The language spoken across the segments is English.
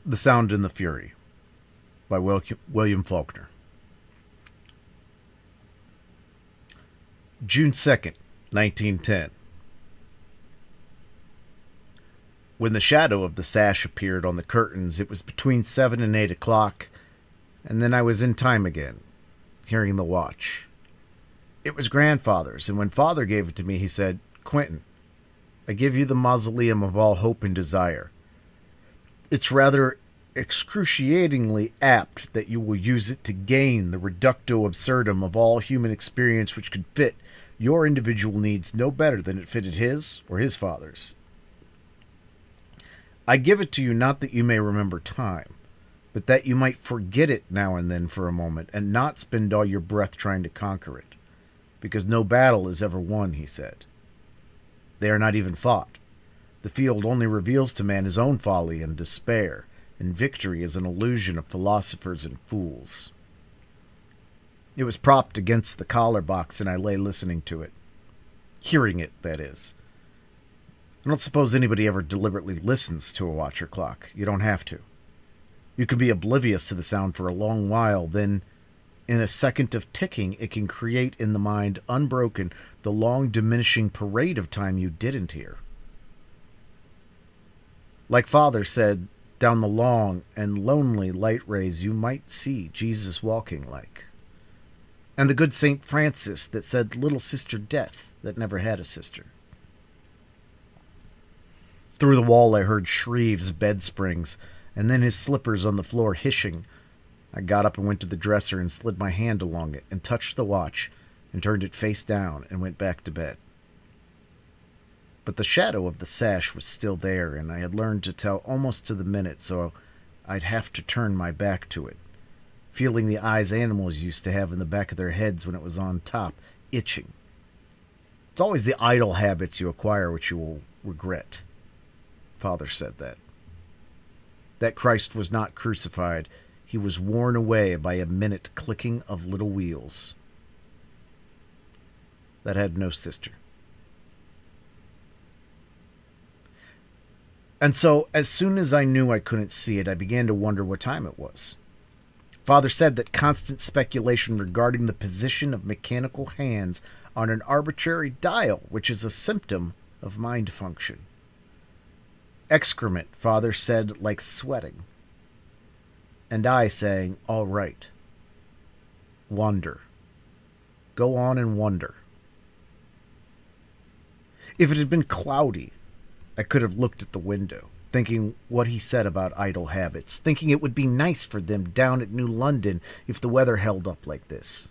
The Sound and the Fury by William Faulkner. June 2nd, 1910. When the shadow of the sash appeared on the curtains, it was between 7 and 8 o'clock, and then I was in time again, hearing the watch. It was grandfather's, and when father gave it to me, he said, "Quentin, I give you the mausoleum of all hope and desire. It's rather excruciatingly apt that you will use it to gain the reductio absurdum of all human experience which could fit your individual needs no better than it fitted his or his father's. I give it to you not that you may remember time, but that you might forget it now and then for a moment and not spend all your breath trying to conquer it, because no battle is ever won," he said. "They are not even fought. The field only reveals to man his own folly and despair, and victory is an illusion of philosophers and fools." It was propped against the collar box, and I lay listening to it. Hearing it, that is. I don't suppose anybody ever deliberately listens to a watch or clock. You don't have to. You can be oblivious to the sound for a long while, then in a second of ticking, it can create in the mind, unbroken, the long diminishing parade of time you didn't hear. Like father said, down the long and lonely light rays you might see Jesus walking like. And the good St. Francis that said little sister death that never had a sister. Through the wall I heard Shreve's bed springs, and then his slippers on the floor hishing. I got up and went to the dresser and slid my hand along it and touched the watch and turned it face down and went back to bed. But the shadow of the sash was still there, and I had learned to tell almost to the minute, so I'd have to turn my back to it, feeling the eyes animals used to have in the back of their heads when it was on top, itching. It's always the idle habits you acquire which you will regret. Father said that. That Christ was not crucified. He was worn away by a minute clicking of little wheels. That had no sister. And so, as soon as I knew I couldn't see it, I began to wonder what time it was. Father said that constant speculation regarding the position of mechanical hands on an arbitrary dial, which is a symptom of mind function. Excrement, father said, like sweating. And I saying, all right. Wonder. Go on and wonder. If it had been cloudy, I could have looked at the window, thinking what he said about idle habits, thinking it would be nice for them down at New London if the weather held up like this.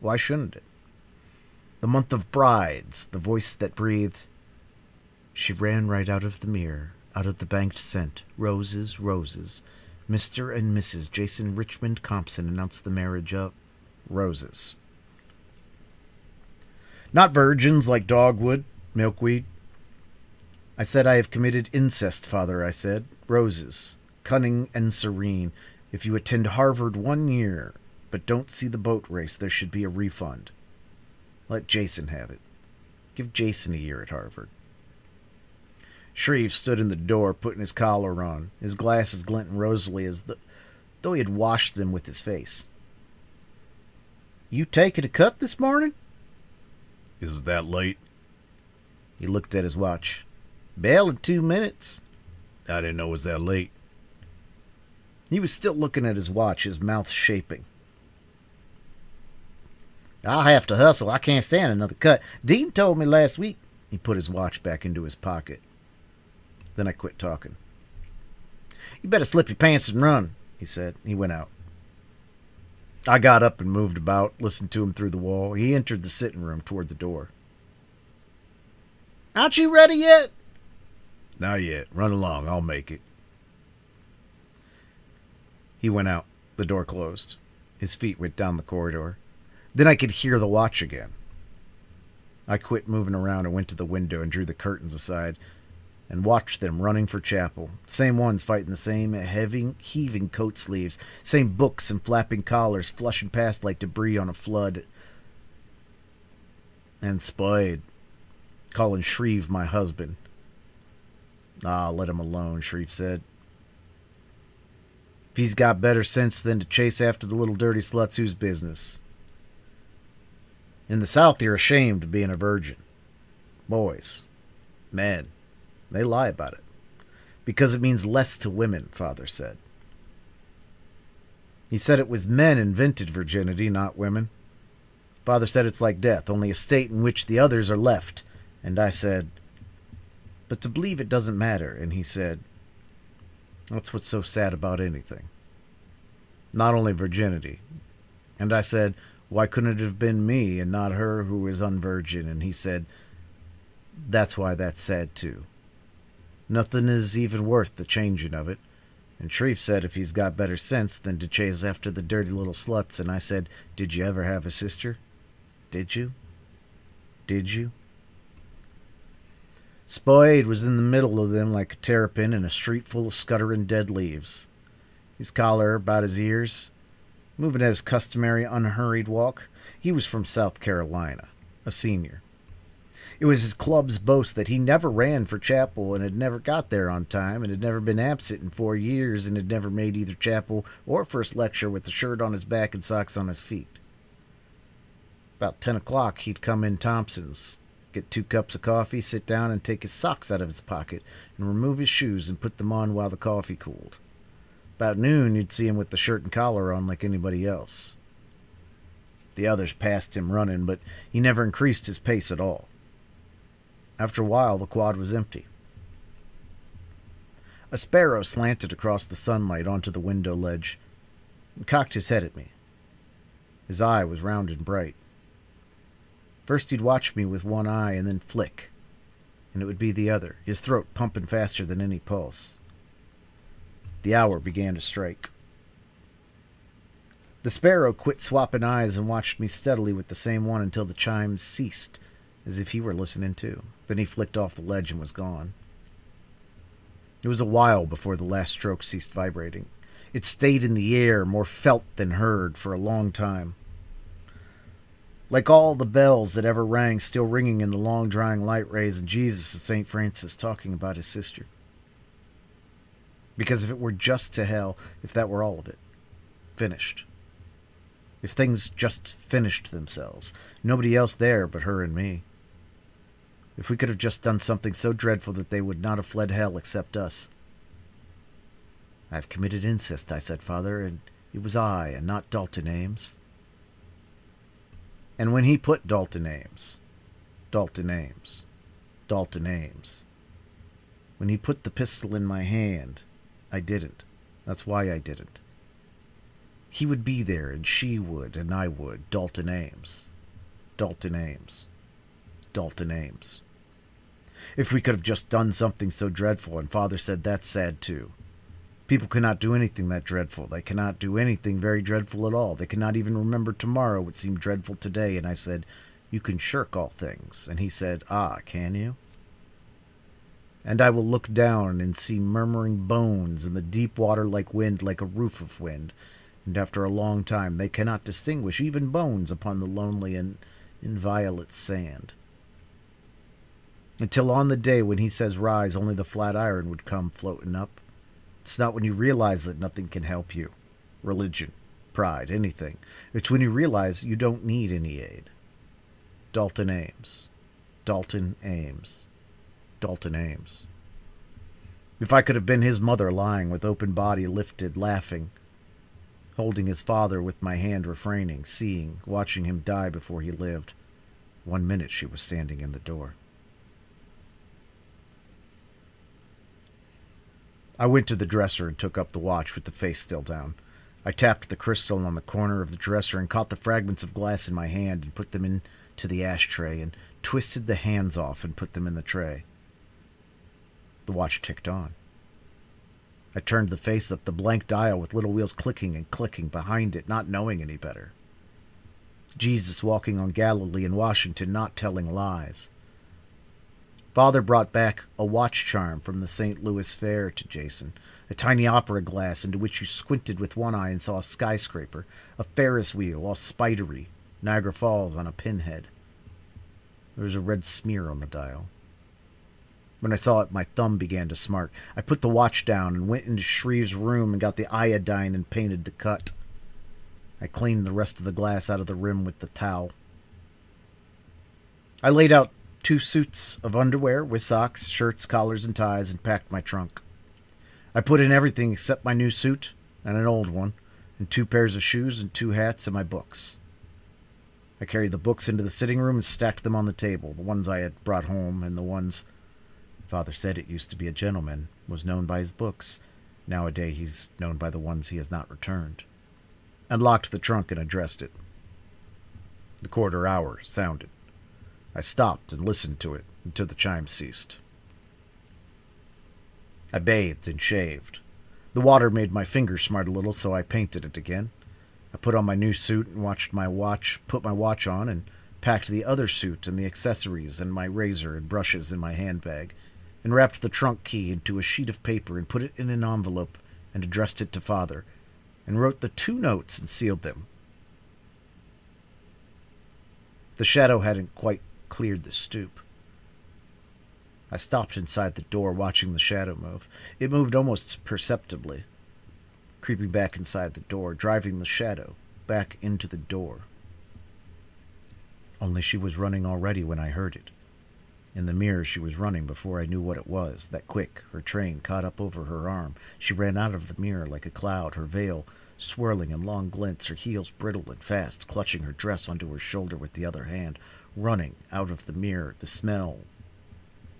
Why shouldn't it? The month of brides, the voice that breathed, "She ran right out of the mirror, out of the banked scent, roses, roses. Mr. and Mrs. Jason Richmond Compson announced the marriage of roses. Not virgins like dogwood, milkweed. I said I have committed incest, father, I said. Roses, cunning and serene. If you attend Harvard 1 year, but don't see the boat race, there should be a refund. Let Jason have it. Give Jason a year at Harvard." Shreve stood in the door, putting his collar on, his glasses glinting rosily as though he had washed them with his face. "You taking a cut this morning?" "Is it that late?" He looked at his watch. "Bell in 2 minutes." "I didn't know it was that late." He was still looking at his watch, his mouth shaping. "I'll have to hustle. I can't stand another cut. Dean told me last week." He put his watch back into his pocket. Then I quit talking. "You better slip your pants and run," he said. He went out. I got up and moved about, listened to him through the wall. He entered the sitting room toward the door. "Aren't you ready yet?" "Not yet. Run along. I'll make it." He went out. The door closed. His feet went down the corridor. Then I could hear the watch again. I quit moving around and went to the window and drew the curtains aside and watched them running for chapel. Same ones fighting the same heaving coat sleeves, same books and flapping collars flushing past like debris on a flood. And Spud, calling Shreve my husband. "Ah, let him alone," Shreve said. he's got better sense than to chase after the little dirty sluts whose business. In the South, you're ashamed of being a virgin. Boys, men, they lie about it. Because it means less to women, Father said. He said it was men invented virginity, not women. Father said it's like death, only a state in which the others are left. And I said, but to believe it doesn't matter. And he said, that's what's so sad about anything. Not only virginity. And I said, why couldn't it have been me and not her who is unvirgin? And he said, that's why that's sad too. Nothing is even worth the changing of it. And Shreve said if he's got better sense than to chase after the dirty little sluts. And I said, did you ever have a sister? Did you? Did you? Spade was in the middle of them like a terrapin in a street full of scuttering dead leaves. His collar about his ears, moving at his customary unhurried walk. He was from South Carolina, a senior. It was his club's boast that he never ran for chapel and had never got there on time and had never been absent in 4 years and had never made either chapel or first lecture with the shirt on his back and socks on his feet. About 10 o'clock, he'd come in Thompson's, get 2 cups of coffee, sit down and take his socks out of his pocket and remove his shoes and put them on while the coffee cooled. About noon, you'd see him with the shirt and collar on like anybody else. The others passed him running, but he never increased his pace at all. After a while, the quad was empty. A sparrow slanted across the sunlight onto the window ledge and cocked his head at me. His eye was round and bright. First he'd watch me with one eye and then flick, and it would be the other, his throat pumping faster than any pulse. The hour began to strike. The sparrow quit swapping eyes and watched me steadily with the same one until the chimes ceased, as if he were listening too. Then he flicked off the ledge and was gone. It was a while before the last stroke ceased vibrating. It stayed in the air, more felt than heard, for a long time. Like all the bells that ever rang, still ringing in the long drying light rays, and Jesus and St. Francis talking about his sister. Because if it were just to hell, if that were all of it, finished. If things just finished themselves, nobody else there but her and me. If we could have just done something so dreadful that they would not have fled hell except us. I've committed incest, I said, Father, and it was I and not Dalton Ames. And when he put Dalton Ames, when he put the pistol in my hand, I didn't. That's why I didn't. He would be there, and she would, and I would. Dalton Ames. If we could have just done something so dreadful, and Father said that's sad too. People cannot do anything that dreadful. They cannot do anything very dreadful at all. They cannot even remember tomorrow what seemed dreadful today. And I said, you can shirk all things. And he said, can you? And I will look down and see murmuring bones in the deep water like wind, like a roof of wind. And after a long time they cannot distinguish even bones upon the lonely and inviolate sand. Until on the day when he says rise, only the flat iron would come floating up. It's not when you realize that nothing can help you. Religion, pride, anything. It's when you realize you don't need any aid. Dalton Ames. If I could have been his mother lying with open body lifted, laughing, holding his father with my hand refraining, seeing, watching him die before he lived. 1 minute she was standing in the door. I went to the dresser and took up the watch with the face still down. I tapped the crystal on the corner of the dresser and caught the fragments of glass in my hand and put them into the ashtray and twisted the hands off and put them in the tray. The watch ticked on. I turned the face up the blank dial with little wheels clicking and clicking behind it, not knowing any better. Jesus walking on Galilee and Washington, not telling lies. Father brought back a watch charm from the St. Louis Fair to Jason, a tiny opera glass into which you squinted with one eye and saw a skyscraper, a Ferris wheel, all spidery, Niagara Falls on a pinhead. There was a red smear on the dial. When I saw it, my thumb began to smart. I put the watch down and went into Shreve's room and got the iodine and painted the cut. I cleaned the rest of the glass out of the rim with the towel. I laid out 2 suits of underwear with socks, shirts, collars, and ties and packed my trunk. I put in everything except my new suit and an old one, and 2 pairs of shoes and 2 hats and my books. I carried the books into the sitting room and stacked them on the table, the ones I had brought home and the ones Father said it used to be a gentleman, was known by his books. Nowadays he's known by the ones he has not returned. And locked the trunk and addressed it. The quarter hour sounded. I stopped and listened to it until the chimes ceased. I bathed and shaved. The water made my fingers smart a little, so I painted it again. I put on my new suit and put my watch on and packed the other suit and the accessories and my razor and brushes in my handbag, and wrapped the trunk key into a sheet of paper and put it in an envelope and addressed it to Father, and wrote the 2 notes and sealed them. The shadow hadn't quite cleared the stoop. I stopped inside the door, watching the shadow move. It moved almost perceptibly, creeping back inside the door, driving the shadow back into the door. Only she was running already when I heard it. In the mirror she was running before I knew what it was, that quick, her train caught up over her arm. She ran out of the mirror like a cloud, her veil swirling in long glints, her heels brittle and fast, clutching her dress onto her shoulder with the other hand, running out of the mirror, the smell.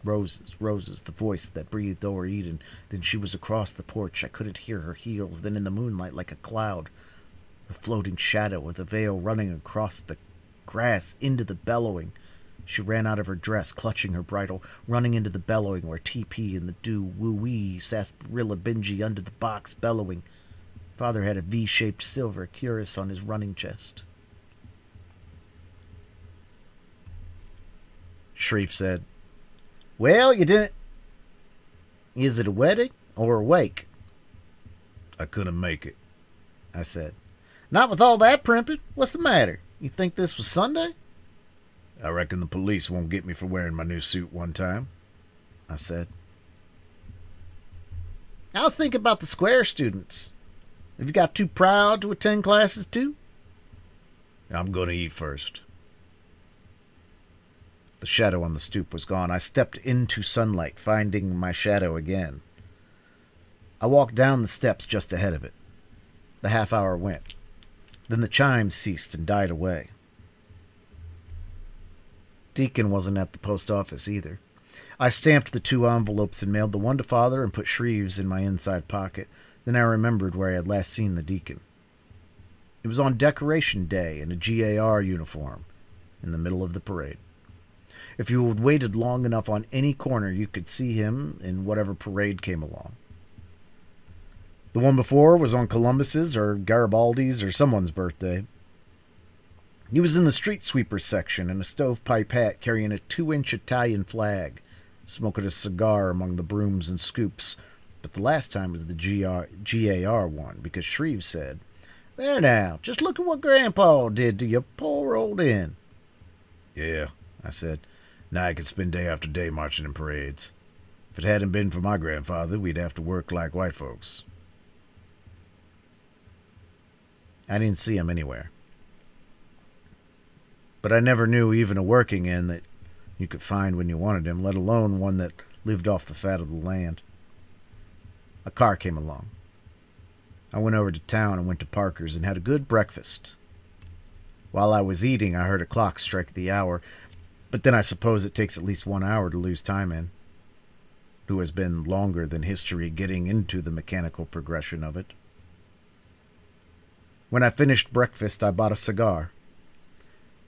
Roses, the voice that breathed o'er Eden. Then she was across the porch. I couldn't hear her heels. Then in the moonlight, like a cloud, the floating shadow of the veil running across the grass into the bellowing. She ran out of her dress, clutching her bridle, running into the bellowing where TP and the do woo-wee sarsaparilla Benji under the box bellowing. Father had a V-shaped silver cuirass on his running chest. Shreve said, "Well, you didn't... Is it a wedding or a wake?" I couldn't make it, I said. "Not with all that primping. What's the matter? You think this was Sunday?" I reckon the police won't get me for wearing my new suit one time, I said. I was thinking about the square students. Have you got too proud to attend classes too? I'm going to eat first. The shadow on the stoop was gone. I stepped into sunlight, finding my shadow again. I walked down the steps just ahead of it. The half hour went. Then the chimes ceased and died away. Deacon wasn't at the post office either. I stamped the 2 envelopes and mailed the one to Father and put Shreve's in my inside pocket. Then I remembered where I had last seen the deacon. It was on Decoration Day in a GAR uniform in the middle of the parade. If you had waited long enough on any corner, you could see him in whatever parade came along. The one before was on Columbus's or Garibaldi's or someone's birthday. He was in the street sweeper section in a stovepipe hat carrying a 2-inch Italian flag, smoking a cigar among the brooms and scoops. But the last time was the GAR one, because Shreve said, "There now, just look at what Grandpa did to your poor old inn." Yeah, I said. Now I could spend day after day marching in parades. If it hadn't been for my grandfather, we'd have to work like white folks. I didn't see him anywhere. But I never knew even a working inn that you could find when you wanted him, let alone one that lived off the fat of the land. A car came along. I went over to town and went to Parker's and had a good breakfast. While I was eating, I heard a clock strike the hour, but then I suppose it takes at least 1 hour to lose time in. Who has been longer than history getting into the mechanical progression of it? When I finished breakfast, I bought a cigar.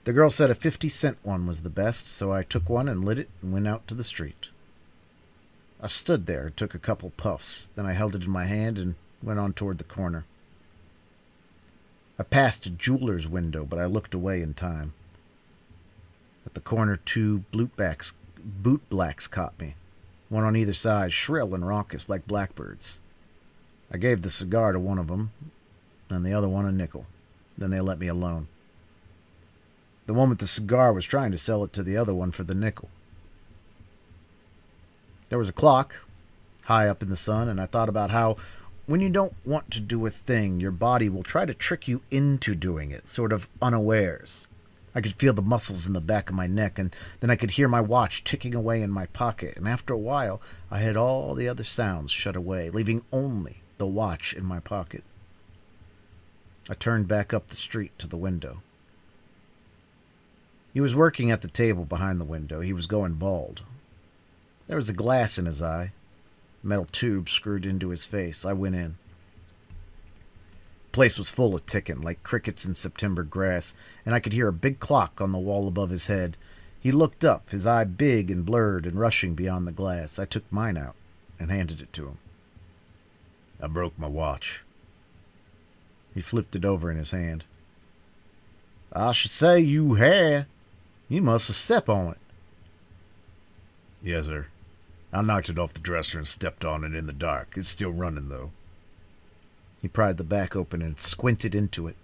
The girl said a 50-cent one was the best, so I took one and lit it and went out to the street. I stood there and took a couple puffs, then I held it in my hand and went on toward the corner. I passed a jeweler's window, but I looked away in time. At the corner, 2 boot blacks caught me, one on either side, shrill and raucous like blackbirds. I gave the cigar to one of them, and the other one a nickel. Then they let me alone. The one with the cigar was trying to sell it to the other one for the nickel. There was a clock high up in the sun, and I thought about how when you don't want to do a thing, your body will try to trick you into doing it, sort of unawares. I could feel the muscles in the back of my neck, and then I could hear my watch ticking away in my pocket, and after a while, I had all the other sounds shut away, leaving only the watch in my pocket. I turned back up the street to the window. He was working at the table behind the window. He was going bald. There was a glass in his eye, metal tube screwed into his face. I went in. The place was full of ticking, like crickets in September grass, and I could hear a big clock on the wall above his head. He looked up, his eye big and blurred and rushing beyond the glass. I took mine out and handed it to him. I broke my watch. He flipped it over in his hand. I should say you had. You must have stepped on it. Yes, sir. I knocked it off the dresser and stepped on it in the dark. It's still running, though. He pried the back open and squinted into it.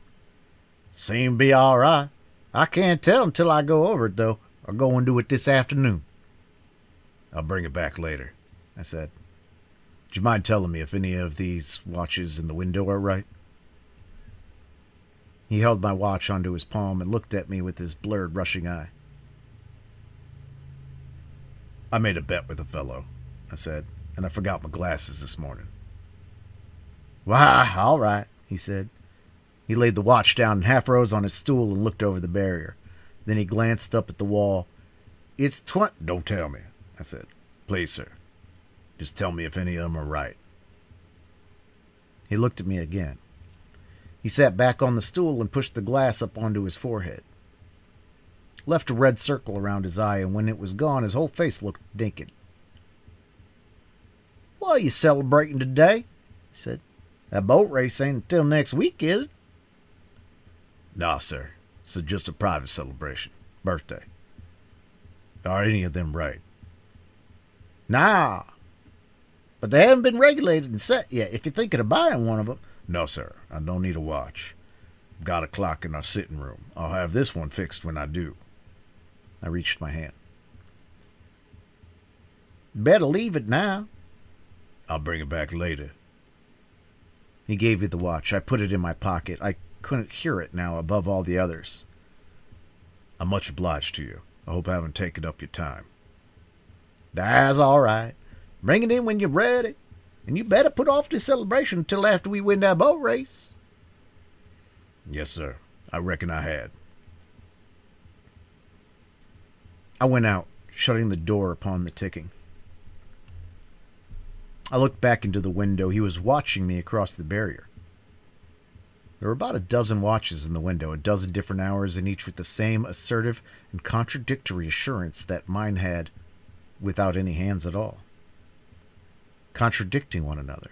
Seem to be all right. I can't tell until I go over it, though. I'll go and do it this afternoon. I'll bring it back later, I said. Do you mind telling me if any of these watches in the window are right? He held my watch onto his palm and looked at me with his blurred, rushing eye. I made a bet with a fellow, I said, and I forgot my glasses this morning. Why, all right, he said. He laid the watch down and half rose on his stool and looked over the barrier. Then he glanced up at the wall. It's Don't tell me, I said. Please, sir. Just tell me if any of them are right. He looked at me again. He sat back on the stool and pushed the glass up onto his forehead. Left a red circle around his eye, and when it was gone, his whole face looked naked. What are you celebrating today? He said. That boat race ain't until next week, is it? Nah, sir. It's just a private celebration. Birthday. Are any of them right? Nah. But they haven't been regulated and set yet. If you're thinking of buying one of them. No, sir. I don't need a watch. I've got a clock in our sitting room. I'll have this one fixed when I do. I reached my hand. Better leave it now. I'll bring it back later. He gave me the watch. I put it in my pocket. I couldn't hear it now above all the others. I'm much obliged to you. I hope I haven't taken up your time. That's all right. Bring it in when you're ready. And you better put off this celebration until after we win that boat race. Yes, sir. I reckon I had. I went out, shutting the door upon the ticking. I looked back into the window. He was watching me across the barrier. There were about a dozen watches in the window, a dozen different hours, and each with the same assertive and contradictory assurance that mine had without any hands at all. Contradicting one another.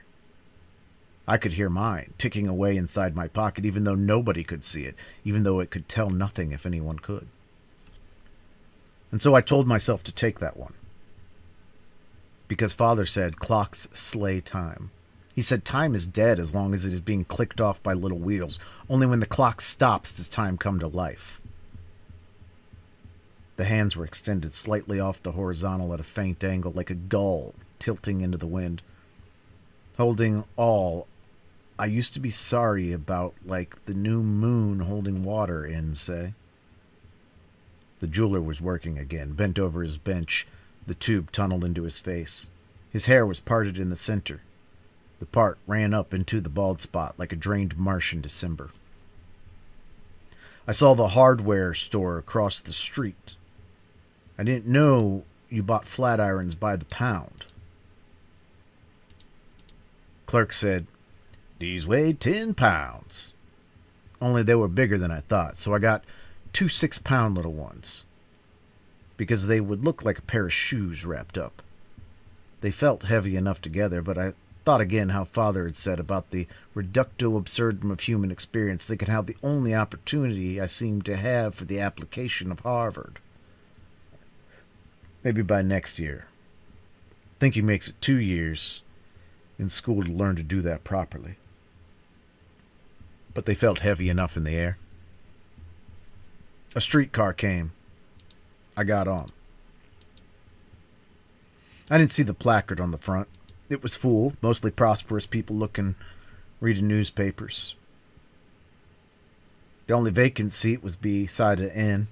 I could hear mine ticking away inside my pocket, even though nobody could see it, even though it could tell nothing if anyone could. And so I told myself to take that one. Because Father said clocks slay time. He said time is dead as long as it is being clicked off by little wheels. Only when the clock stops does time come to life. The hands were extended slightly off the horizontal at a faint angle, like a gull tilting into the wind. Holding all I used to be sorry about, like the new moon holding water in, say. The jeweler was working again, bent over his bench, the tube tunneled into his face. His hair was parted in the center. The part ran up into the bald spot like a drained marsh in December. I saw the hardware store across the street. I didn't know you bought flat irons by the pound. Clerk said, "These weigh 10 pounds. Only they were bigger than I thought, so I got 2 6-pound little ones. Because they would look like a pair of shoes wrapped up. They felt heavy enough together, but I thought again how Father had said about the reductio absurdum of human experience, thinking how the only opportunity I seemed to have for the application of Harvard. Maybe by next year. I think he makes it 2 years in school to learn to do that properly. But they felt heavy enough in the air. A streetcar came. I got on. I didn't see the placard on the front. It was full, mostly prosperous people reading newspapers. The only vacant seat was beside an inn.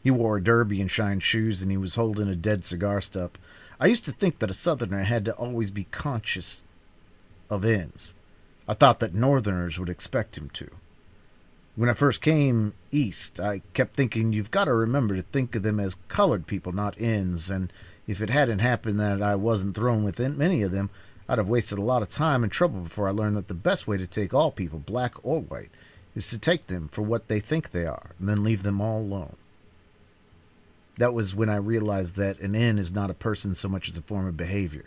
He wore a derby and shined shoes, and he was holding a dead cigar stub. I used to think that a Southerner had to always be conscious of inns. I thought that Northerners would expect him to. When I first came east, I kept thinking you've got to remember to think of them as colored people, not inns, and if it hadn't happened that I wasn't thrown within many of them, I'd have wasted a lot of time and trouble before I learned that the best way to take all people, black or white, is to take them for what they think they are, and then leave them all alone. That was when I realized that an inn is not a person so much as a form of behavior,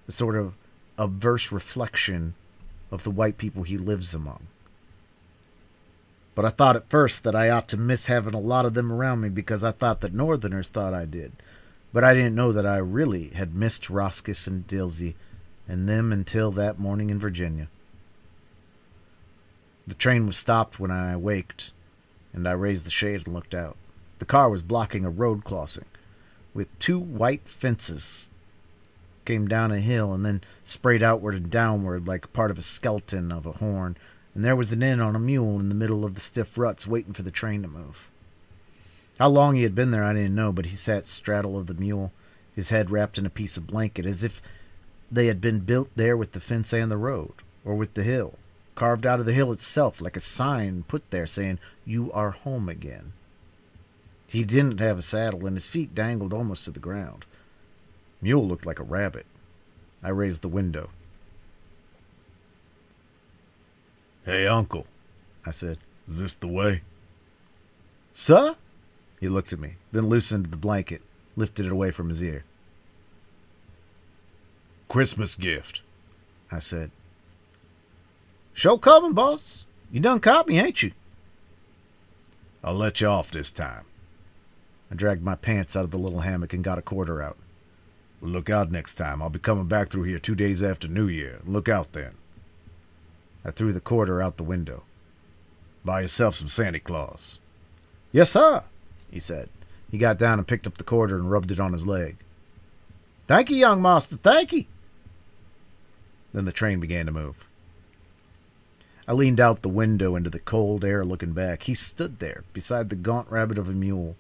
a sort of obverse reflection of the white people he lives among. But I thought at first that I ought to miss having a lot of them around me because I thought that Northerners thought I did. But I didn't know that I really had missed Roscus and Dilsey and them until that morning in Virginia. The train was stopped when I waked, and I raised the shade and looked out. The car was blocking a road crossing with two white fences. Came down a hill and then sprayed outward and downward like part of a skeleton of a horn, and there was an inn on a mule in the middle of the stiff ruts waiting for the train to move. How long he had been there I didn't know, but he sat straddle of the mule, his head wrapped in a piece of blanket, as if they had been built there with the fence and the road, or with the hill, carved out of the hill itself like a sign put there saying, "You are home again." He didn't have a saddle, and his feet dangled almost to the ground. Mule looked like a rabbit. I raised the window. "Hey, Uncle," I said, "is this the way?" "Sir?" He looked at me, then loosened the blanket, lifted it away from his ear. "Christmas gift," I said. "Show coming, boss. You done caught me, ain't you?" "I'll let you off this time." I dragged my pants out of the little hammock and got a quarter out. "Well, look out next time. I'll be coming back through here 2 days after New Year. Look out then." I threw the quarter out the window. "Buy yourself some Santa Claus." "Yes, sir," he said. He got down and picked up the quarter and rubbed it on his leg. "Thank you, young master, thank you." Then the train began to move. I leaned out the window into the cold air looking back. He stood there, beside the gaunt rabbit of a mule,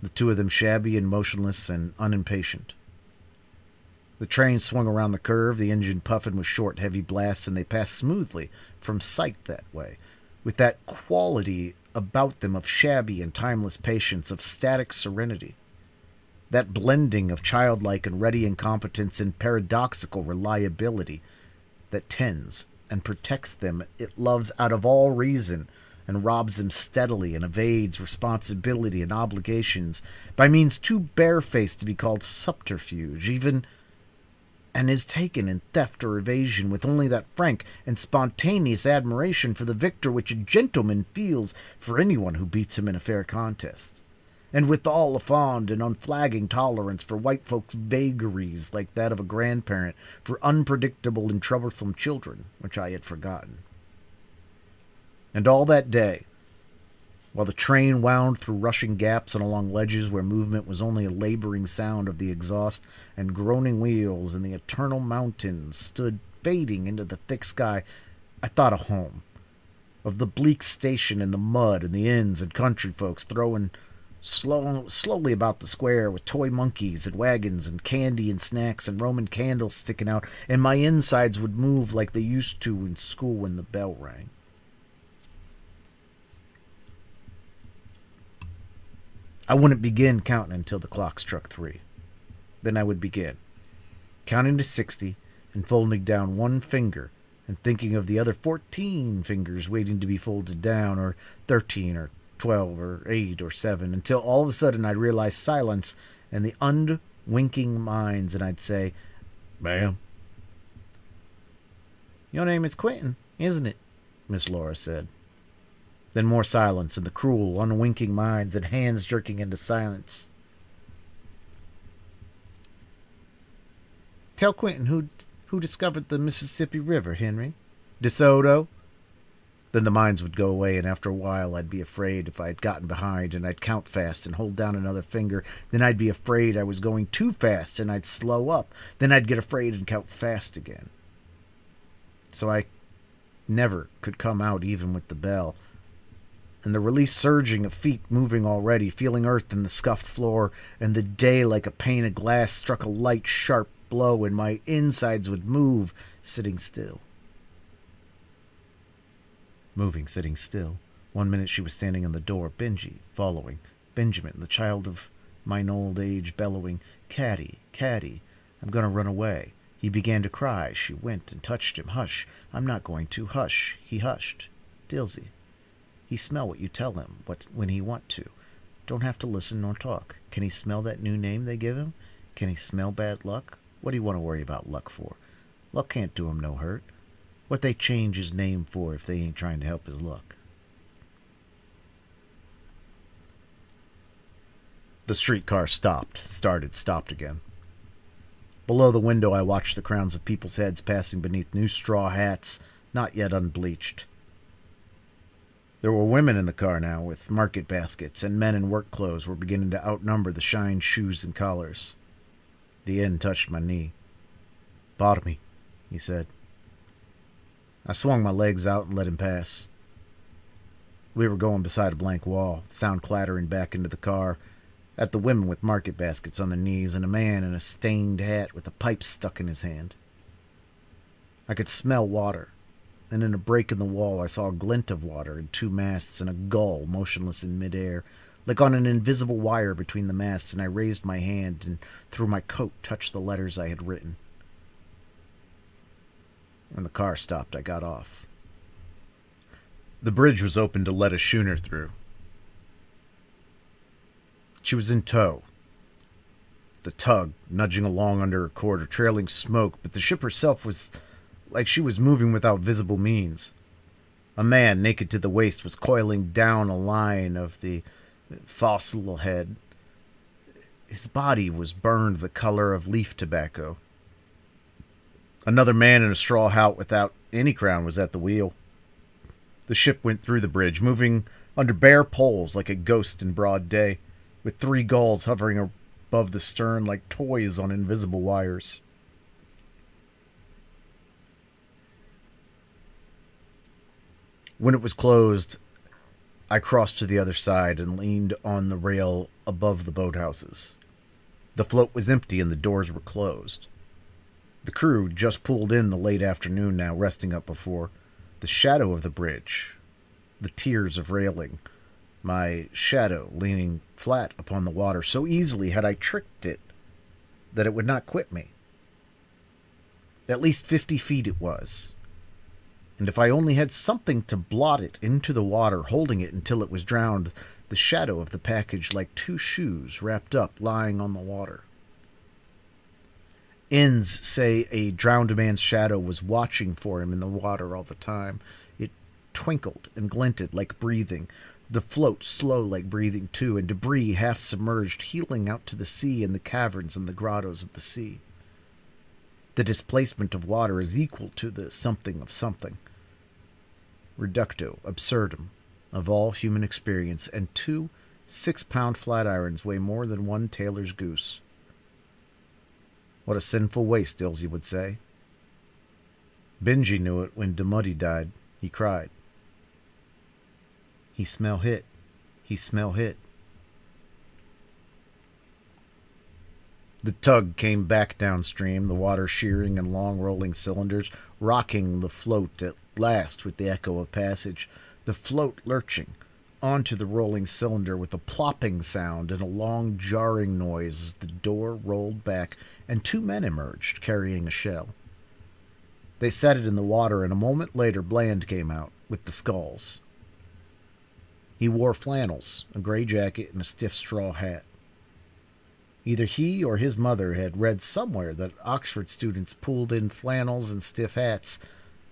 the two of them shabby and motionless and unimpatient. The train swung around the curve, the engine puffing with short, heavy blasts, and they passed smoothly from sight that way, with that quality about them of shabby and timeless patience, of static serenity. That blending of childlike and ready incompetence and paradoxical reliability that tends and protects them it loves out of all reason and robs them steadily and evades responsibility and obligations by means too barefaced to be called subterfuge, even, and is taken in theft or evasion with only that frank and spontaneous admiration for the victor which a gentleman feels for anyone who beats him in a fair contest, and withal a fond and unflagging tolerance for white folks' vagaries like that of a grandparent for unpredictable and troublesome children, which I had forgotten. And all that day, while the train wound through rushing gaps and along ledges where movement was only a laboring sound of the exhaust and groaning wheels, and the eternal mountains stood fading into the thick sky, I thought of home, of the bleak station and the mud and the inns and country folks throwing slowly about the square with toy monkeys and wagons and candy and snacks and Roman candles sticking out, and my insides would move like they used to in school when the bell rang. I wouldn't begin counting until the clock struck 3. Then I would begin, counting to 60 and folding down one finger and thinking of the other 14 fingers waiting to be folded down, or 13 or 12 or 8 or 7, until all of a sudden I'd realize silence and the unwinking minds, and I'd say, "Ma'am?" "Your name is Quentin, isn't it?" Miss Laura said. Then more silence and the cruel, unwinking minds and hands jerking into silence. "Tell Quentin who discovered the Mississippi River, Henry." "DeSoto." Then the mines would go away, and after a while I'd be afraid if I'd gotten behind, and I'd count fast and hold down another finger. Then I'd be afraid I was going too fast, and I'd slow up. Then I'd get afraid and count fast again. So I never could come out even with the bell. And the release surging of feet moving already, feeling earth in the scuffed floor, and the day like a pane of glass struck a light, sharp blow, and my insides would move, sitting still. Moving, sitting still. 1 minute she was standing in the door, Benji, following. Benjamin, the child of mine old age, bellowing, "Caddy, Caddy, I'm going to run away." He began to cry. She went and touched him. "Hush, I'm not going to. Hush." He hushed. "Dilsey, he smell what you tell him when he want to. Don't have to listen nor talk. Can he smell that new name they give him? Can he smell bad luck? What do you want to worry about luck for? Luck can't do him no hurt. What they change his name for if they ain't trying to help his luck?" The streetcar stopped again. Below the window I watched the crowns of people's heads passing beneath new straw hats, not yet unbleached. There were women in the car now, with market baskets, and men in work clothes were beginning to outnumber the shined shoes and collars. The inn touched my knee. "Bottom me," he said. I swung my legs out and let him pass. We were going beside a blank wall, sound clattering back into the car, at the women with market baskets on their knees, and a man in a stained hat with a pipe stuck in his hand. I could smell water, and in a break in the wall I saw a glint of water and two masts and a gull motionless in midair, like on an invisible wire between the masts, and I raised my hand and through my coat touched the letters I had written. When the car stopped, I got off. The bridge was open to let a schooner through. She was in tow, the tug nudging along under her quarter, trailing smoke, but the ship herself was like she was moving without visible means. A man, naked to the waist, was coiling down a line of the fossil head. His body was burned the color of leaf tobacco. Another man in a straw hat without any crown was at the wheel. The ship went through the bridge, moving under bare poles like a ghost in broad day, with three gulls hovering above the stern like toys on invisible wires. When it was closed, I crossed to the other side and leaned on the rail above the boathouses. The float was empty and the doors were closed. The crew just pulled in the late afternoon now, resting up before the shadow of the bridge, the tiers of railing, my shadow leaning flat upon the water. So easily had I tricked it that it would not quit me. At least 50 feet it was. And if I only had something to blot it into the water, holding it until it was drowned, the shadow of the package like two shoes wrapped up, lying on the water. Inns say a drowned man's shadow was watching for him in the water all the time. It twinkled and glinted like breathing, the float slow like breathing too, and debris half submerged, heeling out to the sea and the caverns and the grottos of the sea. The displacement of water is equal to the something of something. Reducto absurdum of all human experience, and 2 6-pound flat irons weigh more than one tailor's goose. What a sinful waste, Dilsey would say. Benji knew it when Demuddy died. He cried. He smell hit. He smell hit. The tug came back downstream, the water shearing in long rolling cylinders, rocking the float at last with the echo of passage, the float lurching onto the rolling cylinder with a plopping sound and a long jarring noise as the door rolled back and 2 men emerged, carrying a shell. They set it in the water, and a moment later Bland came out with the sculls. He wore flannels, a gray jacket, and a stiff straw hat. Either he or his mother had read somewhere that Oxford students pulled in flannels and stiff hats,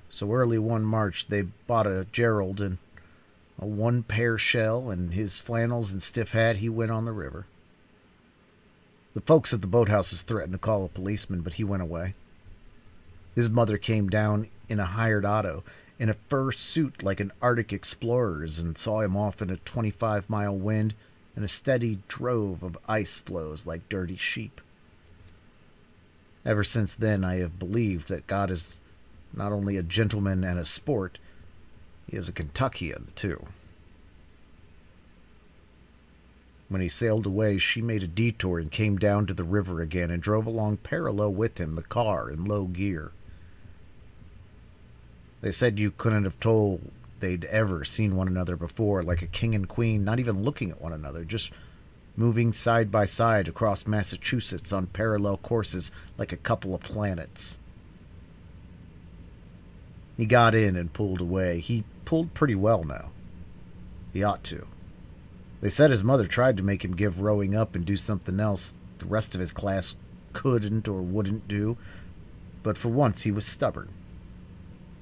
so early one March they bought a Gerald and a 1-pair shell, and his flannels and stiff hat he went on the river. The folks at the boathouses threatened to call a policeman, but he went away. His mother came down in a hired auto, in a fur suit like an Arctic explorer's and saw him off in a 25-mile wind and a steady drove of ice floes like dirty sheep. Ever since then, I have believed that God is not only a gentleman and a sport, he is a Kentuckian, too. When he sailed away, she made a detour and came down to the river again and drove along parallel with him, the car in low gear. They said you couldn't have told they'd ever seen one another before, like a king and queen, not even looking at one another, just moving side by side across Massachusetts on parallel courses like a couple of planets. He got in and pulled away. He pulled pretty well now. He ought to. They said his mother tried to make him give rowing up and do something else the rest of his class couldn't or wouldn't do, but for once he was stubborn.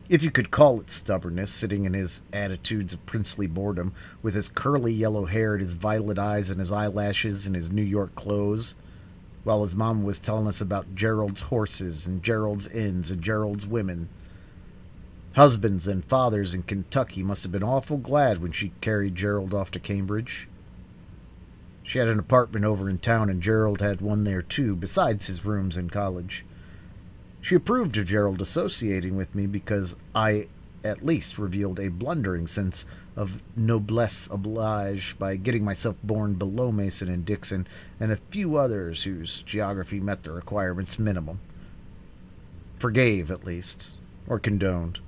If you could call it stubbornness, sitting in his attitudes of princely boredom, with his curly yellow hair and his violet eyes and his eyelashes and his New York clothes, while his mom was telling us about Gerald's horses and Gerald's inns and Gerald's women. Husbands and fathers in Kentucky must have been awful glad when she carried Gerald off to Cambridge. She had an apartment over in town, and Gerald had one there too, besides his rooms in college. She approved of Gerald associating with me because I at least revealed a blundering sense of noblesse oblige by getting myself born below Mason and Dixon and a few others whose geography met the requirements minimum. Forgave, at least, or condoned.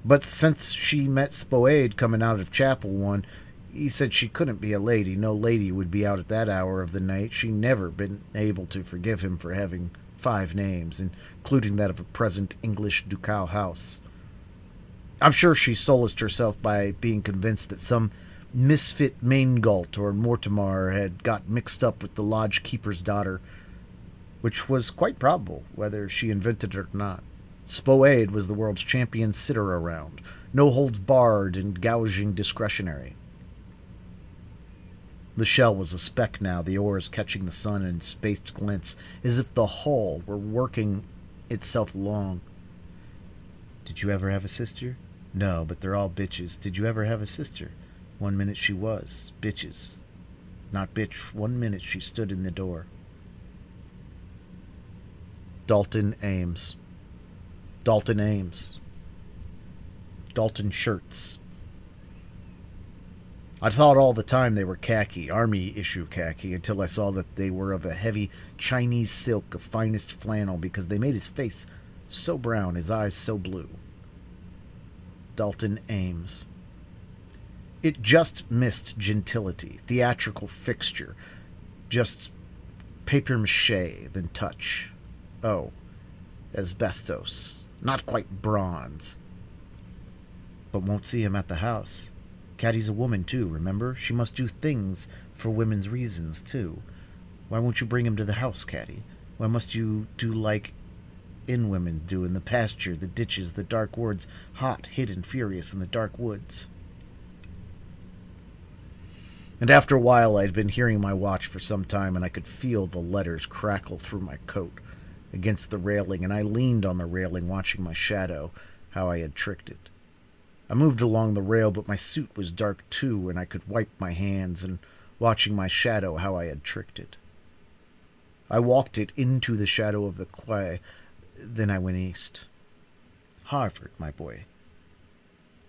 But since she met Spoade coming out of chapel one, he said she couldn't be a lady. No lady would be out at that hour of the night. She never been able to forgive him for having 5 names, including that of a present English ducal house. I'm sure she solaced herself by being convinced that some misfit Maingalt or Mortimer had got mixed up with the lodge keeper's daughter, which was quite probable, whether she invented it or not. Spoade was the world's champion sitter around, no holds barred and gouging discretionary. The shell was a speck now, the oars catching the sun in spaced glints, as if the hull were working itself along. Did you ever have a sister? No, but they're all bitches. Did you ever have a sister? 1 minute she was. Bitches. Not bitch. 1 minute she stood in the door. Dalton Ames. Dalton Ames. Dalton shirts. I thought all the time they were khaki, army-issue khaki, until I saw that they were of a heavy Chinese silk of finest flannel because they made his face so brown, his eyes so blue. Dalton Ames. It just missed gentility, theatrical fixture, just papier-mâché, then touch. Oh, asbestos, not quite bronze. But won't see him at the house. Caddy's a woman, too, remember? She must do things for women's reasons, too. Why won't you bring him to the house, Caddy? Why must you do like in women do in the pasture, the ditches, the dark woods, hot, hidden, furious in the dark woods? And after a while, I had been hearing my watch for some time, and I could feel the letters crackle through my coat against the railing, and I leaned on the railing, watching my shadow, how I had tricked it. I moved along the rail, but my suit was dark too, and I could wipe my hands, and watching my shadow, how I had tricked it. I walked it into the shadow of the quay, then I went east. Harvard, my boy.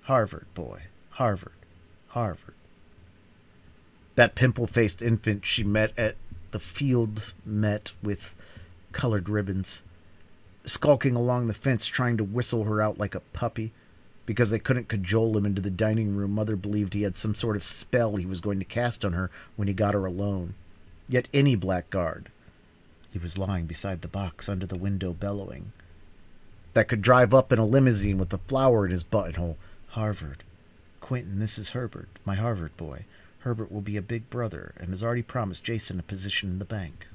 Harvard, boy. Harvard. Harvard. That pimple-faced infant she met at the field met with colored ribbons, skulking along the fence trying to whistle her out like a puppy. Because they couldn't cajole him into the dining room, Mother believed he had some sort of spell he was going to cast on her when he got her alone. Yet any blackguard, he was lying beside the box under the window bellowing, that could drive up in a limousine with a flower in his buttonhole. Harvard. Quentin, this is Herbert, my Harvard boy. Herbert will be a big brother and has already promised Jason a position in the bank.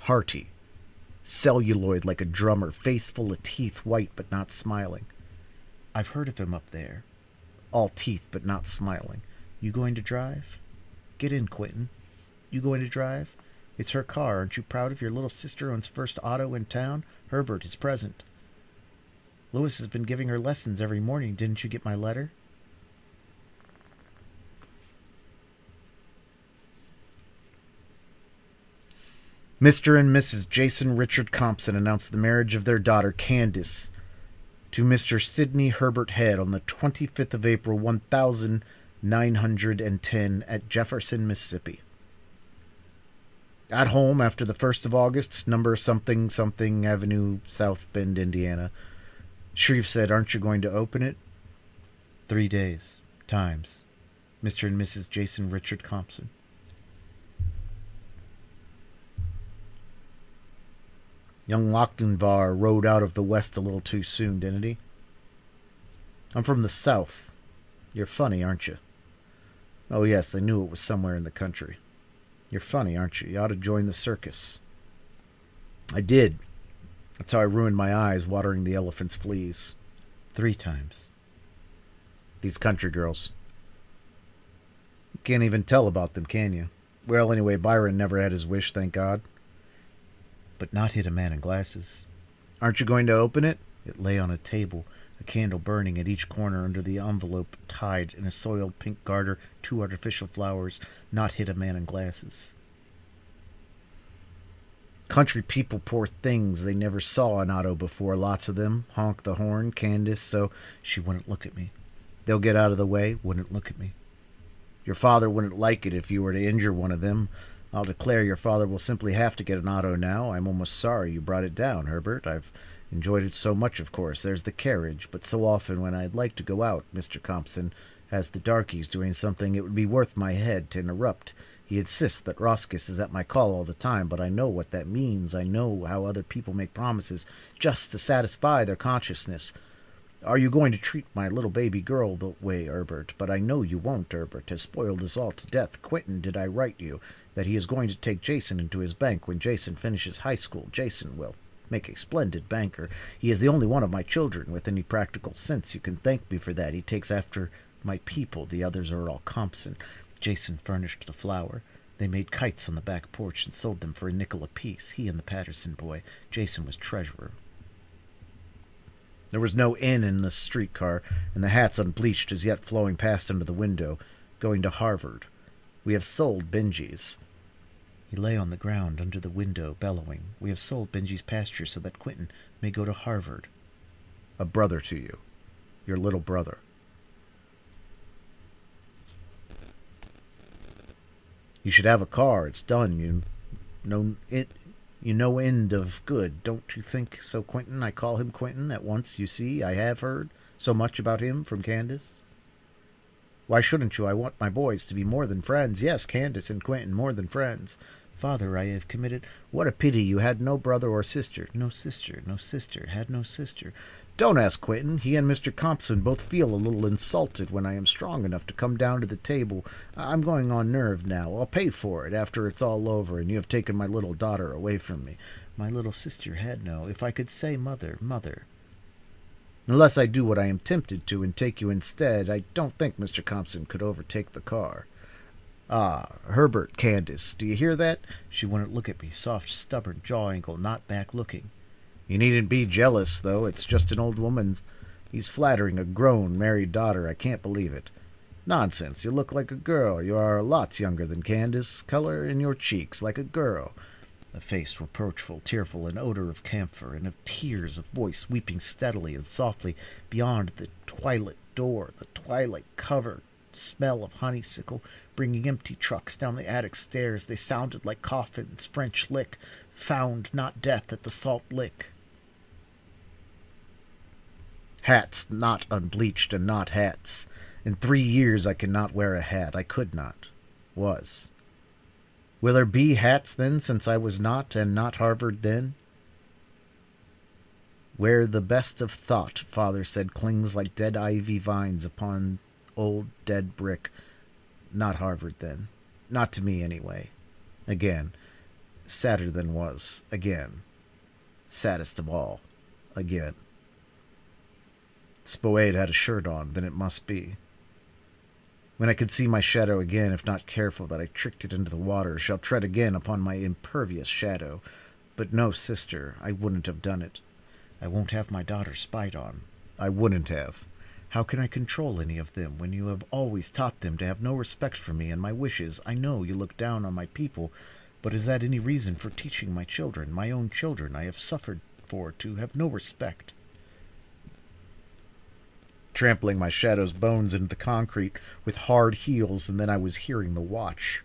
Hearty. Celluloid like a drummer, face full of teeth, white but not smiling. I've heard of him up there. All teeth but not smiling. You going to drive? Get in, Quentin. You going to drive? It's her car. Aren't you proud of your little sister owns first auto in town? Herbert is present. Lois has been giving her lessons every morning. Didn't you get my letter? Mr. and Mrs. Jason Richard Compson announced the marriage of their daughter, Candace, to Mr. Sidney Herbert Head on the 25th of April, 1910, at Jefferson, Mississippi. At home after the 1st of August, number something something Avenue, South Bend, Indiana, Shreve said, "Aren't you going to open it?" 3 days. Times. Mr. and Mrs. Jason Richard Compson. Young Lochtenvar rode out of the West a little too soon, didn't he? I'm from the South. You're funny, aren't you? Oh, yes, I knew it was somewhere in the country. You're funny, aren't you? You ought to join the circus. I did. That's how I ruined my eyes watering the elephant's fleas. 3 times. These country girls. You can't even tell about them, can you? Well, anyway, Byron never had his wish, thank God. But not hit a man in glasses. Aren't you going to open it? It lay on a table, a candle burning at each corner under the envelope tied in a soiled pink garter, 2 artificial flowers, not hit a man in glasses. Country people, poor things, they never saw an auto before, lots of them. Honk the horn, Candace, so she wouldn't look at me. They'll get out of the way, wouldn't look at me. Your father wouldn't like it if you were to injure one of them. I'll declare your father will simply have to get an auto now. I'm almost sorry you brought it down, Herbert. I've enjoyed it so much, of course. There's the carriage, but so often when I'd like to go out, Mr. Compson has the darkies doing something it would be worth my head to interrupt. He insists that Roscus is at my call all the time, but I know what that means. I know how other people make promises just to satisfy their consciousness. Are you going to treat my little baby girl the way, Herbert? But I know you won't, Herbert has spoiled us all to death. Quentin, did I write you that he is going to take Jason into his bank when Jason finishes high school? Jason will make a splendid banker. He is the only one of my children with any practical sense. You can thank me for that. He takes after my people. The others are all Compson. Jason furnished the flour. They made kites on the back porch and sold them for a nickel apiece. He and the Patterson boy. Jason was treasurer. There was no inn in the streetcar, and the hats unbleached as yet flowing past under the window, going to Harvard. We have sold Benji's. He lay on the ground under the window, bellowing. We have sold Benji's pasture so that Quentin may go to Harvard. A brother to you. Your little brother. You should have a car. It's done. You no end of good. Don't you think so, Quentin? I call him Quentin at once, you see. I have heard so much about him from Candace. Why shouldn't you? I want my boys to be more than friends. Yes, Candace and Quentin, more than friends. Father, I have committed... What a pity you had no brother or sister. No sister, no sister, had no sister. Don't ask Quentin. He and Mr. Compson both feel a little insulted when I am strong enough to come down to the table. I'm going on nerve now. I'll pay for it after it's all over and you have taken my little daughter away from me. My little sister had no... If I could say mother, mother. Unless I do what I am tempted to and take you instead, I don't think Mr. Compson could overtake the car. Ah, Herbert, Candace, do you hear that? She wouldn't look at me, soft, stubborn jaw angle, not back-looking. You needn't be jealous, though. It's just an old woman's... He's flattering a grown, married daughter. I can't believe it. Nonsense. You look like a girl. You are lots younger than Candace. Color in your cheeks, like a girl. A face reproachful, tearful, an odor of camphor, and of tears, of voice weeping steadily and softly beyond the twilight door, the twilight cover, smell of honeysuckle, bringing empty trucks down the attic stairs. They sounded like coffins. French lick. Found not death at the Salt Lick. Hats not unbleached and not hats. In 3 years I cannot wear a hat. I could not. Was. Will there be hats then, since I was not, and not Harvard then? Where the best of thought, father said, clings like dead ivy vines upon old dead brick. Not Harvard then. Not to me, anyway. Again. Sadder than was. Again. Saddest of all. Again. Spoade had a shirt on, then it must be. When I could see my shadow again, if not careful that I tricked it into the water, shall tread again upon my impervious shadow. But no, sister, I wouldn't have done it. I won't have my daughter spied on. I wouldn't have. How can I control any of them when you have always taught them to have no respect for me and my wishes? I know you look down on my people, but is that any reason for teaching my children, my own children I have suffered for, to have no respect? Trampling my shadow's bones into the concrete with hard heels, and then I was hearing the watch.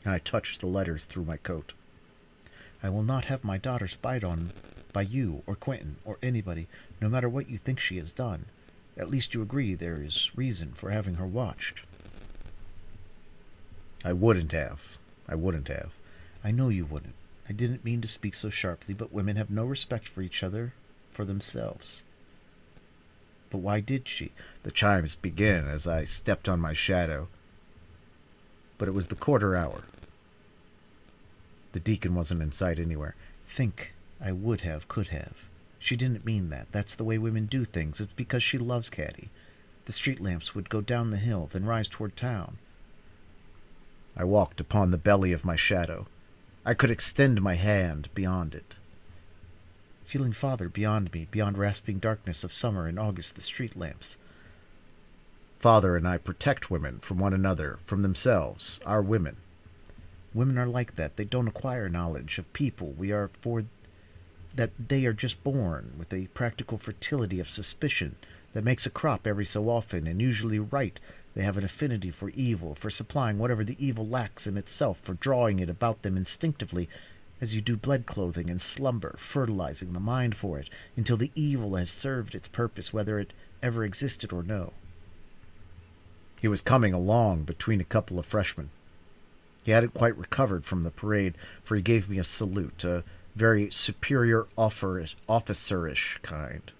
And I touched the letters through my coat. I will not have my daughter spied on by you or Quentin or anybody, no matter what you think she has done. At least you agree there is reason for having her watched. I wouldn't have. I know you wouldn't. I didn't mean to speak so sharply, but women have no respect for each other, for themselves. But why did she? The chimes began as I stepped on my shadow. But it was the quarter hour. The deacon wasn't in sight anywhere. Think I would have, could have. She didn't mean that. That's the way women do things. It's because she loves Caddy. The street lamps would go down the hill, then rise toward town. I walked upon the belly of my shadow. I could extend my hand beyond it. Feeling farther beyond me, beyond rasping darkness of summer and August, the street lamps. Father and I protect women from one another, from themselves, our women. Women are like that. They don't acquire knowledge of people. We are for that they are just born with a practical fertility of suspicion that makes a crop every so often, and usually right. They have an affinity for evil, for supplying whatever the evil lacks in itself, for drawing it about them instinctively, as you do blood clothing and slumber, fertilizing the mind for it, until the evil has served its purpose, whether it ever existed or no. He was coming along between a couple of freshmen. He hadn't quite recovered from the parade, for he gave me a salute, a very superior officerish kind.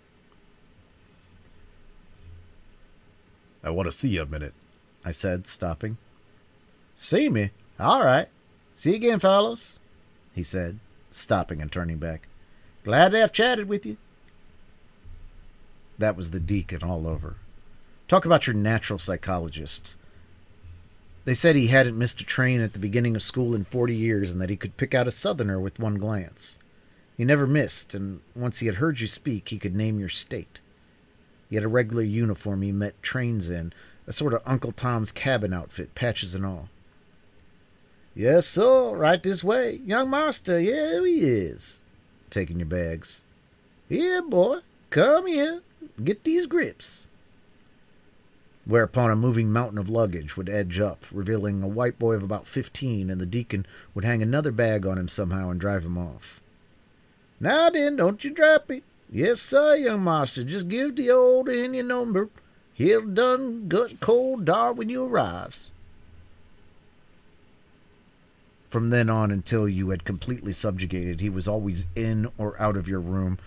I want to see you a minute, I said, stopping. See me? All right. See you again, fellows, he said, stopping and turning back. Glad to have chatted with you. That was the deacon all over. Talk about your natural psychologist. They said he hadn't missed a train at the beginning of school in 40 years and that he could pick out a Southerner with one glance. He never missed, and once he had heard you speak, he could name your state. He had a regular uniform he met trains in, a sort of Uncle Tom's Cabin outfit, patches and all. Yes, sir, right this way. Young master, here he is. Taking your bags. Here, boy, come here. Get these grips. Whereupon a moving mountain of luggage would edge up, revealing a white boy of about 15, and the deacon would hang another bag on him somehow and drive him off. Now then, don't you drop it. Yes, sir, young master, just give the old in your number. He'll done gut cold dark when you arrives. From then on until you had completely subjugated, he was always in or out of your room,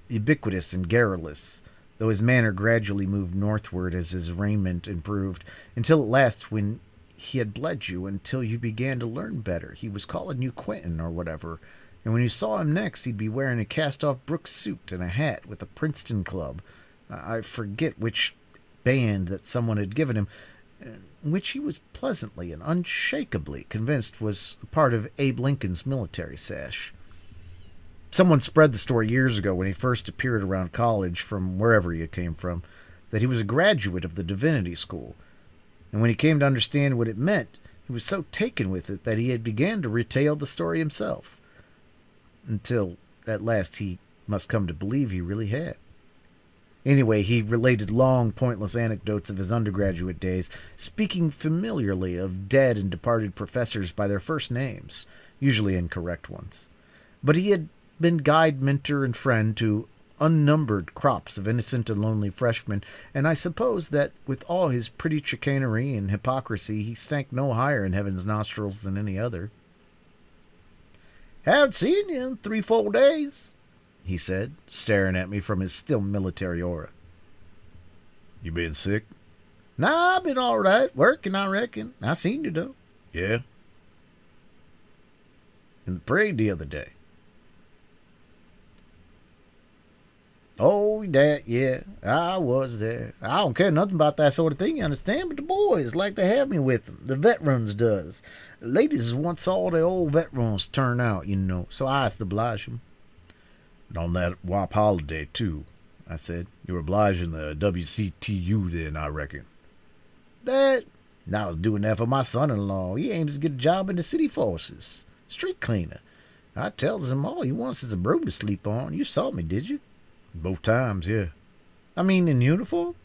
ubiquitous and garrulous, though his manner gradually moved northward as his raiment improved, until at last, when he had bled you, until you began to learn better, he was calling you Quentin or whatever, and when you saw him next, he'd be wearing a cast-off Brooks suit and a hat with a Princeton club. I forget which band that someone had given him, which he was pleasantly and unshakably convinced was a part of Abe Lincoln's military sash. Someone spread the story years ago when he first appeared around college from wherever he came from, that he was a graduate of the divinity school, and when he came to understand what it meant, he was so taken with it that he had began to retell the story himself, until at last he must come to believe he really had. Anyway, he related long, pointless anecdotes of his undergraduate days, speaking familiarly of dead and departed professors by their first names, usually incorrect ones. But he had been guide, mentor, and friend to unnumbered crops of innocent and lonely freshmen, and I suppose that with all his pretty chicanery and hypocrisy, he stank no higher in heaven's nostrils than any other. Haven't seen you in 3-4 days, he said, staring at me from his still military aura. You been sick? Nah, I've been all right. Working, I reckon. I seen you, though. Yeah? In the parade the other day. Oh, that, yeah. I was there. I don't care nothing about that sort of thing, you understand? But the boys like to have me with them. The veterans does. Ladies wants all the old veterans turn out, you know, so I has to oblige them. And on that WAP holiday, too, I said. You're obliging the WCTU then, I reckon. That? I was doing that for my son-in-law. He aims to get a job in the city forces. Street cleaner. I tells him all he wants is a broom to sleep on. You saw me, did you? Both times, yeah. I mean, in uniform?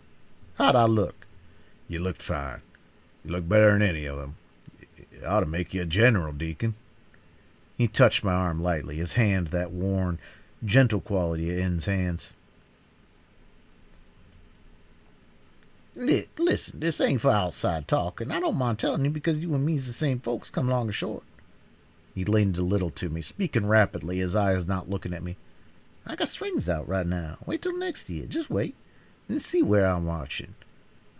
How'd I look? You looked fine. You looked better than any of them. It ought to make you a general, Deacon. He touched my arm lightly, his hand that worn, gentle quality in his hands. Listen, this ain't for outside talk, and I don't mind telling you because you and me's the same folks come long or short. He leaned a little to me, speaking rapidly, his eyes not looking at me. I got strings out right now. Wait till next year. Just wait and see where I'm watching.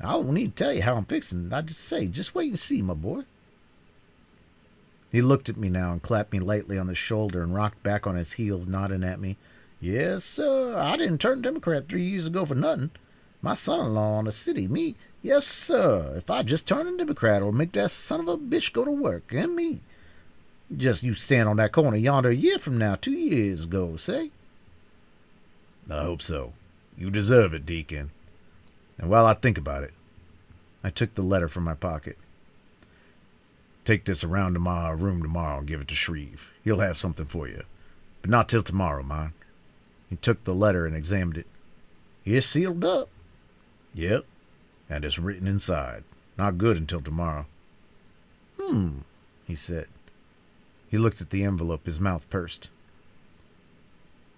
I don't need to tell you how I'm fixing it. I just say, just wait and see, my boy. He looked at me now and clapped me lightly on the shoulder and rocked back on his heels, nodding at me. Yes, sir. I didn't turn Democrat 3 years ago for nothing. My son-in-law on the city, me. Yes, sir. If I just turn a Democrat, it'll make that son of a bitch go to work, and me. Just you stand on that corner yonder a year from now, 2 years ago, say? I hope so. You deserve it, Deacon. And while I think about it, I took the letter from my pocket. Take this around to my room tomorrow and give it to Shreve. He'll have something for you. But not till tomorrow, mind. He took the letter and examined it. It's sealed up. Yep. And it's written inside. Not good until tomorrow. He said. He looked at the envelope, his mouth pursed.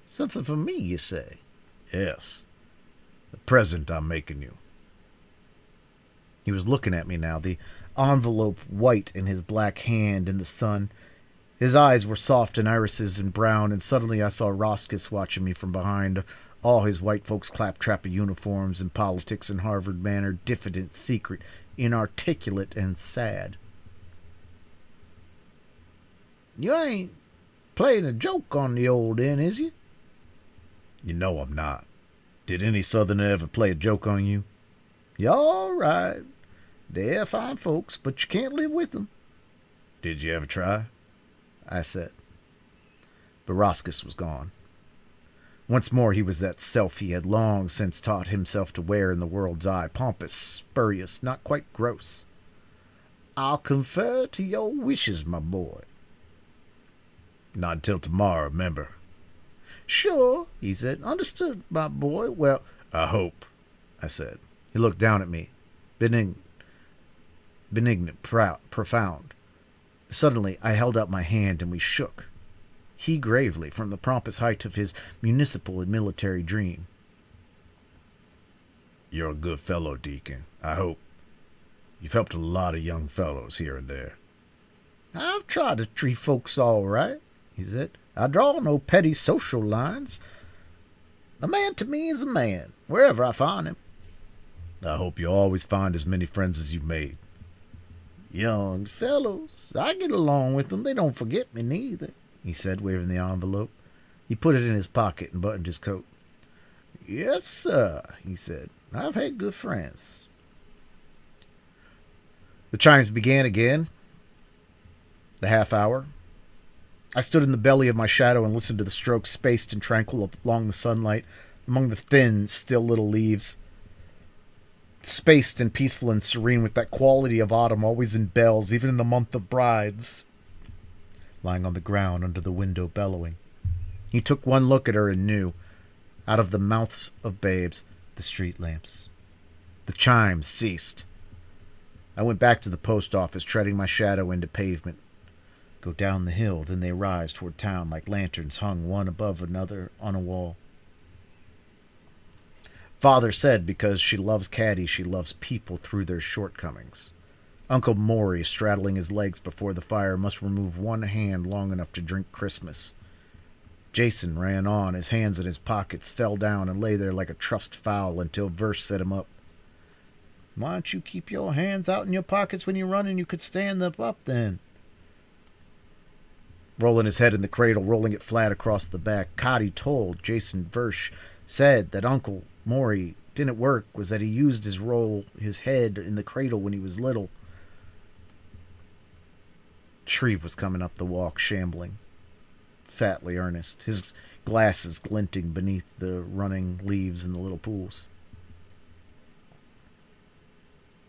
Something for me, you say? Yes. The present I'm making you. He was looking at me now, the envelope white in his black hand in the sun. His eyes were soft and irises and brown, and suddenly I saw Roscus watching me from behind all his white folks' claptrap of uniforms and politics and Harvard manner, diffident, secret, inarticulate, and sad. You ain't playing a joke on the old inn, is you? You know I'm not. Did any Southerner ever play a joke on you? You're all right. They're fine folks, but you can't live with them. Did you ever try? I said. But Roscus was gone. Once more he was that self he had long since taught himself to wear in the world's eye, pompous, spurious, not quite gross. I'll confer to your wishes, my boy. Not until tomorrow, remember. Sure, he said. Understood, my boy. Well, I hope, I said. He looked down at me, benignant, profound. Suddenly, I held out my hand and we shook. He gravely, from the pompous height of his municipal and military dream. You're a good fellow, Deacon. I hope. You've helped a lot of young fellows here and there. I've tried to treat folks all right, he said. I draw no petty social lines. A man to me is a man, wherever I find him. I hope you always find as many friends as you've made. Young fellows, I get along with them. They don't forget me neither, he said, waving the envelope. He put it in his pocket and buttoned his coat. Yes, sir, he said. I've had good friends. The chimes began again. The half hour. I stood in the belly of my shadow and listened to the strokes spaced and tranquil along the sunlight, among the thin, still little leaves. Spaced and peaceful and serene with that quality of autumn always in bells, even in the month of brides. Lying on the ground under the window bellowing. He took one look at her and knew, out of the mouths of babes, the street lamps. The chimes ceased. I went back to the post office, treading my shadow into pavement. Go down the hill, then they rise toward town like lanterns hung one above another on a wall. Father said because she loves caddies, she loves people through their shortcomings. Uncle Maury, straddling his legs before the fire, must remove one hand long enough to drink Christmas. Jason ran on, his hands in his pockets, fell down and lay there like a trussed fowl until Verse set him up. Why don't you keep your hands out in your pockets when you run and you could stand them up then? Rolling his head in the cradle, rolling it flat across the back, Cotty told Jason Versh said that Uncle Maury didn't work was that he used his head in the cradle when he was little. Shreve was coming up the walk, shambling, fatly earnest, his glasses glinting beneath the running leaves in the little pools.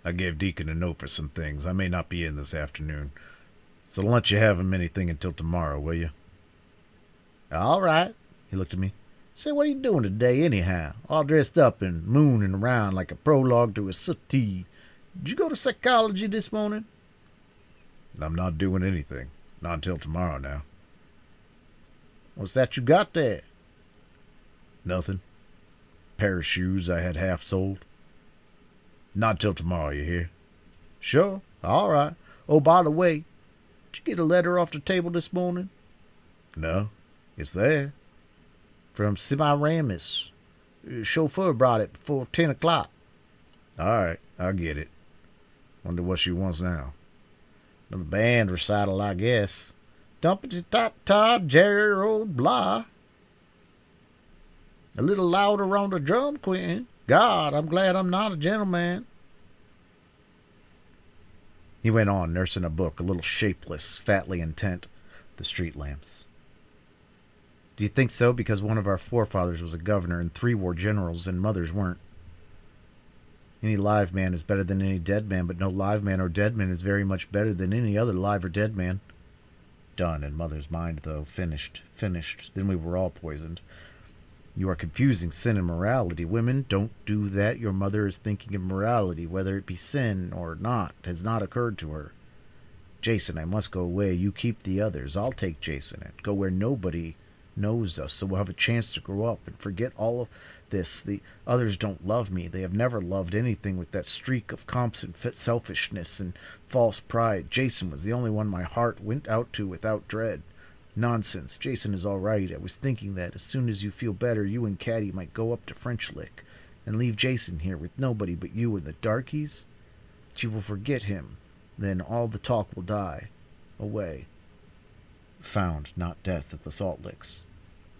I gave Deacon a note for some things. I may not be in this afternoon, so don't let you have him anything until tomorrow, will you? All right. He looked at me. Say, what are you doing today, anyhow? All dressed up and mooning around like a prologue to a suttee. Did you go to psychology this morning? I'm not doing anything. Not until tomorrow now. What's that you got there? Nothing. Pair of shoes I had half sold. Not till tomorrow, you hear? Sure. All right. Oh, by the way, did you get a letter off the table this morning? No. It's there. From Semiramis. Chauffeur brought it before 10 o'clock. All right, I'll get it. Wonder what she wants now. Another band recital, I guess. Dumpity-ta-ta, Gerald blah. A little louder on the drum, Quentin. God, I'm glad I'm not a gentleman. He went on, nursing a book, a little shapeless, fatly intent. The street lamps. Do you think so? Because one of our forefathers was a governor and 3 were generals and mothers weren't. Any live man is better than any dead man, but no live man or dead man is very much better than any other live or dead man. Done in mother's mind, though. Finished. Then we were all poisoned. You are confusing sin and morality. Women, don't do that. Your mother is thinking of morality, whether it be sin or not, has not occurred to her. Jason, I must go away. You keep the others. I'll take Jason and go where nobody knows us, so we'll have a chance to grow up and forget all of this. The others don't love me. They have never loved anything with that streak of constant selfishness and false pride. Jason was the only one my heart went out to without dread. Nonsense. Jason is all right. I was thinking that as soon as you feel better, you and Caddy might go up to French Lick and leave Jason here with nobody but you and the darkies. She will forget him. Then all the talk will die away. Found, not death, at the Salt Licks.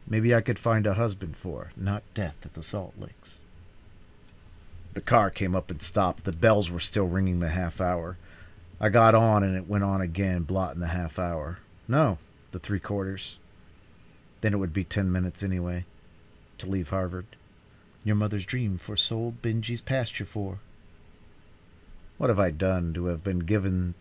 Maybe I could find a husband for her, not death at the Salt Licks. The car came up and stopped. The bells were still ringing the half hour. I got on and it went on again, blotting the half hour. No, the 3/4. Then it would be 10 minutes anyway, to leave Harvard. Your mother's dream forsold Benji's pasture for. What have I done to have been given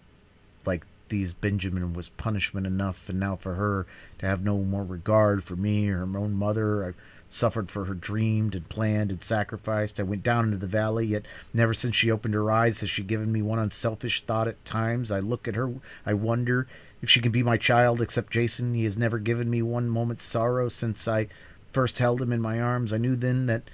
like these Benjamin was punishment enough, and now for her to have no more regard for me or her own mother? I've suffered for her, dreamed and planned and sacrificed. I went down into the valley, yet never since she opened her eyes has she given me one unselfish thought. At times I look at her, I wonder if she can be my child. Except Jason, he has never given me one moment's sorrow since I first held him in my arms. I knew then that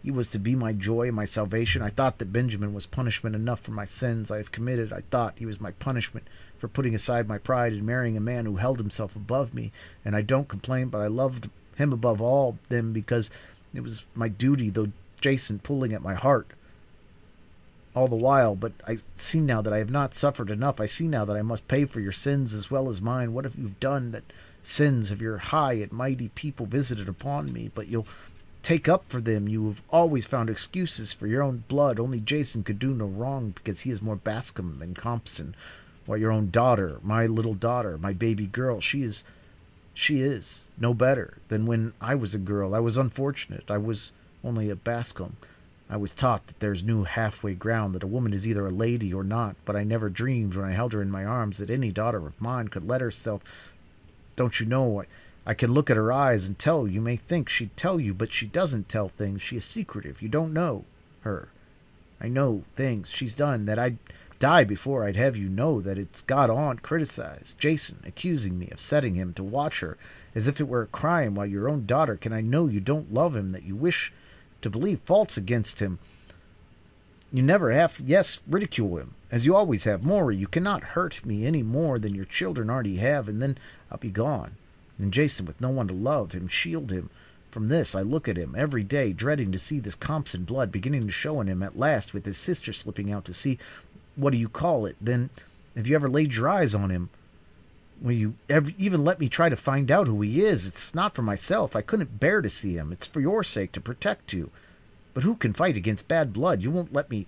he was to be my joy and my salvation. I thought that Benjamin was punishment enough for my sins I have committed. I thought he was my punishment for putting aside my pride and marrying a man who held himself above me. And I don't complain, but I loved him above all them because it was my duty, though Jason pulling at my heart all the while. But I see now that I have not suffered enough. I see now that I must pay for your sins as well as mine. What have you done that sins of your high and mighty people visited upon me? But you'll take up for them. You have always found excuses for your own blood. Only Jason could do no wrong because he is more Bascom than Compson. While your own daughter, my little daughter, my baby girl, she is no better than when I was a girl. I was unfortunate. I was only a Bascom. I was taught that there's no halfway ground, that a woman is either a lady or not, but I never dreamed when I held her in my arms that any daughter of mine could let herself. Don't you know, I can look at her eyes and tell. You may think she'd tell you, but she doesn't tell things. She is secretive. You don't know her. I know things she's done that I'd die before I'd have you know that it's got on criticized. Jason accusing me of setting him to watch her as if it were a crime, while your own daughter can I know you don't love him, that you wish to believe faults against him. You never have, yes, ridicule him, as you always have. Maury, you cannot hurt me any more than your children already have, and then I'll be gone. And Jason, with no one to love him, shield him from this. I look at him every day, dreading to see this Compson blood beginning to show in him at last, with his sister slipping out to see, what do you call it? Then, have you ever laid your eyes on him? Will you ever even let me try to find out who he is? It's not for myself. I couldn't bear to see him. It's for your sake, to protect you. But who can fight against bad blood? You won't let me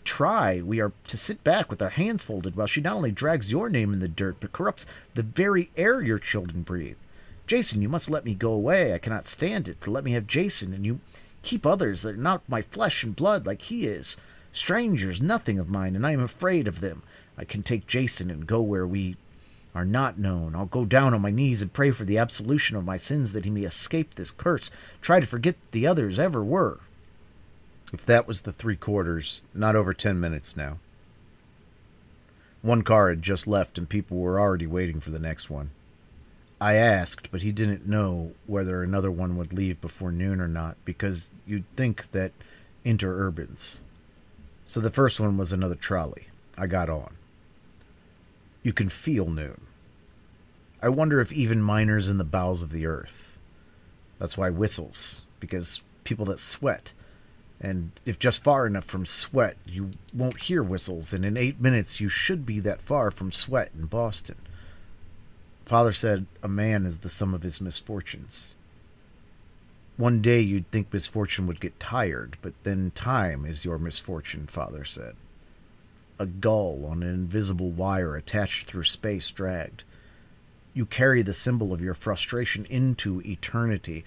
try. We are to sit back with our hands folded while she not only drags your name in the dirt, but corrupts the very air your children breathe. Jason, you must let me go away. I cannot stand it. To let me have Jason, and you keep others that are not my flesh and blood like he is. Strangers, nothing of mine, and I am afraid of them. I can take Jason and go where we are not known. I'll go down on my knees and pray for the absolution of my sins that he may escape this curse. Try to forget the others ever were. If that was the 3/4, not over 10 minutes now. One car had just left and people were already waiting for the next one. I asked, but he didn't know whether another one would leave before noon or not, because you'd think that interurbans. So the first one was another trolley. I got on. You can feel noon. I wonder if even miners in the bowels of the earth. That's why whistles, because people that sweat. And if just far enough from sweat, you won't hear whistles, and in 8 minutes you should be that far from sweat in Boston. Father said a man is the sum of his misfortunes. One day you'd think misfortune would get tired, but then time is your misfortune, Father said. A gull on an invisible wire attached through space dragged. You carry the symbol of your frustration into eternity.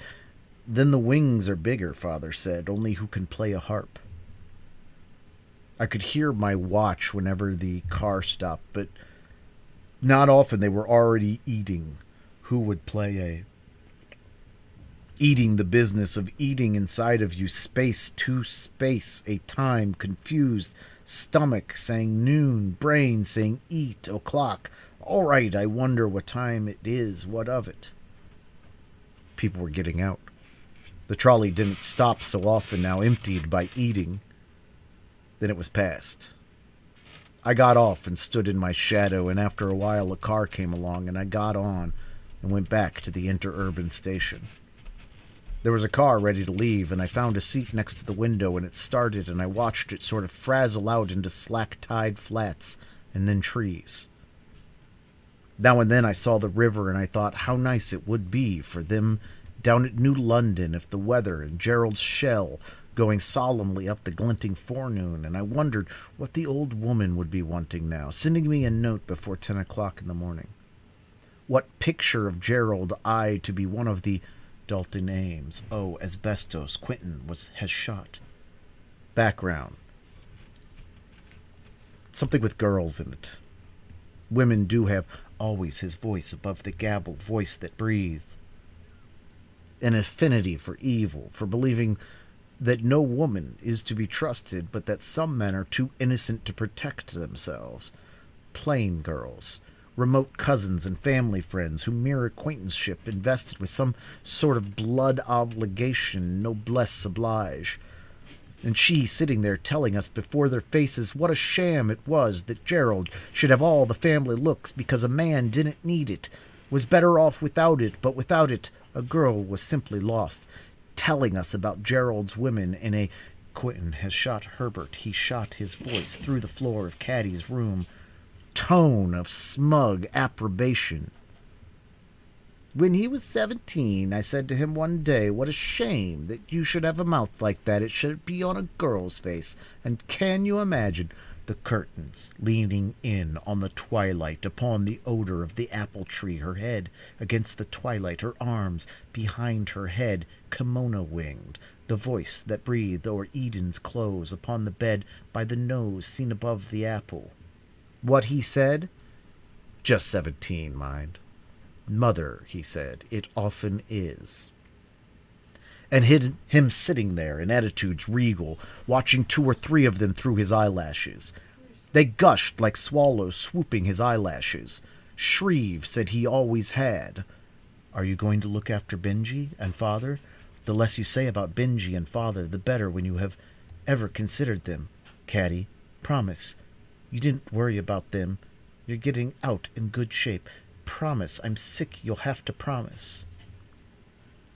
Then the wings are bigger, Father said, only who can play a harp. I could hear my watch whenever the car stopped, but not often. They were already eating. Who would play a... Eating, the business of eating inside of you, space to space, a time confused, stomach saying noon, brain saying eat, o'clock. All right, I wonder what time it is, what of it? People were getting out. The trolley didn't stop so often now, emptied by eating. Then it was past. I got off and stood in my shadow, and after a while a car came along, and I got on and went back to the interurban station. There was a car ready to leave, and I found a seat next to the window, and it started, and I watched it sort of frazzle out into slack-tide flats and then trees. Now and then I saw the river, and I thought how nice it would be for them down at New London if the weather and Gerald's shell going solemnly up the glinting forenoon, and I wondered what the old woman would be wanting now, sending me a note before 10 o'clock in the morning. What picture of Gerald I to be one of the Dalton Ames, oh, asbestos, Quentin has shot. Background. Something with girls in it. Women do have always his voice above the gabble, voice that breathes. An affinity for evil, for believing that no woman is to be trusted, but that some men are too innocent to protect themselves. Plain girls, remote cousins and family friends whom mere acquaintanceship invested with some sort of blood obligation, noblesse oblige. And she sitting there telling us before their faces what a sham it was that Gerald should have all the family looks because a man didn't need it, was better off without it, but without it a girl was simply lost. Telling us about Gerald's women in a Quentin has shot Herbert. He shot his voice through the floor of Caddy's room. Tone of smug approbation. When he was 17, I said to him one day, what a shame that you should have a mouth like that. It should be on a girl's face. And can you imagine the curtains leaning in on the twilight upon the odor of the apple tree, her head against the twilight, her arms behind her head, kimono-winged, the voice that breathed o'er Eden's close upon the bed by the nose seen above the apple. What he said? Just 17, mind. Mother, he said, it often is. And him sitting there in attitudes regal, watching 2 or 3 of them through his eyelashes. They gushed like swallows swooping his eyelashes. Shreve said he always had. Are you going to look after Benji and Father? The less you say about Benji and Father, the better when you have ever considered them. Caddy, promise. You didn't worry about them. You're getting out in good shape. Promise. I'm sick. You'll have to promise.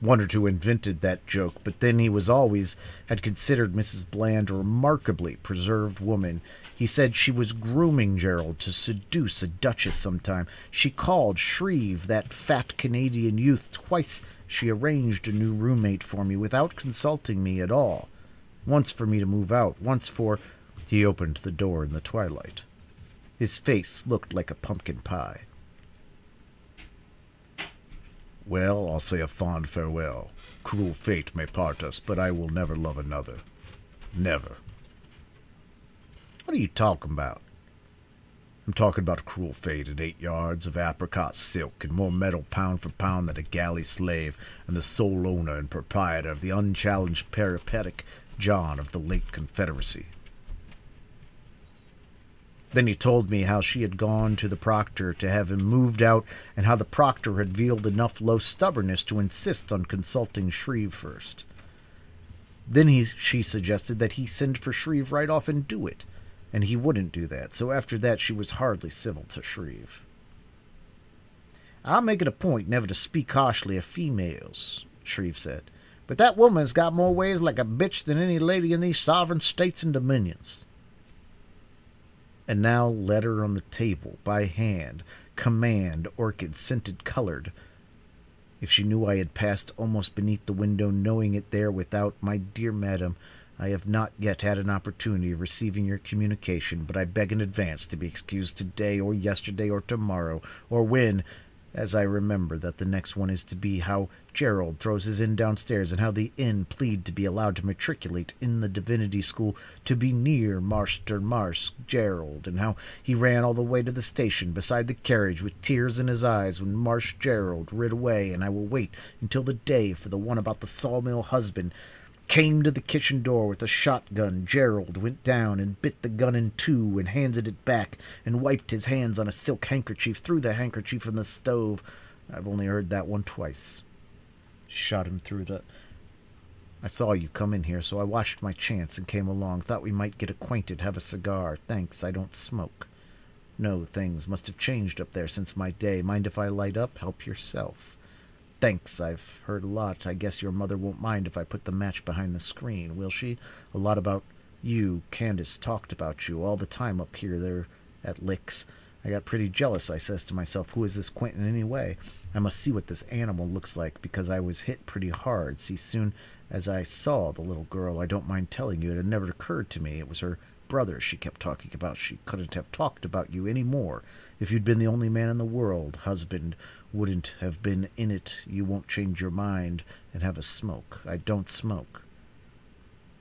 One or two invented that joke, but then he was always had considered Mrs. Bland a remarkably preserved woman. He said she was grooming Gerald to seduce a duchess sometime. She called Shreve, that fat Canadian youth. Twice she arranged a new roommate for me without consulting me at all. Once for me to move out, once for... He opened the door in the twilight. His face looked like a pumpkin pie. Well, I'll say a fond farewell. Cruel fate may part us, but I will never love another. Never. What are you talking about? I'm talking about cruel fate and 8 yards of apricot silk and more metal pound for pound than a galley slave and the sole owner and proprietor of the unchallenged peripatetic John of the late Confederacy. Then he told me how she had gone to the proctor to have him moved out, and how the proctor had revealed enough low stubbornness to insist on consulting Shreve first. Then she suggested that he send for Shreve right off and do it, and he wouldn't do that, so after that she was hardly civil to Shreve. "I make it a point never to speak harshly of females," Shreve said, "but that woman's got more ways like a bitch than any lady in these sovereign states and dominions." And now letter on the table, by hand, command, orchid, scented, colored. If she knew I had passed almost beneath the window, knowing it there without, "My dear madam, I have not yet had an opportunity of receiving your communication, but I beg in advance to be excused today or yesterday or tomorrow, or when, as I remember that the next one is to be how Gerald throws his inn downstairs, and how the inn plead to be allowed to matriculate in the divinity school to be near Master Marsh Gerald, and how he ran all the way to the station beside the carriage with tears in his eyes when Marsh Gerald rid away, and I will wait until the day for the one about the sawmill husband came to the kitchen door with a shotgun. Gerald went down and bit the gun in two and handed it back and wiped his hands on a silk handkerchief, threw the handkerchief in the stove. I've only heard that one twice. Shot him through the... I saw you come in here, so I watched my chance and came along. Thought we might get acquainted, have a cigar. Thanks, I don't smoke. No, things must have changed up there since my day. Mind if I light up? Help yourself. Thanks, I've heard a lot. I guess your mother won't mind if I put the match behind the screen, will she? A lot about you. Candace talked about you all the time up here there at Licks. I got pretty jealous. I says to myself, who is this Quentin anyway? I must see what this animal looks like, because I was hit pretty hard. See, soon as I saw the little girl, I don't mind telling you, it had never occurred to me it was her brother she kept talking about. She couldn't have talked about you any more. If you'd been the only man in the world, husband wouldn't have been in it. You won't change your mind and have a smoke. I don't smoke.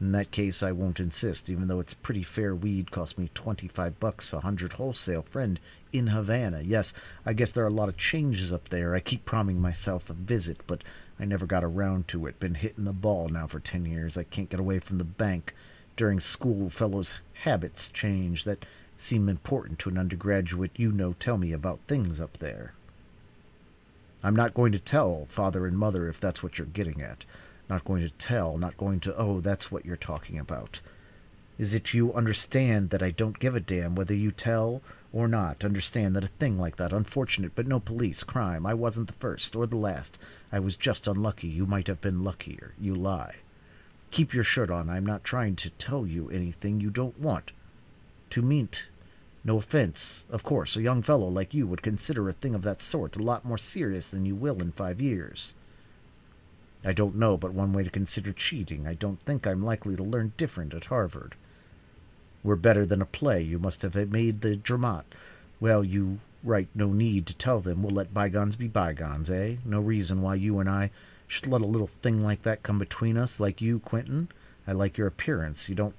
In that case, I won't insist, even though it's pretty fair weed. Cost me $25, 100 wholesale. Friend in Havana. Yes, I guess there are a lot of changes up there. I keep promising myself a visit, but I never got around to it. Been hitting the ball now for 10 years. I can't get away from the bank. During school, fellows' habits change that seem important to an undergraduate. You know, tell me about things up there. I'm not going to tell father and mother, if that's what you're getting at. Not going to tell, not going to, oh, that's what you're talking about. Is it you understand that I don't give a damn whether you tell or not? Understand that a thing like that, unfortunate, but no police, crime. I wasn't the first or the last. I was just unlucky. You might have been luckier. You lie. Keep your shirt on. I'm not trying to tell you anything you don't want to meet. No offense. Of course, a young fellow like you would consider a thing of that sort a lot more serious than you will in 5 years. I don't know but one way to consider cheating. I don't think I'm likely to learn different at Harvard. We're better than a play. You must have made the Dramat. Well, you right, no need to tell them. We'll let bygones be bygones, eh? No reason why you and I should let a little thing like that come between us. Like you, Quentin. I like your appearance. You don't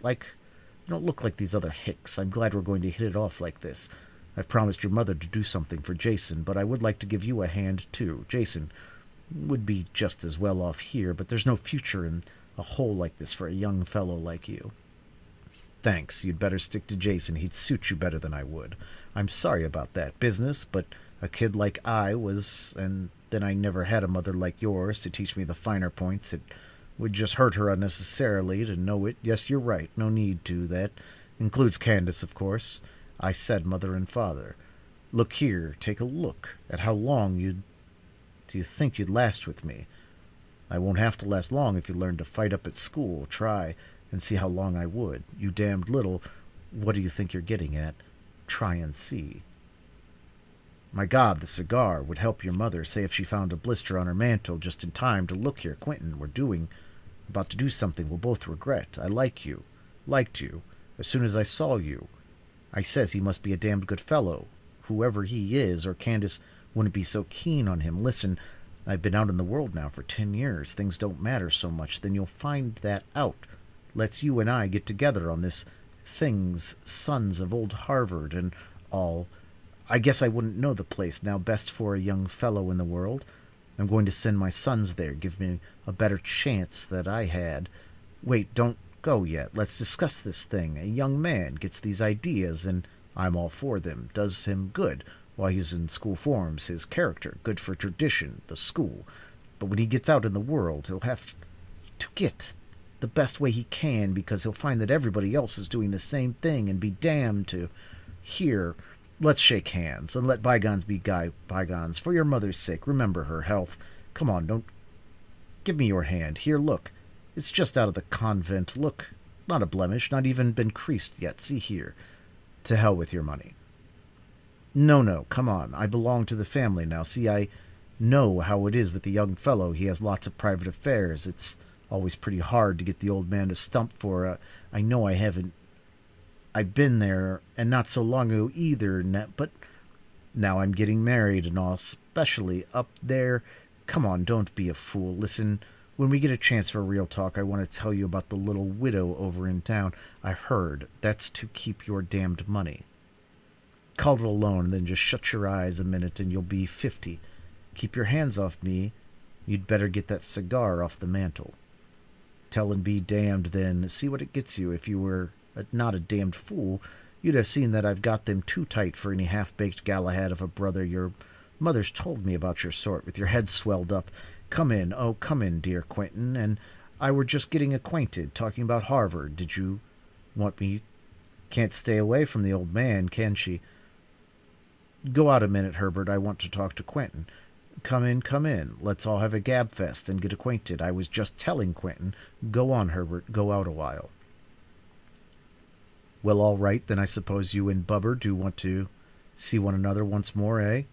look like these other hicks. I'm glad we're going to hit it off like this. I've promised your mother to do something for Jason, but I would like to give you a hand, too. Jason would be just as well off here, but there's no future in a hole like this for a young fellow like you. Thanks. You'd better stick to Jason. He'd suit you better than I would. I'm sorry about that business, but a kid like I was, and then I never had a mother like yours to teach me the finer points. It would just hurt her unnecessarily to know it. Yes, you're right. No need to. That includes Candace, of course. I said mother and father. Look here. Take a look at how long do you think you'd last with me? I won't have to last long if you learn to fight up at school. Try and see how long I would. You damned little. What do you think you're getting at? Try and see. My God, the cigar would help your mother. Say if she found a blister on her mantle just in time to look here, Quentin, about to do something we'll both regret. I liked you. As soon as I saw you. I says he must be a damned good fellow, whoever he is, or Candace wouldn't be so keen on him. Listen, I've been out in the world now for 10 years. Things don't matter so much. Then you'll find that out. Let's you and I get together on this things, sons of old Harvard and all. I guess I wouldn't know the place now best for a young fellow in the world. I'm going to send my sons there, give me a better chance that I had. Wait, don't go yet. Let's discuss this thing. A young man gets these ideas, and I'm all for them. Does him good. While he's in school forms his character, good for tradition, the school. But when he gets out in the world, he'll have to get the best way he can because he'll find that everybody else is doing the same thing and be damned to. Here, let's shake hands and let bygones be bygones. For your mother's sake, remember her health. Come on, don't give me your hand. Here, look. It's just out of the convent. Look, not a blemish, not even been creased yet. See here. To hell with your money. No, come on. I belong to the family now. See, I know how it is with the young fellow. He has lots of private affairs. It's always pretty hard to get the old man to stump for. I know I haven't. I've been there, and not so long ago either, but now I'm getting married and all, especially up there. Come on, don't be a fool. Listen, when we get a chance for a real talk, I want to tell you about the little widow over in town. I've heard that's to keep your damned money. Call it a loan, and then just shut your eyes a minute and you'll be 50. Keep your hands off me. You'd better get that cigar off the mantel. Tell and be damned then. See what it gets you. If you were not a damned fool, you'd have seen that I've got them too tight for any half-baked Galahad of a brother. Your mother's told me about your sort, with your head swelled up. Come in, oh, come in, dear Quentin, and I were just getting acquainted, talking about Harvard. Did you want me? Can't stay away from the old man, can she? Go out a minute, Herbert. I want to talk to Quentin. Come in. Let's all have a gab-fest and get acquainted. I was just telling Quentin. Go on, Herbert. Go out a while. Well, all right, then I suppose you and Bubber do want to see one another once more, eh?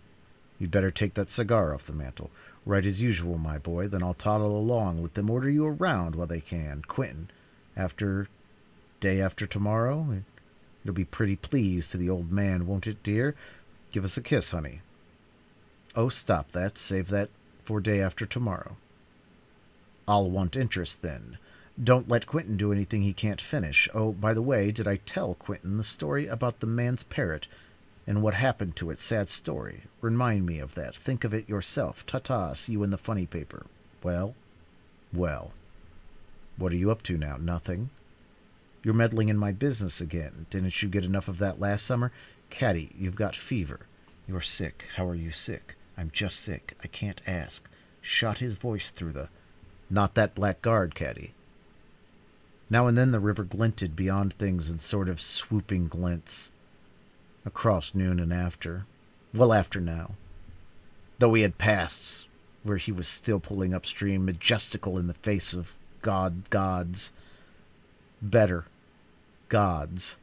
You'd better take that cigar off the mantel. Right as usual, my boy. Then I'll toddle along. Let them order you around while they can. Quentin, day after tomorrow? It'll be pretty pleased to the old man, won't it, dear? Give us a kiss, honey. Oh, stop that. Save that for day after tomorrow. I'll want interest then. Don't let Quentin do anything he can't finish. Oh, by the way, did I tell Quentin the story about the man's parrot and what happened to it? Sad story. Remind me of that. Think of it yourself. Ta-ta. See you in the funny paper. Well. What are you up to now? Nothing? You're meddling in my business again. Didn't you get enough of that last summer? Caddy, you've got fever. You're sick. How are you sick? I'm just sick. I can't ask. Shot his voice through the... Not that blackguard, Caddy. Now and then the river glinted beyond things in sort of swooping glints. Across noon and after. Well, after now. Though we had passed where he was still pulling upstream, majestical in the face of gods. Better. Gods.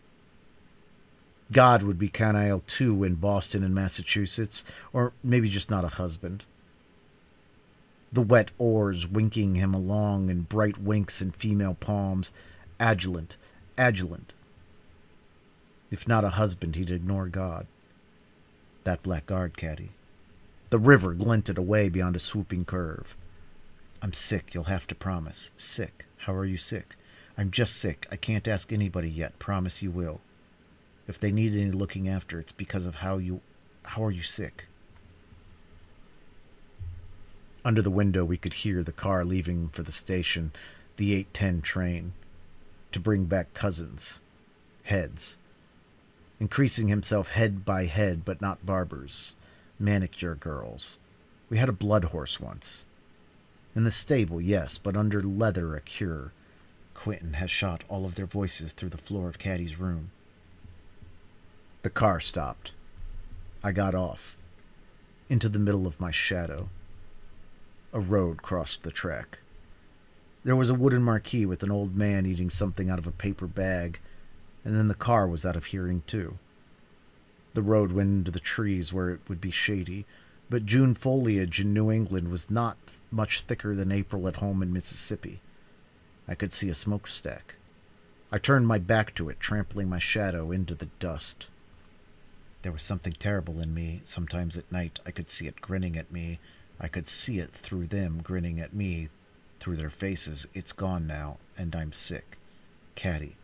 God would be canile too in Boston and Massachusetts, or maybe just not a husband. The wet oars winking him along in bright winks and female palms, adjulant. If not a husband, he'd ignore God. That blackguard, Caddy. The river glinted away beyond a swooping curve. I'm sick, you'll have to promise. Sick. How are you sick? I'm just sick. I can't ask anybody yet. Promise you will. If they need any looking after, it's because of how are you sick? Under the window, we could hear the car leaving for the station, the 8:10 train, to bring back cousins, heads, increasing himself head by head, but not barbers, manicure girls. We had a blood horse once. In the stable, yes, but under leather a cure. Quentin has shot all of their voices through the floor of Caddy's room. The car stopped. I got off. Into the middle of my shadow. A road crossed the track. There was a wooden marquee with an old man eating something out of a paper bag, and then the car was out of hearing too. The road went into the trees where it would be shady, but June foliage in New England was not much thicker than April at home in Mississippi. I could see a smokestack. I turned my back to it, trampling my shadow into the dust. There was something terrible in me. Sometimes at night I could see it grinning at me, I could see it through them grinning at me through their faces. It's gone now, and I'm sick. Caddy,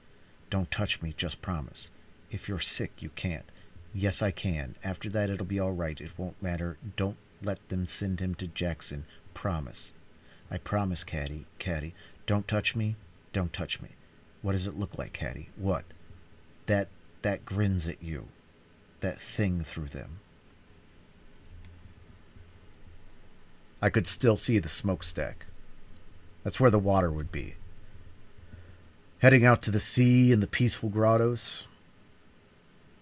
don't touch me, just promise. If you're sick, you can't. Yes, I can. After that, it'll be all right. It won't matter. Don't let them send him to Jackson. Promise. I promise, Caddy. Caddy, don't touch me. Don't touch me. What does it look like, Caddy? What? That grins at you. That thing through them. I could still see the smokestack. That's where the water would be. Heading out to the sea and the peaceful grottos.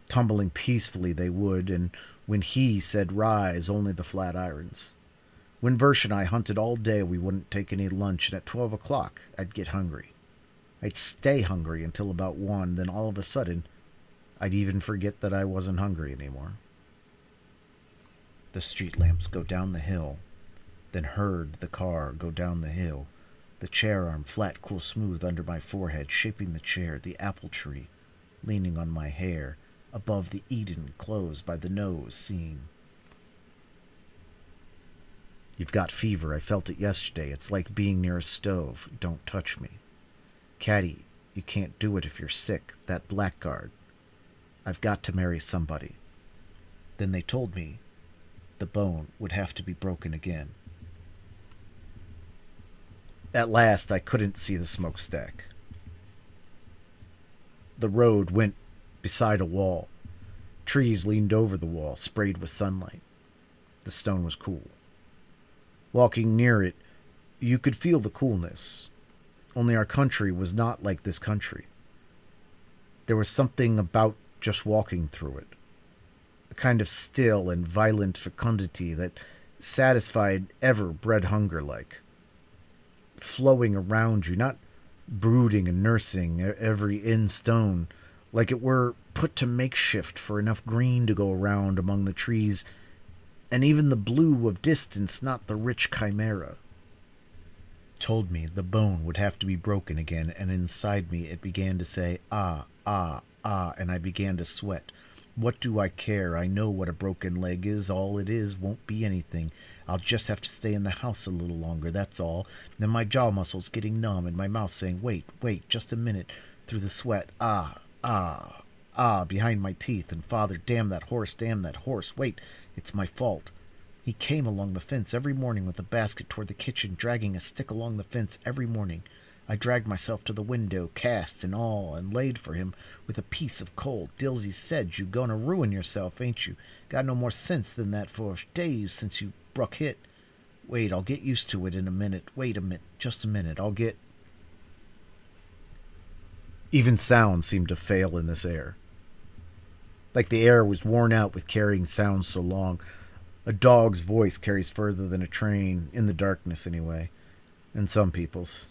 Tumbling peacefully they would, and when he said rise, only the flat irons. When Versh and I hunted all day, we wouldn't take any lunch, and at 12 o'clock, I'd get hungry. I'd stay hungry until about 1, then all of a sudden, I'd even forget that I wasn't hungry anymore. The street lamps go down the hill, then heard the car go down the hill, the chair arm flat, cool, smooth under my forehead, shaping the chair, the apple tree, leaning on my hair, above the Eden closed by the nose scene. You've got fever. I felt it yesterday. It's like being near a stove. Don't touch me. Caddy, you can't do it if you're sick. That blackguard. I've got to marry somebody. Then they told me the bone would have to be broken again. At last, I couldn't see the smokestack. The road went beside a wall. Trees leaned over the wall, sprayed with sunlight. The stone was cool. Walking near it, you could feel the coolness. Only our country was not like this country. There was something about just walking through it. A kind of still and violent fecundity that satisfied ever-bred hunger like. Flowing around you, not brooding and nursing every in-stone, like it were put to makeshift for enough green to go around among the trees, and even the blue of distance, not the rich chimera. Told me the bone would have to be broken again, and inside me it began to say, ah, ah, ah, and I began to sweat. What do I care? I know what a broken leg is. All it is won't be anything. I'll just have to stay in the house a little longer, that's all. Then my jaw muscles getting numb, and my mouth saying, wait, just a minute, through the sweat, ah, ah, ah, behind my teeth, and Father, damn that horse, wait, it's my fault. He came along the fence every morning with a basket toward the kitchen, dragging a stick along the fence every morning. I dragged myself to the window, cast and all, and laid for him with a piece of coal. Dilsey said, you gonna ruin yourself, ain't you? Got no more sense than that for days since you bruck hit. Wait, I'll get used to it in a minute. Wait a minute, just a minute, I'll get... Even sound seemed to fail in this air. Like the air was worn out with carrying sound so long. A dog's voice carries further than a train, in the darkness anyway, and some people's.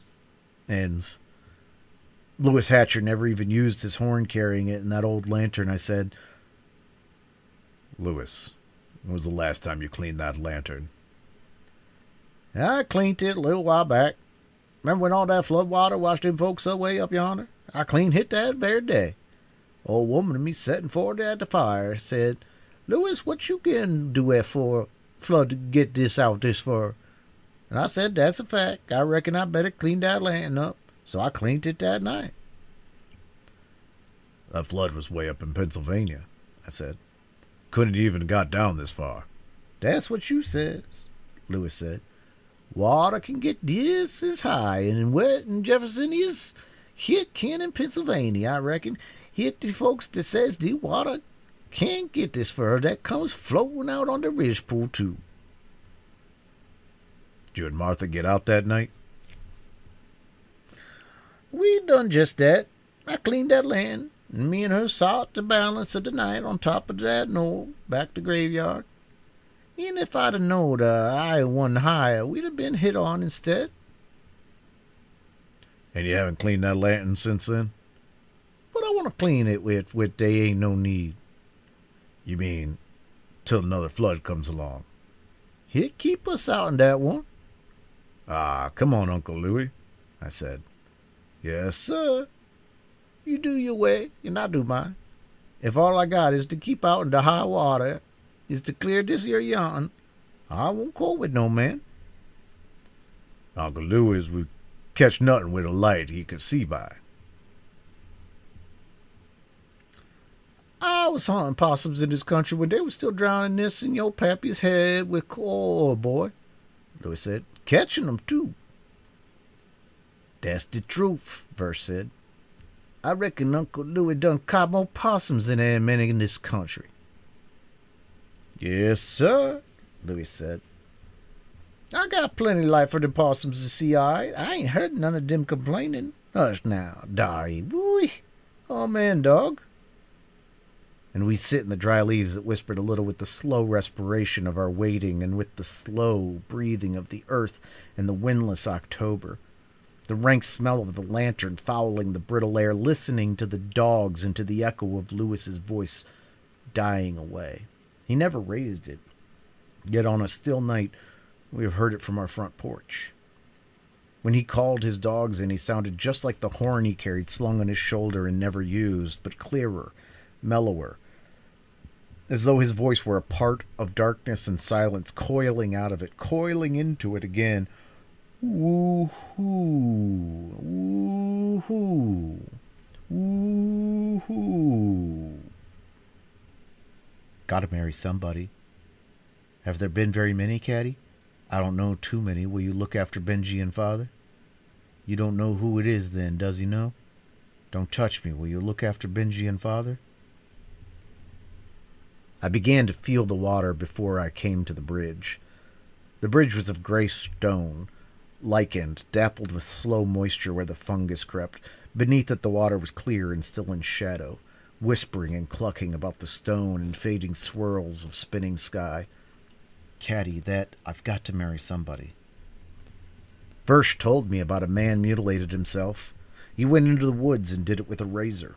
Ends. Lewis Hatcher never even used his horn carrying it in that old lantern. I said, Lewis, when was the last time you cleaned that lantern? I cleaned it a little while back. Remember when all that flood water washed them folks away up yonder? I clean hit that very day. Old woman and me setting forward at the fire said, Lewis, what you gonna do it for? Flood to get this out this fur? And I said, that's a fact. I reckon I better clean that lantern up. So I cleaned it that night. That flood was way up in Pennsylvania, I said. Couldn't even got down this far. That's what you says, Lewis said. Water can get this as high and wet in Jefferson is hit can in Pennsylvania, I reckon. Hit the folks that says the water can't get this fur. That comes floating out on the ridge pool too. Did you and Martha get out that night? We done just that. I cleaned that land, and me and her sought the balance of the night on top of that knoll back to graveyard. And if I'd have knowed I won higher, we'd have been hit on instead. And you haven't cleaned that lantern since then? But I want to clean it with they ain't no need. You mean, till another flood comes along? He'd keep us out in that one. Ah, come on, Uncle Louie, I said. Yes, sir. You do your way, and I do mine. If all I got is to keep out in the high water, is to clear this here yarn, I won't go with no man. Uncle Lewis would catch nothing with a light he could see by. I was hunting possums in this country when they were still drowning this in your pappy's head with coal, boy, Louis said. Catching them, too. That's the truth, Verse said. I reckon Uncle Louis done caught more possums than there are many in this country. Yes, sir, Louis said. I got plenty light for the possums to see. I ain't heard none of them complaining. Hush now, Dari. Woo! Oh, man, dog. And we sit in the dry leaves that whispered a little with the slow respiration of our waiting and with the slow breathing of the earth in the windless October. The rank smell of the lantern fouling the brittle air, listening to the dogs and to the echo of Lewis's voice dying away. He never raised it. Yet on a still night, we have heard it from our front porch. When he called his dogs in, he sounded just like the horn he carried slung on his shoulder and never used, but clearer, mellower, as though his voice were a part of darkness and silence, coiling out of it, coiling into it again. Woo-hoo, woo-hoo, woo-hoo. Gotta marry somebody. Have there been very many, Caddy? I don't know too many. Will you look after Benji and Father? You don't know who it is then, does he know? Don't touch me. Will you look after Benji and Father? I began to feel the water before I came to the bridge. The bridge was of gray stone, lichened, dappled with slow moisture where the fungus crept. Beneath it the water was clear and still in shadow, whispering and clucking about the stone and fading swirls of spinning sky. Caddy, that I've got to marry somebody. Versh told me about a man mutilated himself. He went into the woods and did it with a razor,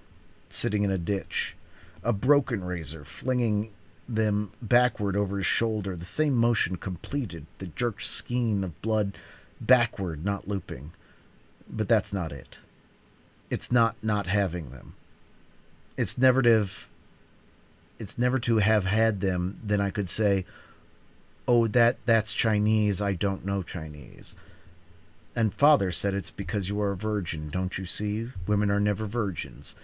sitting in a ditch. A broken razor, flinging them backward over his shoulder, the same motion completed the jerked skein of blood backward, not looping. But that's not it. It's not having them. It's never to have had them, then I could say, oh, that's Chinese, I don't know Chinese. And Father said it's because you are a virgin, don't you see? Women are never virgins.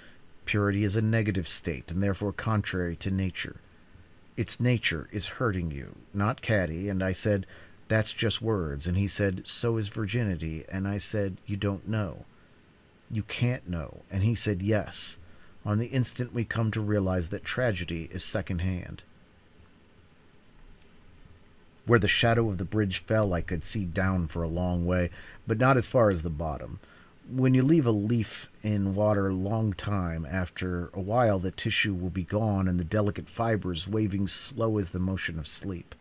Purity is a negative state, and therefore contrary to nature. Its nature is hurting you, not Caddy. And I said, that's just words. And he said, so is virginity. And I said, you don't know. You can't know. And he said, yes. On the instant we come to realize that tragedy is second-hand. Where the shadow of the bridge fell, I could see down for a long way, but not as far as the bottom. When you leave a leaf in water a long time, after a while the tissue will be gone and the delicate fibers waving slow as the motion of sleep.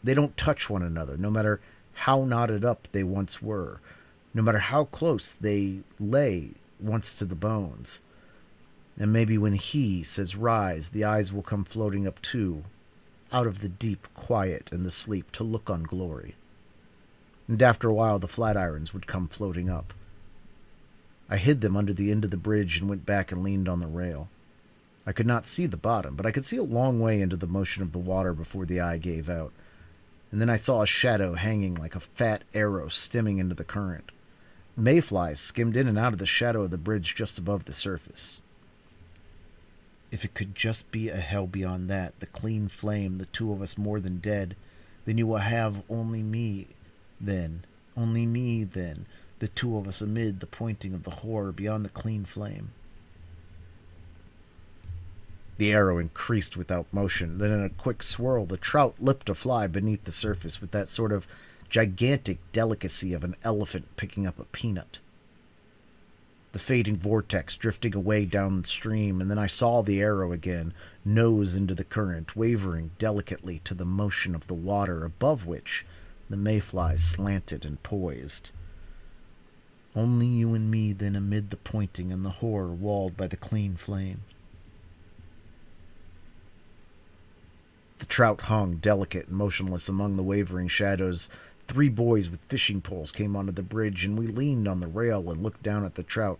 They don't touch one another, no matter how knotted up they once were, no matter how close they lay once to the bones. And maybe when he says rise, the eyes will come floating up too, out of the deep quiet and the sleep, to look on glory. And after a while the flatirons would come floating up. I hid them under the end of the bridge and went back and leaned on the rail. I could not see the bottom, but I could see a long way into the motion of the water before the eye gave out. And then I saw a shadow hanging like a fat arrow stemming into the current. Mayflies skimmed in and out of the shadow of the bridge just above the surface. If it could just be a hell beyond that, the clean flame, the two of us more than dead, then you will have only me then, the two of us amid the pointing of the horror beyond the clean flame. The arrow increased without motion. Then in a quick swirl, the trout leapt to fly beneath the surface with that sort of gigantic delicacy of an elephant picking up a peanut. The fading vortex drifting away downstream, and then I saw the arrow again, nose into the current, wavering delicately to the motion of the water, above which the mayflies slanted and poised. Only you and me then amid the pointing and the horror walled by the clean flame. The trout hung, delicate and motionless among the wavering shadows. 3 boys with fishing poles came onto the bridge, and we leaned on the rail and looked down at the trout.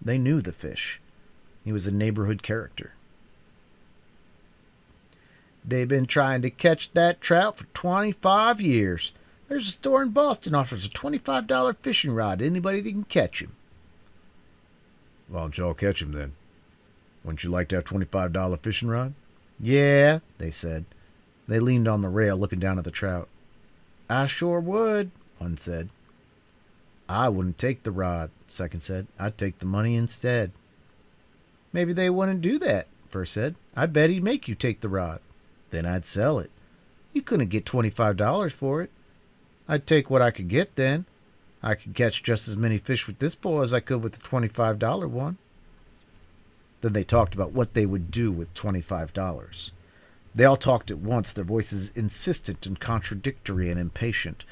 They knew the fish. He was a neighborhood character. They've been trying to catch that trout for 25 years. There's a store in Boston offers a $25 fishing rod to anybody that can catch him. Why don't y'all catch him then? Wouldn't you like to have $25 fishing rod? Yeah, they said. They leaned on the rail looking down at the trout. I sure would, one said. I wouldn't take the rod, second said. I'd take the money instead. Maybe they wouldn't do that, first said. I bet he'd make you take the rod. Then I'd sell it. You couldn't get $25 for it. I'd take what I could get then. I could catch just as many fish with this pole as I could with the $25 one. Then they talked about what they would do with $25. They all talked at once, their voices insistent and contradictory and impatient,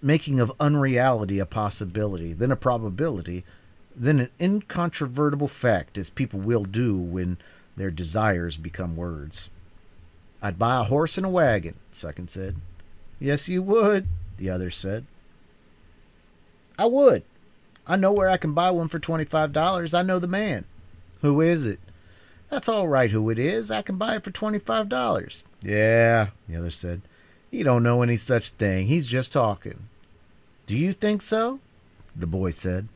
making of unreality a possibility, then a probability, then an incontrovertible fact, as people will do when their desires become words. I'd buy a horse and a wagon, second said. Yes, you would, the other said. I would. I know where I can buy one for $25. I know the man. Who is it? That's all right who it is. I can buy it for $25. Yeah, the other said. He don't know any such thing. He's just talking. Do you think so? The boy said.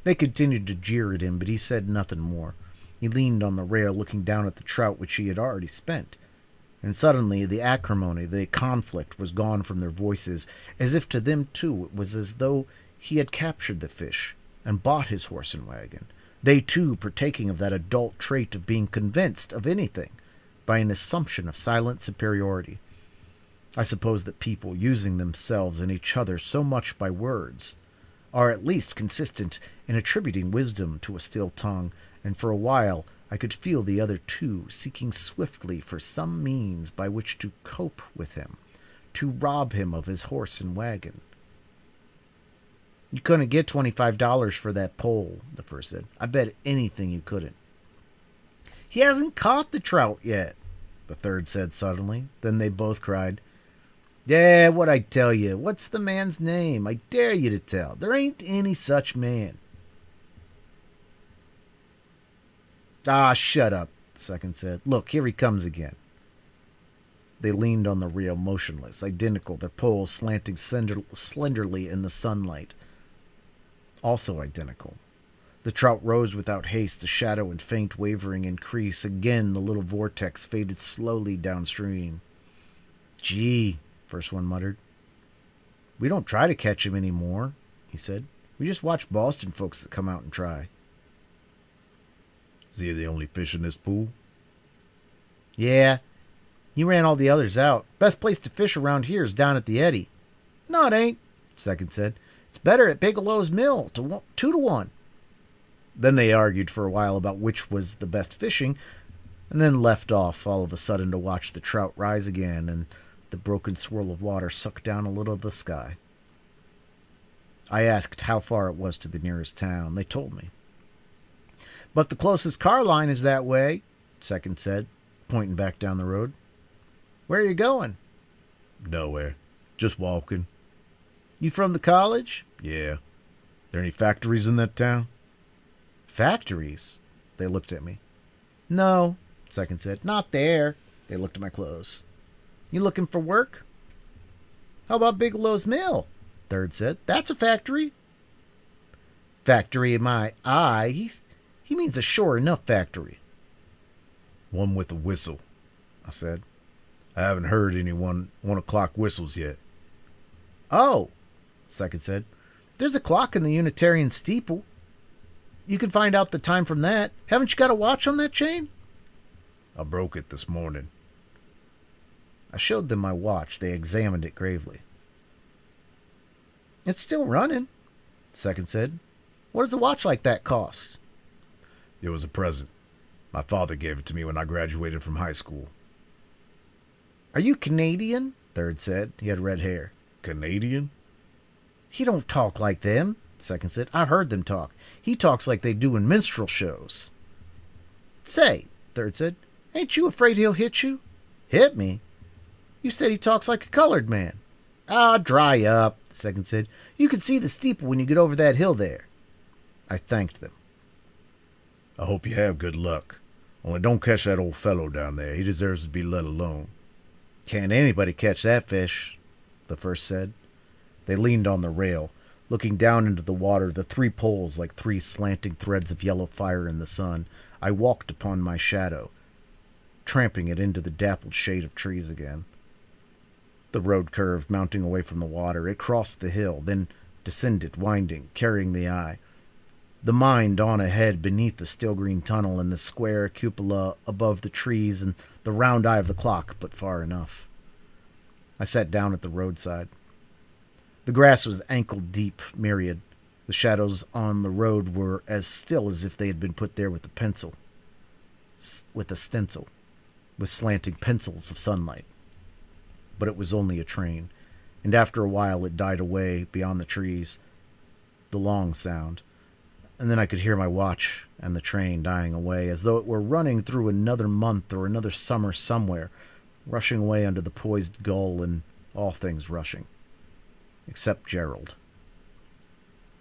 They continued to jeer at him, but he said nothing more. He leaned on the rail, looking down at the trout which he had already spent. And suddenly the acrimony, the conflict, was gone from their voices, as if to them, too, it was as though he had captured the fish and bought his horse and wagon. They, too, partaking of that adult trait of being convinced of anything by an assumption of silent superiority. I suppose that people, using themselves and each other so much by words, are at least consistent in attributing wisdom to a still tongue, and for a while I could feel the other two seeking swiftly for some means by which to cope with him, to rob him of his horse and wagon. You couldn't get $25 for that pole, the first said. I bet anything you couldn't. He hasn't caught the trout yet, the third said suddenly. Then they both cried, Yeah, what'd I tell you? What's the man's name? I dare you to tell. There ain't any such man. Ah, shut up, the second said. Look, here he comes again. They leaned on the rail motionless, identical, their poles slanting slenderly in the sunlight. Also identical. The trout rose without haste, a shadow and faint wavering increase. Again, the little vortex faded slowly downstream. Gee, first one muttered. We don't try to catch him anymore, he said. We just watch Boston folks that come out and try. Is he the only fish in this pool? Yeah. He ran all the others out. Best place to fish around here is down at the eddy. No, it ain't, second said. It's better at Bigelow's mill, 2-1. Then they argued for a while about which was the best fishing, and then left off all of a sudden to watch the trout rise again and the broken swirl of water suck down a little of the sky. I asked how far it was to the nearest town. They told me. But the closest car line is that way, second said, pointing back down the road. Where are you going? Nowhere. Just walking. You from the college? Yeah. There any factories in that town? Factories? They looked at me. No, second said. Not there. They looked at my clothes. You looking for work? How about Bigelow's mill? Third said. That's a factory. Factory in my eye. He means a sure enough factory. One with a whistle, I said. I haven't heard any 1 o'clock whistles yet. Oh, second said. There's a clock in the Unitarian steeple. You can find out the time from that. Haven't you got a watch on that chain? I broke it this morning. I showed them my watch. They examined it gravely. It's still running, second said. What does a watch like that cost? It was a present. My father gave it to me when I graduated from high school. Are you Canadian? Third said. He had red hair. Canadian? He don't talk like them, second said. I've heard them talk. He talks like they do in minstrel shows. Say, third said, ain't you afraid he'll hit you? Hit me? You said he talks like a colored man. Ah, dry up, second said. You can see the steeple when you get over that hill there. I thanked them. I hope you have good luck. Only don't catch that old fellow down there. He deserves to be let alone. Can't anybody catch that fish, the first said. They leaned on the rail, looking down into the water, the three poles like three slanting threads of yellow fire in the sun. I walked upon my shadow, tramping it into the dappled shade of trees again. The road curved, mounting away from the water. It crossed the hill, then descended, winding, carrying the eye. The mind on ahead beneath the still green tunnel and the square cupola above the trees and the round eye of the clock, but far enough. I sat down at the roadside. The grass was ankle-deep, myriad. The shadows on the road were as still as if they had been put there with a pencil, with a stencil, with slanting pencils of sunlight. But it was only a train, and after a while it died away beyond the trees, the long sound, and then I could hear my watch and the train dying away, as though it were running through another month or another summer somewhere, rushing away under the poised gull and all things rushing. Except Gerald.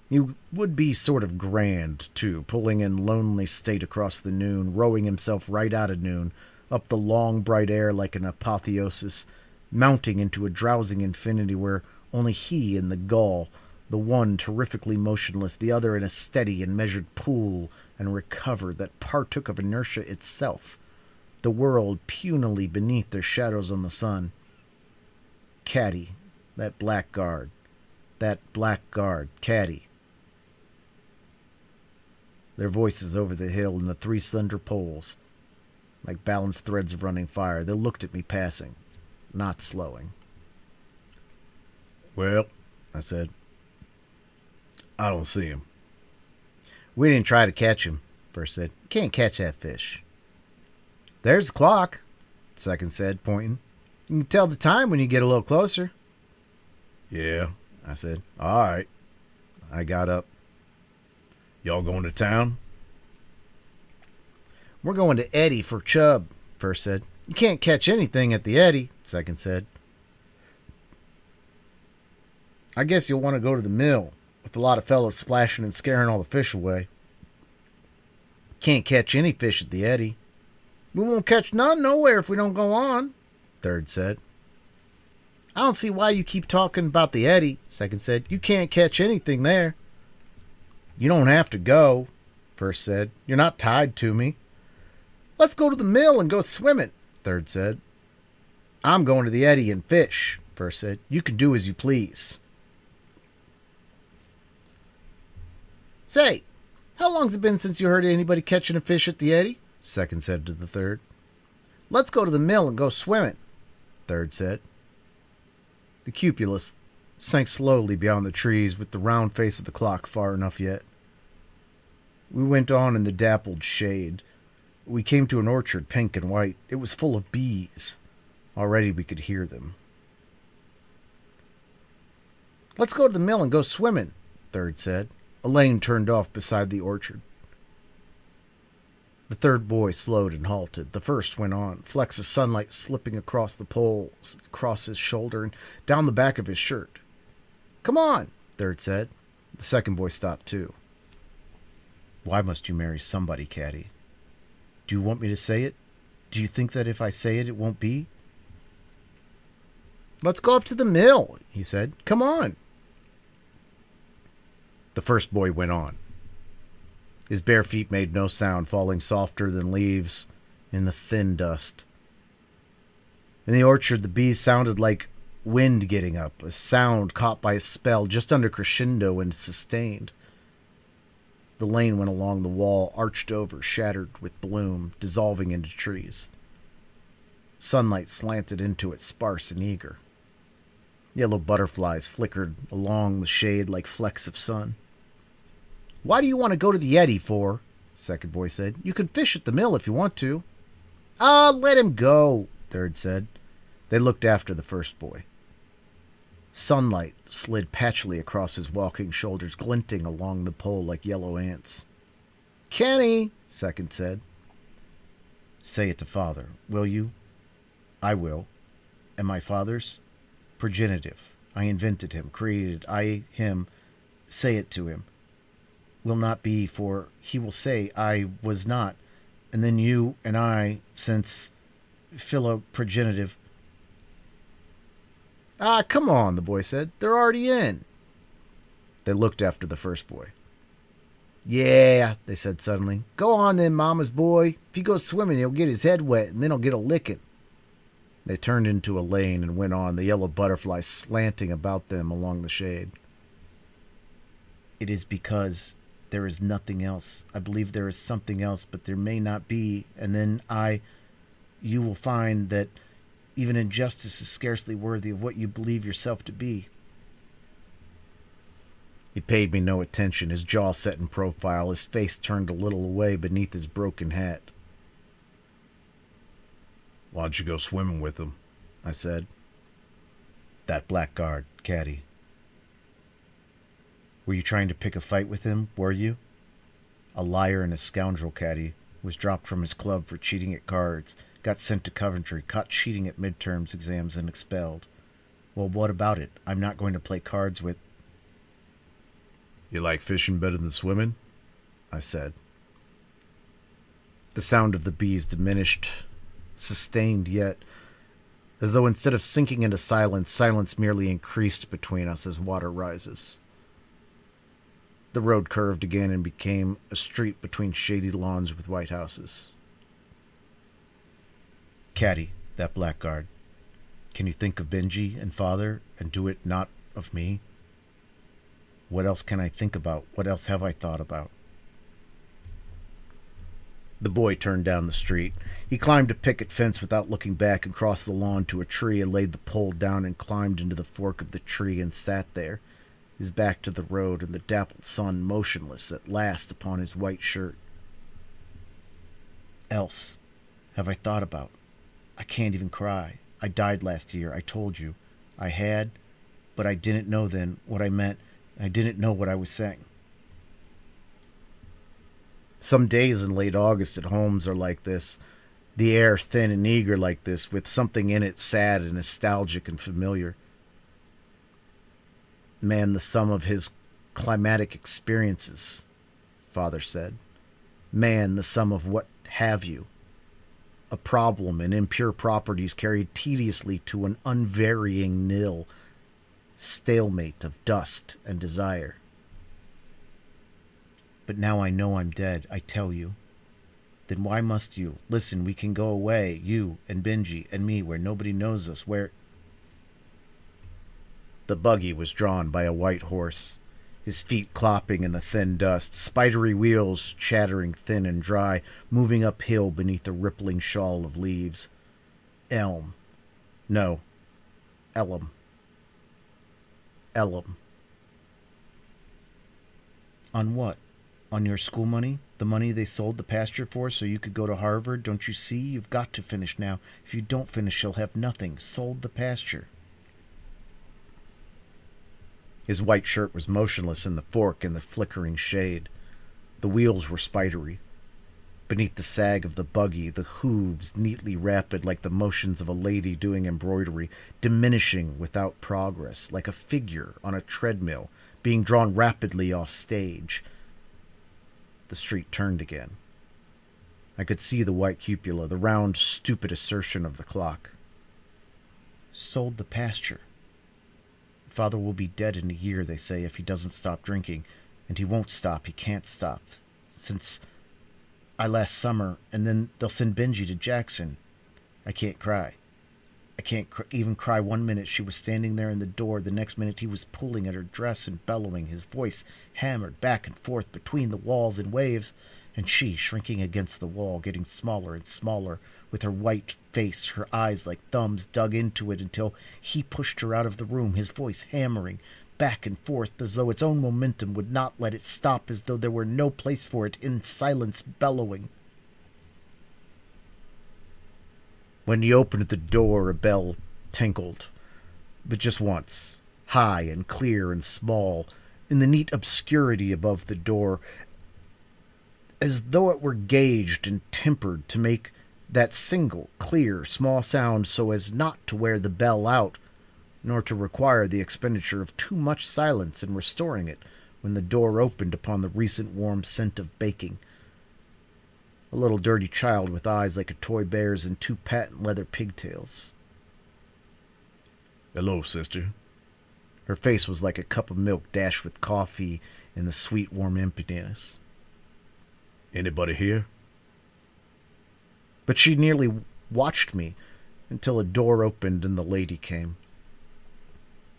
He would be sort of grand, too, pulling in lonely state across the noon, rowing himself right out of noon, up the long, bright air like an apotheosis, mounting into a drowsing infinity where only he and the gull, the one terrifically motionless, the other in a steady and measured pool and recover that partook of inertia itself, the world punily beneath their shadows on the sun. Caddy, that black guard, Caddy. Their voices over the hill and the three slender poles, like balanced threads of running fire. They looked at me passing, not slowing. Well, I said, I don't see him. We didn't try to catch him, first said. Can't catch that fish. There's the clock, second said, pointing. You can tell the time when you get a little closer. Yeah, I said. All right. I got up. Y'all going to town? We're going to Eddy for chub, first said. You can't catch anything at the Eddy, second said. I guess you'll want to go to the mill, with a lot of fellows splashing and scaring all the fish away. Can't catch any fish at the Eddy. We won't catch none nowhere if we don't go on, third said. I don't see why you keep talking about the Eddy, second said. You can't catch anything there. You don't have to go, first said. You're not tied to me. Let's go to the mill and go swimming, third said. I'm going to the Eddy and fish, first said. You can do as you please. Say, how long's it been since you heard of anybody catching a fish at the Eddy? Second said to the third. Let's go to the mill and go swimming, third said. The cupulus sank slowly beyond the trees with the round face of the clock far enough yet. We went on in the dappled shade. We came to an orchard, pink and white. It was full of bees. Already we could hear them. Let's go to the mill and go swimming, third said. A lane turned off beside the orchard. The third boy slowed and halted. The first went on, flecks of sunlight slipping across the poles, across his shoulder, and down the back of his shirt. Come on, third said. The second boy stopped too. Why must you marry somebody, Caddy? Do you want me to say it? Do you think that if I say it, it won't be? Let's go up to the mill, he said. Come on. The first boy went on. His bare feet made no sound, falling softer than leaves in the thin dust. In the orchard, the bees sounded like wind getting up, a sound caught by a spell just under crescendo and sustained. The lane went along the wall, arched over, shattered with bloom, dissolving into trees. Sunlight slanted into it, sparse and eager. Yellow butterflies flickered along the shade like flecks of sun. Why do you want to go to the Eddy for? Second boy said. You can fish at the mill if you want to. Let him go, third said. They looked after the first boy. Sunlight slid patchily across his walking shoulders, glinting along the pole like yellow ants. Kenny, second said. Say it to father, will you? I will. And my father's? Progenitive. I invented him, created I, him. Say it to him. Will not be, for he will say I was not. And then you and I, since philoprogenitive. Ah, come on, the boy said. They're already in. They looked after the first boy. Yeah, they said suddenly. Go on then, mama's boy. If he goes swimming, he'll get his head wet, and then he'll get a licking. They turned into a lane and went on, the yellow butterflies slanting about them along the shade. It is because there is nothing else. I believe there is something else, but there may not be. And then you will find that even injustice is scarcely worthy of what you believe yourself to be. He paid me no attention, his jaw set in profile, his face turned a little away beneath his broken hat. Why don't you go swimming with him? I said. That blackguard, Caddy. Were you trying to pick a fight with him, were you? A liar and a scoundrel, Caddy, was dropped from his club for cheating at cards, got sent to Coventry, caught cheating at midterms exams, and expelled. Well, what about it? I'm not going to play cards with... You like fishing better than swimming? I said. The sound of the bees diminished, sustained yet, as though instead of sinking into silence, silence merely increased between us as water rises. The road curved again and became a street between shady lawns with white houses. Caddy, that blackguard. Can you think of Benji and father and do it not of me? What else can I think about? What else have I thought about? The boy turned down the street. He climbed a picket fence without looking back and crossed the lawn to a tree and laid the pole down and climbed into the fork of the tree and sat there, his back to the road and the dappled sun motionless at last upon his white shirt. Else have I thought about? I can't even cry. I died last year, I told you. I had, but I didn't know then what I meant. I didn't know what I was saying. Some days in late August at Holmes are like this, the air thin and eager like this, with something in it sad and nostalgic and familiar. Man, the sum of his climatic experiences, Father said. Man, the sum of what have you. A problem and impure properties carried tediously to an unvarying nil, stalemate of dust and desire. But now I know I'm dead, I tell you. Then why must you? Listen, we can go away, you and Benji and me, where nobody knows us, where... The buggy was drawn by a white horse, his feet clopping in the thin dust, spidery wheels chattering thin and dry, moving uphill beneath a rippling shawl of leaves. Elm. No. Ellum. Ellum. On what? On your school money? The money they sold the pasture for so you could go to Harvard? Don't you see? You've got to finish now. If you don't finish, you'll have nothing. Sold the pasture. His white shirt was motionless in the fork in the flickering shade. The wheels were spidery. Beneath the sag of the buggy, the hooves neatly rapid like the motions of a lady doing embroidery, diminishing without progress, like a figure on a treadmill, being drawn rapidly off stage. The street turned again. I could see the white cupola, the round, stupid assertion of the clock. Sold the pasture. Father will be dead in a year, they say, if he doesn't stop drinking. And he won't stop, he can't stop. Since last summer, and then they'll send Benji to Jackson. I can't cry. I can't even cry 1 minute. She was standing there in the door. The next minute he was pulling at her dress and bellowing, his voice hammered back and forth between the walls in waves, and she shrinking against the wall, getting smaller and smaller, with her white face, her eyes like thumbs dug into it until he pushed her out of the room, his voice hammering back and forth as though its own momentum would not let it stop, as though there were no place for it, in silence bellowing. When he opened the door, a bell tinkled, but just once, high and clear and small, in the neat obscurity above the door, as though it were gauged and tempered to make that single, clear, small sound so as not to wear the bell out, nor to require the expenditure of too much silence in restoring it when the door opened upon the recent warm scent of baking. a little dirty child with eyes like a toy bear's and 2 patent leather pigtails. Hello, sister. Her face was like a cup of milk dashed with coffee in the sweet, warm emptiness. Anybody here? But she nearly watched me until a door opened and the lady came.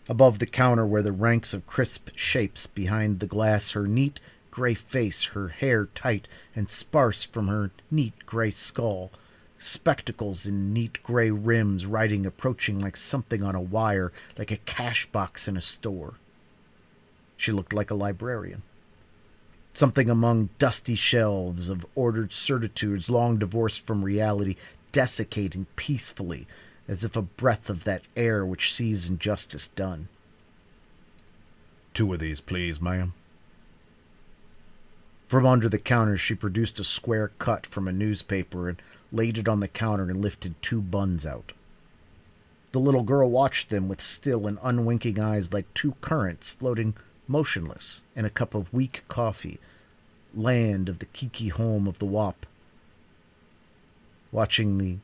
Above the counter were the ranks of crisp shapes behind the glass, her neat gray face, her hair tight and sparse from her neat gray skull, spectacles in neat gray rims, writing approaching like something on a wire, like a cash box in a store. She looked like a librarian. Something among dusty shelves of ordered certitudes long divorced from reality, desiccating peacefully, as if a breath of that air which sees injustice done. 2 of these, please, ma'am. From under the counter she produced a square cut from a newspaper and laid it on the counter and lifted 2 buns out. The little girl watched them with still and unwinking eyes like 2 currents floating motionless in a cup of weak coffee, land of the Kiki home of the Wop. Watching the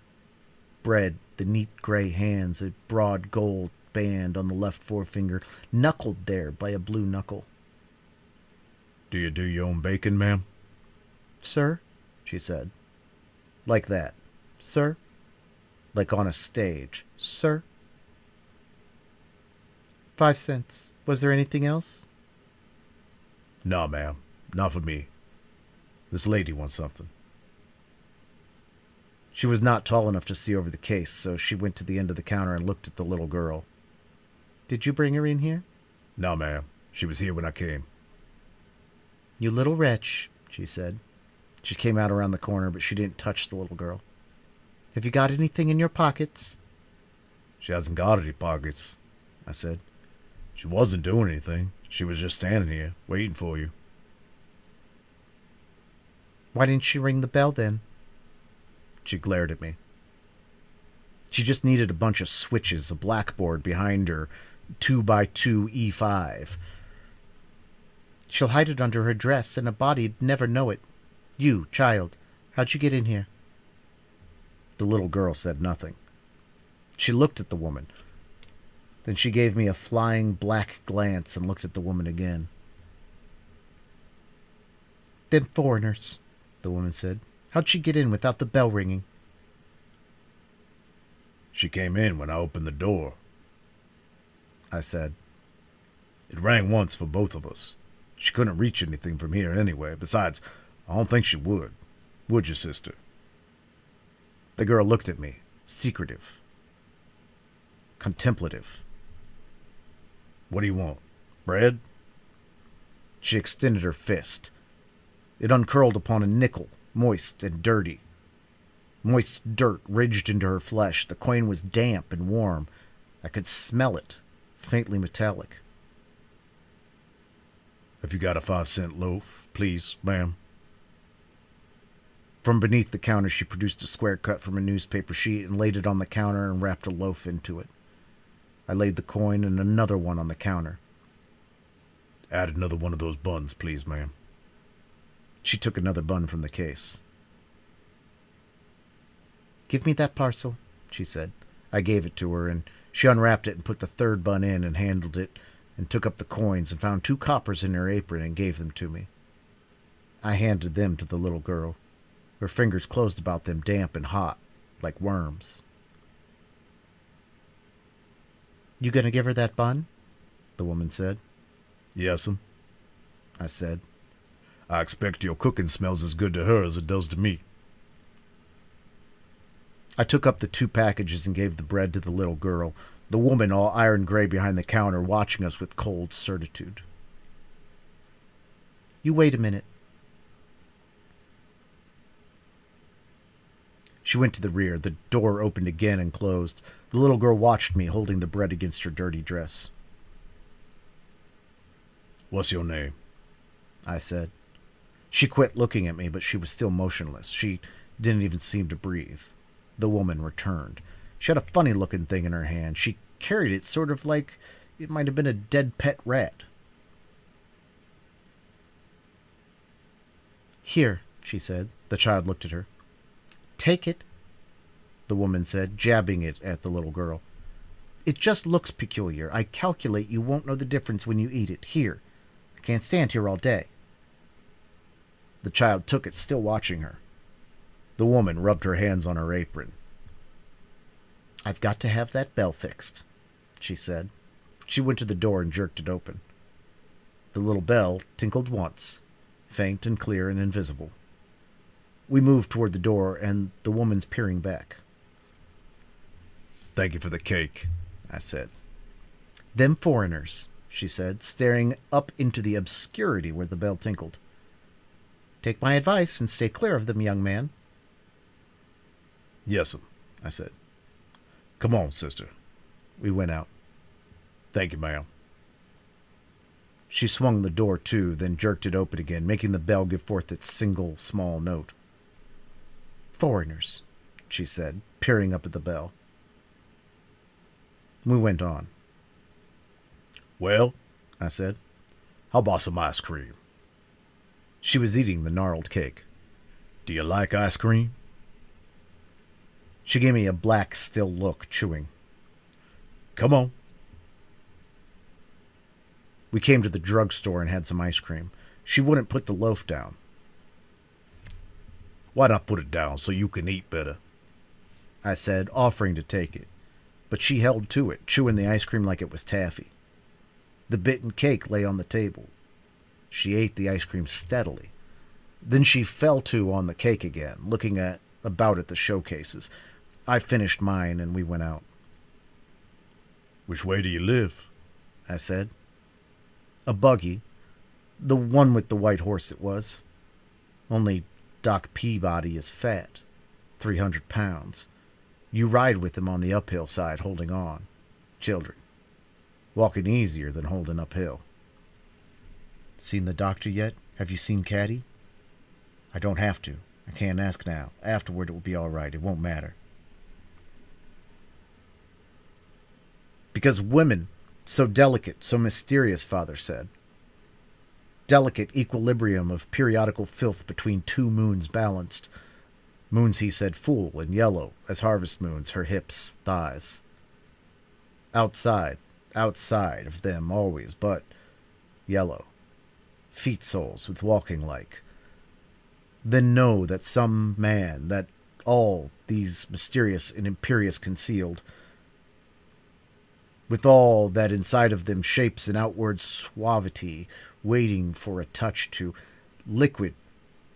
bread, the neat gray hands, a broad gold band on the left forefinger, knuckled there by a blue knuckle. Do you do your own baking, ma'am? Sir, she said. Like that. Sir? Like on a stage. Sir? 5 cents. Was there anything else? No, ma'am. Not for me. This lady wants something. She was not tall enough to see over the case, so she went to the end of the counter and looked at the little girl. Did you bring her in here? No, ma'am. She was here when I came. You little wretch, she said. She came out around the corner, but she didn't touch the little girl. Have you got anything in your pockets? She hasn't got any pockets, I said. She wasn't doing anything. She was just standing here, waiting for you. Why didn't she ring the bell then? She glared at me. She just needed a bunch of switches, a blackboard behind her, 2x2 E5. She'll hide it under her dress, and a body'd never know it. You, child, how'd you get in here? The little girl said nothing. She looked at the woman. Then she gave me a flying black glance and looked at the woman again. Them foreigners, the woman said. How'd she get in without the bell ringing? She came in when I opened the door, I said. It rang once for both of us. She couldn't reach anything from here anyway. Besides, I don't think she would. Would you, sister? The girl looked at me, secretive, contemplative. What do you want? Bread? She extended her fist. It uncurled upon a nickel, moist and dirty. Moist dirt ridged into her flesh. The coin was damp and warm. I could smell it, faintly metallic. Have you got a 5-cent loaf, please, ma'am? From beneath the counter, she produced a square cut from a newspaper sheet and laid it on the counter and wrapped a loaf into it. I laid the coin and another one on the counter. Add another one of those buns, please, ma'am. She took another bun from the case. Give me that parcel, she said. I gave it to her, and she unwrapped it and put the 3rd bun in and handled it and took up the coins and found 2 coppers in her apron and gave them to me. I handed them to the little girl. Her fingers closed about them, damp and hot, like worms. You gonna give her that bun? The woman said. Yes'm, I said. I expect your cooking smells as good to her as it does to me. I took up the 2 packages and gave the bread to the little girl, the woman all iron gray behind the counter watching us with cold certitude. You wait a minute. She went to the rear. The door opened again and closed. The little girl watched me, holding the bread against her dirty dress. What's your name? I said. She quit looking at me, but she was still motionless. She didn't even seem to breathe. The woman returned. She had a funny-looking thing in her hand. She carried it sort of like it might have been a dead pet rat. Here, she said. The child looked at her. Take it, the woman said, jabbing it at the little girl. It just looks peculiar. I calculate you won't know the difference when you eat it. Here. I can't stand here all day. The child took it, still watching her. The woman rubbed her hands on her apron. I've got to have that bell fixed, she said. She went to the door and jerked it open. The little bell tinkled once, faint and clear and invisible. We moved toward the door, and the woman's peering back. Thank you for the cake, I said. Them foreigners, she said, staring up into the obscurity where the bell tinkled. Take my advice and stay clear of them, young man. Yes'm, I said. Come on, sister. We went out. Thank you, ma'am. She swung the door to, then jerked it open again, making the bell give forth its single small note. Foreigners, she said, peering up at the bell. We went on. Well, I said, how about some ice cream? She was eating the gnarled cake. Do you like ice cream? She gave me a black, still look, chewing. Come on. We came to the drugstore and had some ice cream. She wouldn't put the loaf down. Why not put it down so you can eat better? I said, offering to take it. But she held to it, chewing the ice cream like it was taffy. The bitten cake lay on the table. She ate the ice cream steadily. Then she fell to on the cake again, looking about at the showcases. I finished mine and we went out. Which way do you live? I said. A buggy. The one with the white horse it was. Only Doc Peabody is fat. 300 pounds. You ride with him on the uphill side, holding on. Children. Walking easier than holding uphill. Seen the doctor yet? Have you seen Caddy? I don't have to. I can't ask now. Afterward it will be all right. It won't matter. Because women, so delicate, so mysterious, Father said. Delicate equilibrium of periodical filth between two moons balanced. Moons, he said, full and yellow as harvest moons, her hips, thighs. Outside of them always, but yellow. Feet soles with walking like. Then know that some man, that all these mysterious and imperious concealed, with all that inside of them shapes an outward suavity, waiting for a touch to liquid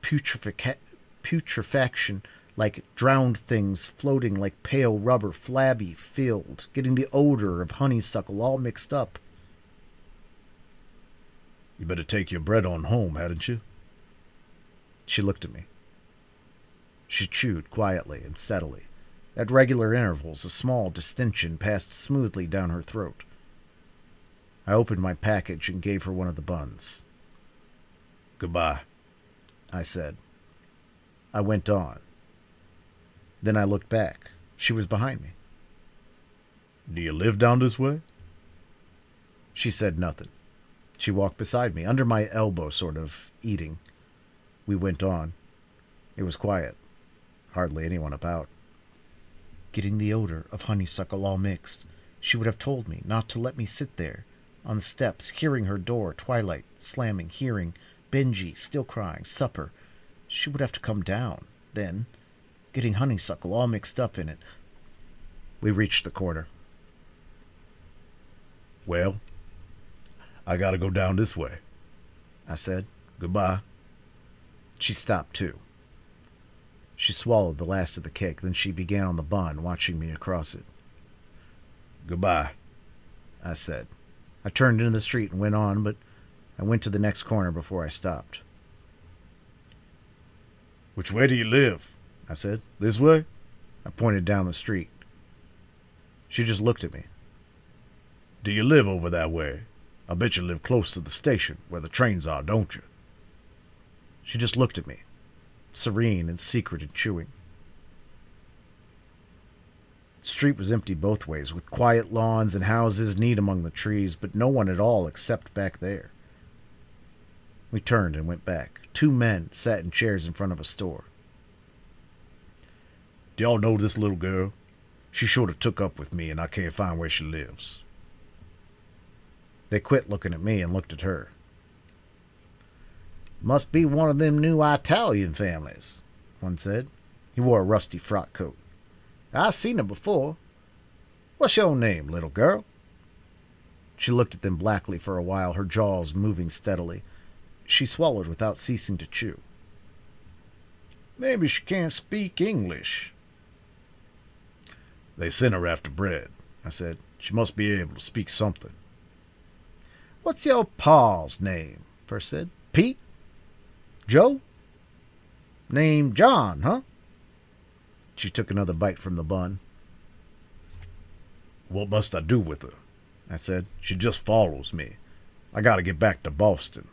putrefaction, like drowned things floating like pale rubber, flabby, filled, getting the odor of honeysuckle all mixed up. You better take your bread on home, hadn't you? She looked at me. She chewed quietly and steadily. At regular intervals, a small distension passed smoothly down her throat. I opened my package and gave her one of the buns. Goodbye, I said. I went on. Then I looked back. She was behind me. Do you live down this way? She said nothing. She walked beside me, under my elbow, sort of, eating. We went on. It was quiet. Hardly anyone about. Getting the odor of honeysuckle all mixed. She would have told me not to let me sit there, on the steps, hearing her door, twilight, slamming, hearing, Benji, still crying, supper. She would have to come down, then, getting honeysuckle all mixed up in it. We reached the corner. Well, I gotta go down this way, I said. Goodbye. She stopped too. She swallowed the last of the cake, then she began on the bun, watching me across it. Goodbye, I said. I turned into the street and went on, but I went to the next corner before I stopped. Which way do you live? I said. This way? I pointed down the street. She just looked at me. Do you live over that way? I bet you live close to the station, where the trains are, don't you? She just looked at me, serene and secret and chewing. The street was empty both ways, with quiet lawns and houses neat among the trees, but no one at all except back there. We turned and went back. 2 men sat in chairs in front of a store. Do y'all know this little girl? She sort of took up with me, and I can't find where she lives." They quit looking at me and looked at her. "Must be one of them new Italian families," one said. He wore a rusty frock coat. "I seen her before. What's your name, little girl?" She looked at them blackly for a while, her jaws moving steadily. She swallowed without ceasing to chew. "Maybe she can't speak English." "They sent her after bread," I said. "She must be able to speak something." "What's your pa's name?" first said. "Pete? Joe? Name John, huh?" She took another bite from the bun. "What must I do with her?" I said. "She just follows me. I gotta get back to Boston."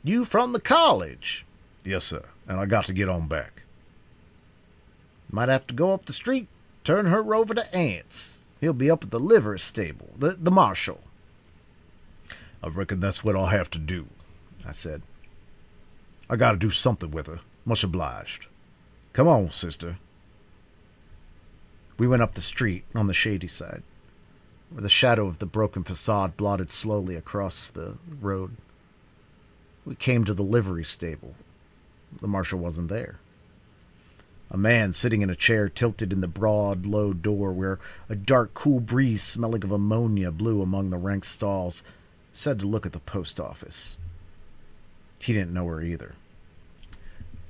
"You from the college?" "Yes, sir, and I got to get on back." "Might have to go up the street, turn her over to Ants. He'll be up at the livery stable, the marshal." "I reckon that's what I'll have to do," I said. "I gotta do something with her. Much obliged. Come on, sister." We went up the street on the shady side, where the shadow of the broken facade blotted slowly across the road. We came to the livery stable. The marshal wasn't there. A man sitting in a chair tilted in the broad, low door where a dark, cool breeze smelling of ammonia blew among the rank stalls, said to look at the post office. He didn't know her either.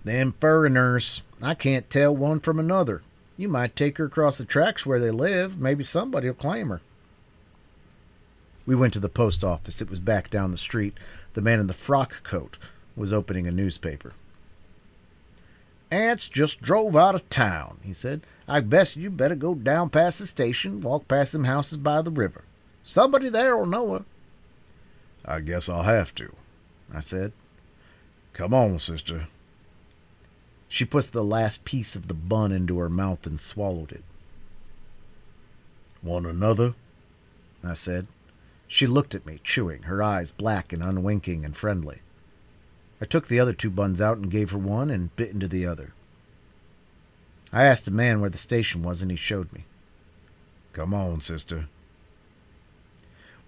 "Them furriners, I can't tell one from another. You might take her across the tracks where they live. Maybe somebody'll claim her." We went to the post office. It was back down the street. The man in the frock coat was opening a newspaper. "Ants just drove out of town," he said. "I guess you better go down past the station, walk past them houses by the river. Somebody there'll know her." "I guess I'll have to," I said. "Come on, sister." She pushed the last piece of the bun into her mouth and swallowed it. "Want another?" I said. She looked at me, chewing, her eyes black and unwinking and friendly. I took the other 2 buns out and gave her one and bit into the other. I asked a man where the station was, and he showed me. "Come on, sister."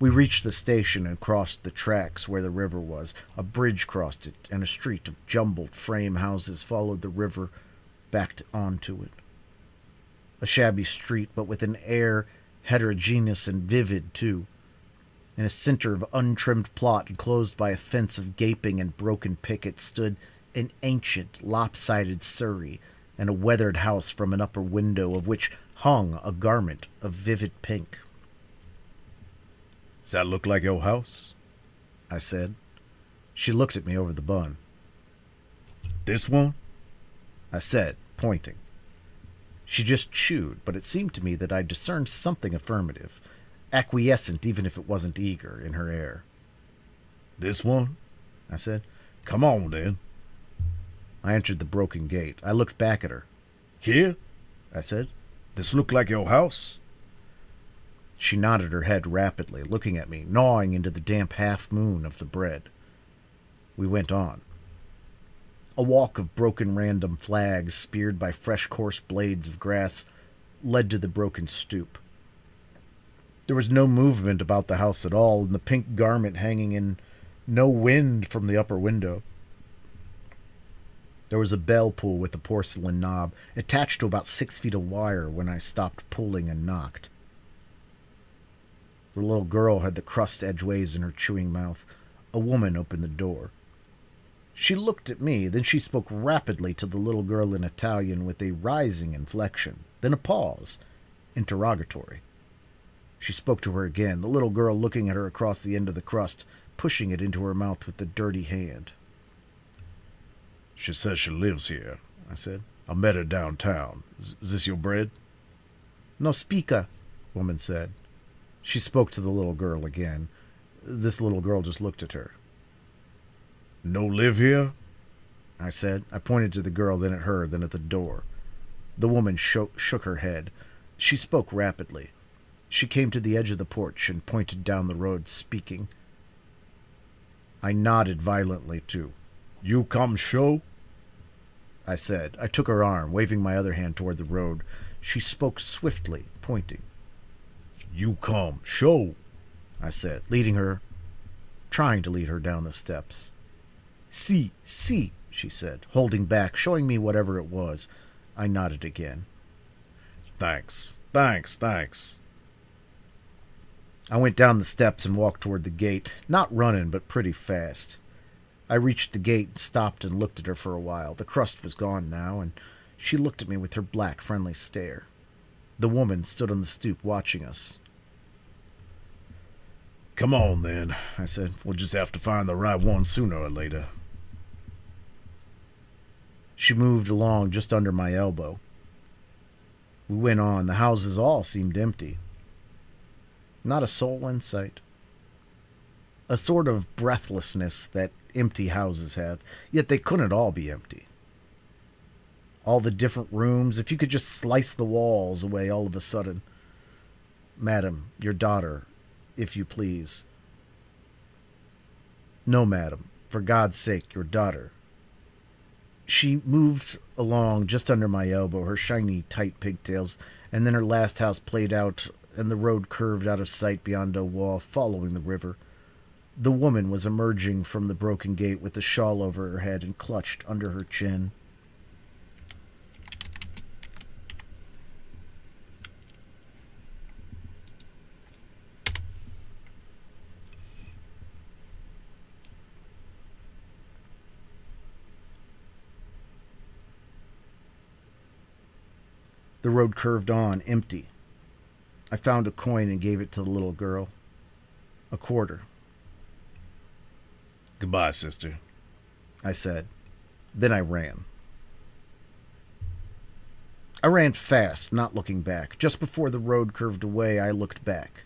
We reached the station and crossed the tracks where the river was. A bridge crossed it, and a street of jumbled frame houses followed the river back onto it. A shabby street, but with an air heterogeneous and vivid, too. In a center of untrimmed plot, enclosed by a fence of gaping and broken pickets, stood an ancient, lopsided surrey and a weathered house from an upper window of which hung a garment of vivid pink. "Does that look like your house?" I said. She looked at me over the bun. "This one?" I said, pointing. She just chewed, but it seemed to me that I discerned something affirmative, acquiescent even if it wasn't eager, in her air. "This one?" I said. "Come on, then." I entered the broken gate. I looked back at her. "Here?" I said. "This look like your house?" She nodded her head rapidly, looking at me, gnawing into the damp half-moon of the bread. We went on. A walk of broken random flags, speared by fresh coarse blades of grass, led to the broken stoop. There was no movement about the house at all, and the pink garment hanging in no wind from the upper window. There was a bell pull with a porcelain knob, attached to about 6 feet of wire when I stopped pulling and knocked. The little girl had the crust edgeways in her chewing mouth. A woman opened the door. She looked at me, then she spoke rapidly to the little girl in Italian with a rising inflection, then a pause, interrogatory. She spoke to her again, the little girl looking at her across the end of the crust, pushing it into her mouth with a dirty hand. "She says she lives here," I said. "I met her downtown. Is this your bread?" "No speaker," woman said. She spoke to the little girl again. This little girl just looked at her. "No live here?" I said. I pointed to the girl, then at her, then at the door. The woman shook her head. She spoke rapidly. She came to the edge of the porch and pointed down the road, speaking. I nodded violently, too. "You come show?" I said. I took her arm, waving my other hand toward the road. She spoke swiftly, pointing. You come, show, I said, trying to lead her down the steps. See, she said, holding back, showing me whatever it was. I nodded again. Thanks. I went down the steps and walked toward the gate, not running, but pretty fast. I reached the gate and stopped and looked at her for a while. The crust was gone now, and she looked at me with her black, friendly stare. The woman stood on the stoop watching us. Come on, then, I said. We'll just have to find the right one sooner or later. She moved along just under my elbow. We went on. The houses all seemed empty. Not a soul in sight. A sort of breathlessness that empty houses have, yet they couldn't all be empty. All the different rooms, if you could just slice the walls away all of a sudden. Madam, your daughter, if you please. No, madam, for God's sake, your daughter. She moved along just under my elbow, her shiny, tight pigtails, and then her last house played out, and the road curved out of sight beyond a wall, following the river. The woman was emerging from the broken gate with a shawl over her head and clutched under her chin. The road curved on, empty. I found a coin and gave it to the little girl. A quarter. Goodbye, sister, I said. Then I ran. I ran fast, not looking back. Just before the road curved away, I looked back.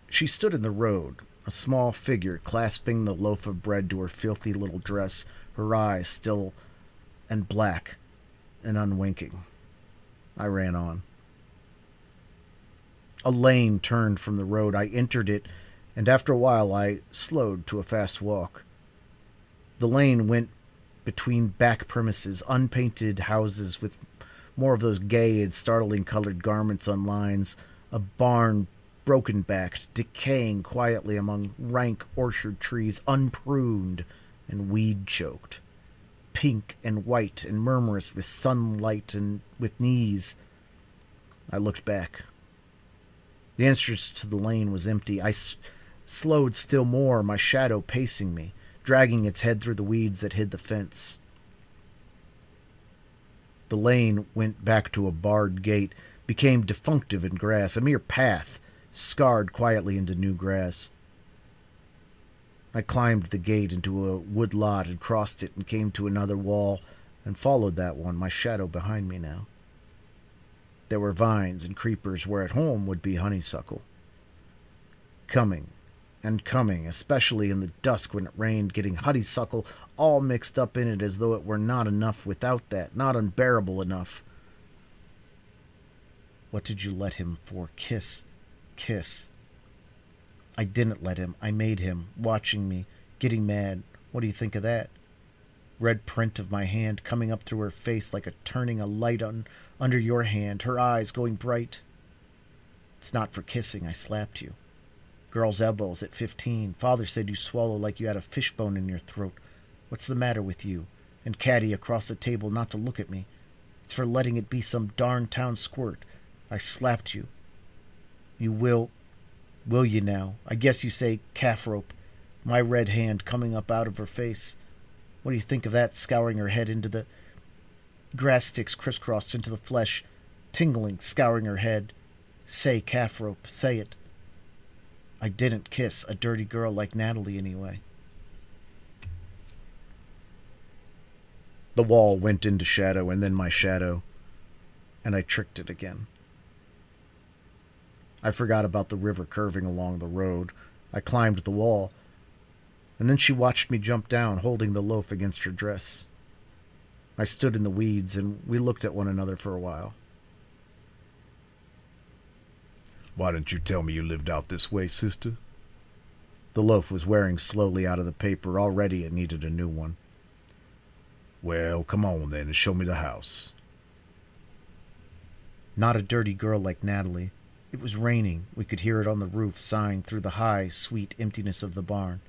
She stood in the road, a small figure clasping the loaf of bread to her filthy little dress, her eyes still and black and unwinking. I ran on. A lane turned from the road. I entered it, and after a while I slowed to a fast walk. The lane went between back premises, unpainted houses with more of those gay and startling colored garments on lines, a barn broken-backed, decaying quietly among rank orchard trees, unpruned and weed-choked. Pink and white and murmurous with sunlight and with knees. I looked back. The entrance to the lane was empty. I slowed still more, my shadow pacing me, dragging its head through the weeds that hid the fence. The lane went back to a barred gate, became defunctive in grass, a mere path, scarred quietly into new grass. I climbed the gate into a wood lot and crossed it and came to another wall and followed that one, my shadow behind me now. There were vines and creepers where at home would be honeysuckle. Coming and coming, especially in the dusk when it rained, getting honeysuckle all mixed up in it as though it were not enough without that, not unbearable enough. What did you let him for? Kiss. I didn't let him. I made him, watching me, getting mad. What do you think of that? Red print of my hand coming up through her face like turning a light on under your hand, her eyes going bright. It's not for kissing. I slapped you. Girl's elbows at 15. Father said you swallow like you had a fishbone in your throat. What's the matter with you? And Caddy across the table not to look at me. It's for letting it be some darn town squirt. I slapped you. You will you now? I guess you say calf rope. My red hand coming up out of her face. What do you think of that, scouring her head into the grass sticks crisscrossed into the flesh, tingling, scouring her head. Say calf rope, say it. I didn't kiss a dirty girl like Natalie anyway. The wall went into shadow and then my shadow, and I tricked it again. I forgot about the river curving along the road. I climbed the wall, and then she watched me jump down, holding the loaf against her dress. I stood in the weeds, and we looked at one another for a while. Why didn't you tell me you lived out this way, sister? The loaf was wearing slowly out of the paper. Already it needed a new one. Well, come on then and show me the house. Not a dirty girl like Natalie. It was raining. We could hear it on the roof sighing through the high, sweet emptiness of the barn.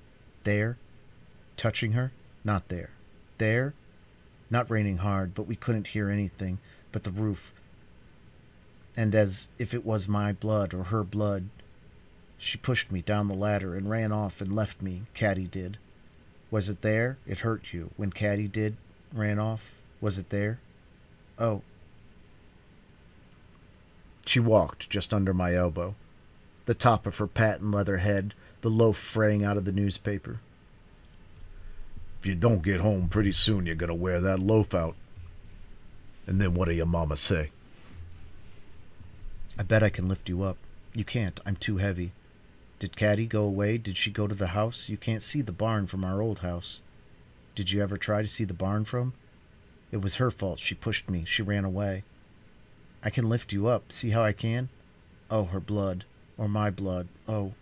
There? Touching her? Not there. There? Not raining hard, but we couldn't hear anything but the roof. And as if it was my blood or her blood, she pushed me down the ladder and ran off and left me, Caddy did. Was it there? It hurt you when Caddy did ran off? Was it there? Oh. She walked just under my elbow, the top of her patent leather head, the loaf fraying out of the newspaper. If you don't get home pretty soon, you're going to wear that loaf out. And then what'll your mama say? I bet I can lift you up. You can't. I'm too heavy. Did Caddy go away? Did she go to the house? You can't see the barn from our old house. Did you ever try to see the barn from? It was her fault. She pushed me. She ran away. I can lift you up. See how I can? Oh, her blood. Or my blood. Oh.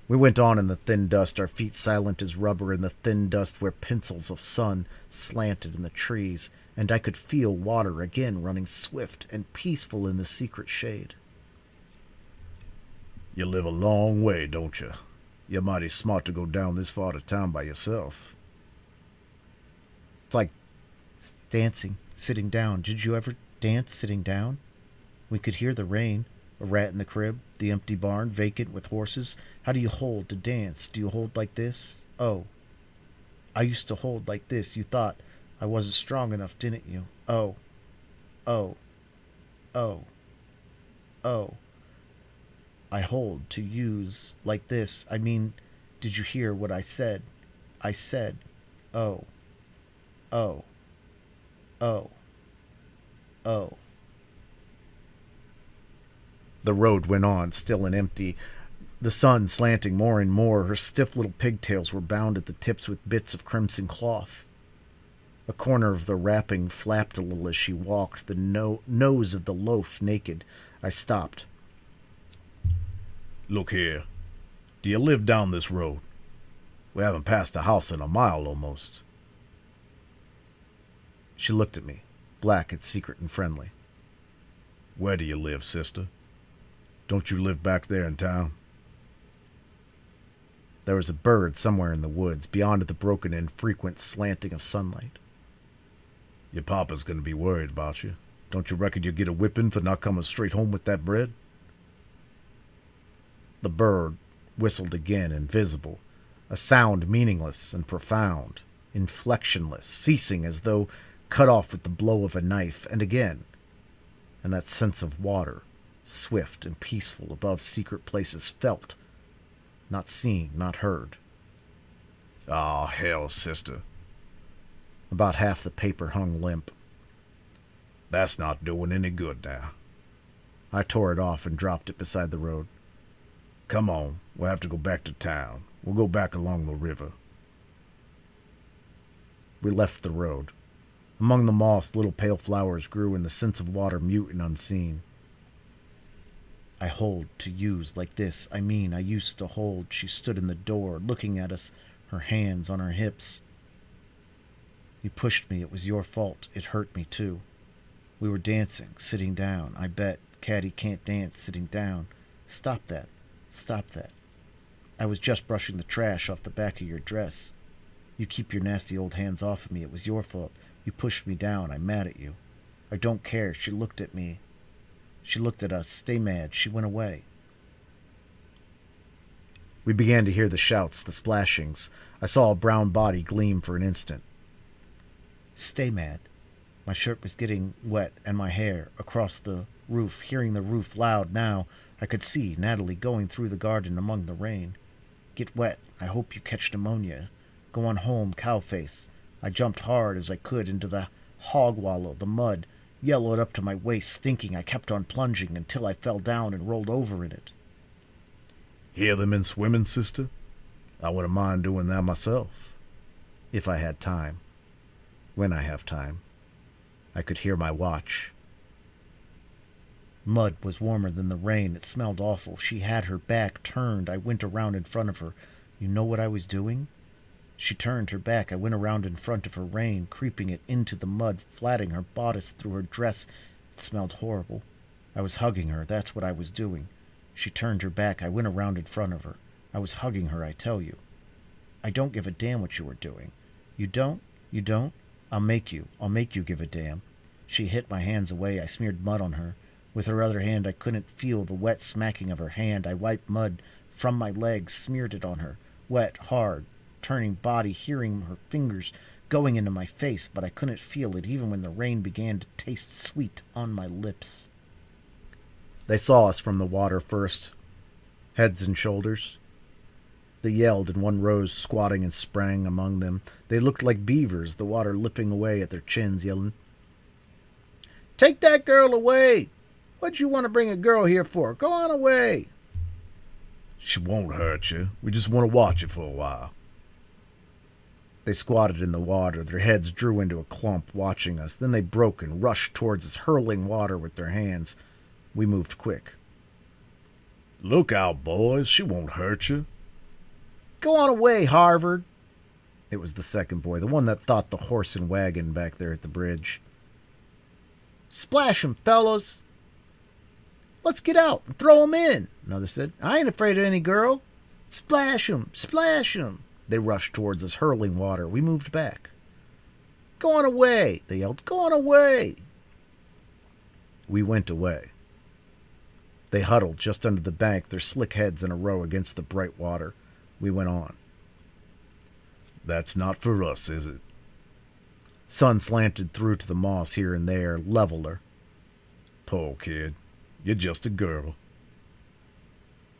We went on in the thin dust, our feet silent as rubber in the thin dust where pencils of sun slanted in the trees, and I could feel water again running swift and peaceful in the secret shade. You live a long way, don't you? You're mighty smart to go down this far to town by yourself. It's like dancing, sitting down. Did you ever dance sitting down? We could hear the rain, a rat in the crib, the empty barn, vacant with horses. How do you hold to dance? Do you hold like this? Oh. I used to hold like this. You thought I wasn't strong enough, didn't you? Oh. Oh. Oh. Oh. I hold to use like this. I mean, did you hear what I said? I said, oh. Oh. Oh. Oh. The road went on, still and empty, the sun slanting more and more. Her stiff little pigtails were bound at the tips with bits of crimson cloth. A corner of the wrapping flapped a little as she walked, the nose of the loaf naked. I stopped. Look here. Do you live down this road? We haven't passed a house in a mile almost. She looked at me, black and secret and friendly. Where do you live, sister? Don't you live back there in town? There was a bird somewhere in the woods, beyond the broken and frequent slanting of sunlight. Your papa's going to be worried about you. Don't you reckon you'll get a whipping for not coming straight home with that bread? The bird whistled again, invisible, a sound meaningless and profound, inflectionless, ceasing as though cut off with the blow of a knife, and again, and that sense of water, swift and peaceful above secret places, felt, not seen, not heard. Ah, hell, sister. About half the paper hung limp. That's not doing any good now. I tore it off and dropped it beside the road. Come on, we'll have to go back to town. We'll go back along the river. We left the road. Among the moss, little pale flowers grew, and the sense of water mute and unseen. I hold to use like this. I mean, I used to hold. She stood in the door, looking at us, her hands on her hips. You pushed me. It was your fault. It hurt me, too. We were dancing, sitting down. I bet Caddy can't dance sitting down. Stop that. Stop that. I was just brushing the trash off the back of your dress. You keep your nasty old hands off of me. It was your fault. You pushed me down. I'm mad at you. I don't care. She looked at me. She looked at us. Stay mad. She went away. We began to hear the shouts, the splashings. I saw a brown body gleam for an instant. Stay mad. My shirt was getting wet, and my hair, across the roof, hearing the roof loud now, I could see Natalie going through the garden among the rain. Get wet. I hope you catch pneumonia. Go on home, cow-face. I jumped hard as I could into the hog wallow, the mud, yellowed up to my waist, stinking. I kept on plunging until I fell down and rolled over in it. Hear them in swimming, sister? I wouldn't mind doing that myself. If I had time. When I have time. I could hear my watch. Mud was warmer than the rain. It smelled awful. She had her back turned. I went around in front of her. You know what I was doing? She turned her back. I went around in front of her, rain creeping it into the mud, flatting her bodice through her dress. It smelled horrible. I was hugging her. That's what I was doing. She turned her back. I went around in front of her. I was hugging her, I tell you. I don't give a damn what you were doing. You don't? You don't? I'll make you. I'll make you give a damn. She hit my hands away. I smeared mud on her. With her other hand, I couldn't feel the wet smacking of her hand. I wiped mud from my legs, smeared it on her. Wet, hard, turning body, hearing her fingers going into my face, but I couldn't feel it even when the rain began to taste sweet on my lips. They saw us from the water first, heads and shoulders. They yelled, and one rose, squatting and sprang among them. They looked like beavers, the water lipping away at their chins, yelling, "Take that girl away! What'd you want to bring a girl here for? Go on away!" "She won't hurt you. We just want to watch it for a while." They squatted in the water. Their heads drew into a clump, watching us. Then they broke and rushed towards us, hurling water with their hands. We moved quick. "Look out, boys. She won't hurt you." "Go on away, Harvard." It was the second boy, the one that thought the horse and wagon back there at the bridge. "Splash 'em, fellows. Let's get out and throw 'em in," another said. "I ain't afraid of any girl. Splash 'em, splash 'em." They rushed towards us, hurling water. We moved back. "Go on away," they yelled. "Go on away." We went away. They huddled just under the bank, their slick heads in a row against the bright water. We went on. "That's not for us, is it?" Sun slanted through to the moss here and there, leveler. "Poor kid. You're just a girl."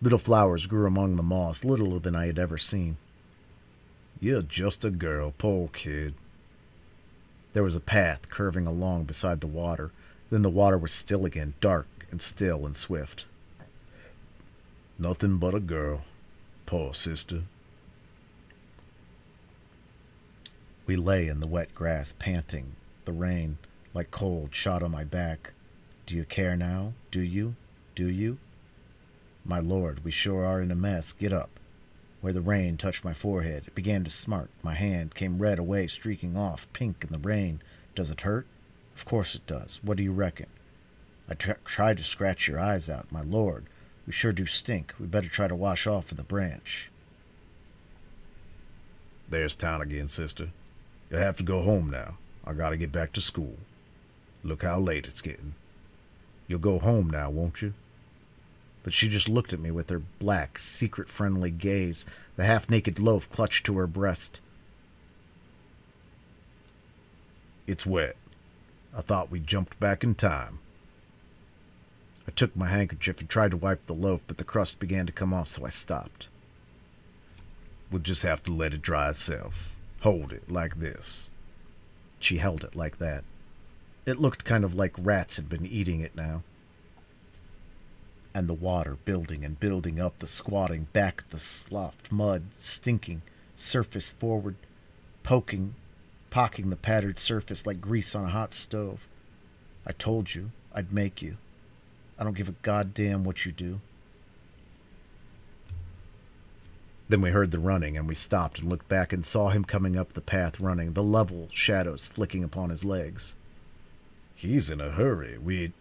Little flowers grew among the moss, littler than I had ever seen. "You're just a girl, poor kid." There was a path curving along beside the water. Then the water was still again, dark and still and swift. "Nothing but a girl. Poor sister." We lay in the wet grass, panting. The rain, like cold, shot on my back. "Do you care now? Do you? Do you?" "My lord, we sure are in a mess. Get up." Where the rain touched my forehead, it began to smart. My hand came red away, streaking off, pink in the rain. "Does it hurt?" "Of course it does. What do you reckon?" "I tried to scratch your eyes out, my lord. We sure do stink. We better try to wash off in the branch." "There's town again, sister. You'll have to go home now. I gotta get back to school. Look how late it's getting. You'll go home now, won't you?" But she just looked at me with her black, secret friendly gaze, the half-naked loaf clutched to her breast. "It's wet. I thought we jumped back in time." I took my handkerchief and tried to wipe the loaf, but the crust began to come off, so I stopped. "We'll just have to let it dry itself. Hold it like this." She held it like that. It looked kind of like rats had been eating it now. And the water building and building up, the squatting back, the sloughed mud, stinking, surface forward, pocking the pattered surface like grease on a hot stove. "I told you I'd make you. I don't give a goddamn what you do." Then we heard the running, and we stopped and looked back and saw him coming up the path running, the level shadows flicking upon his legs. "He's in a hurry.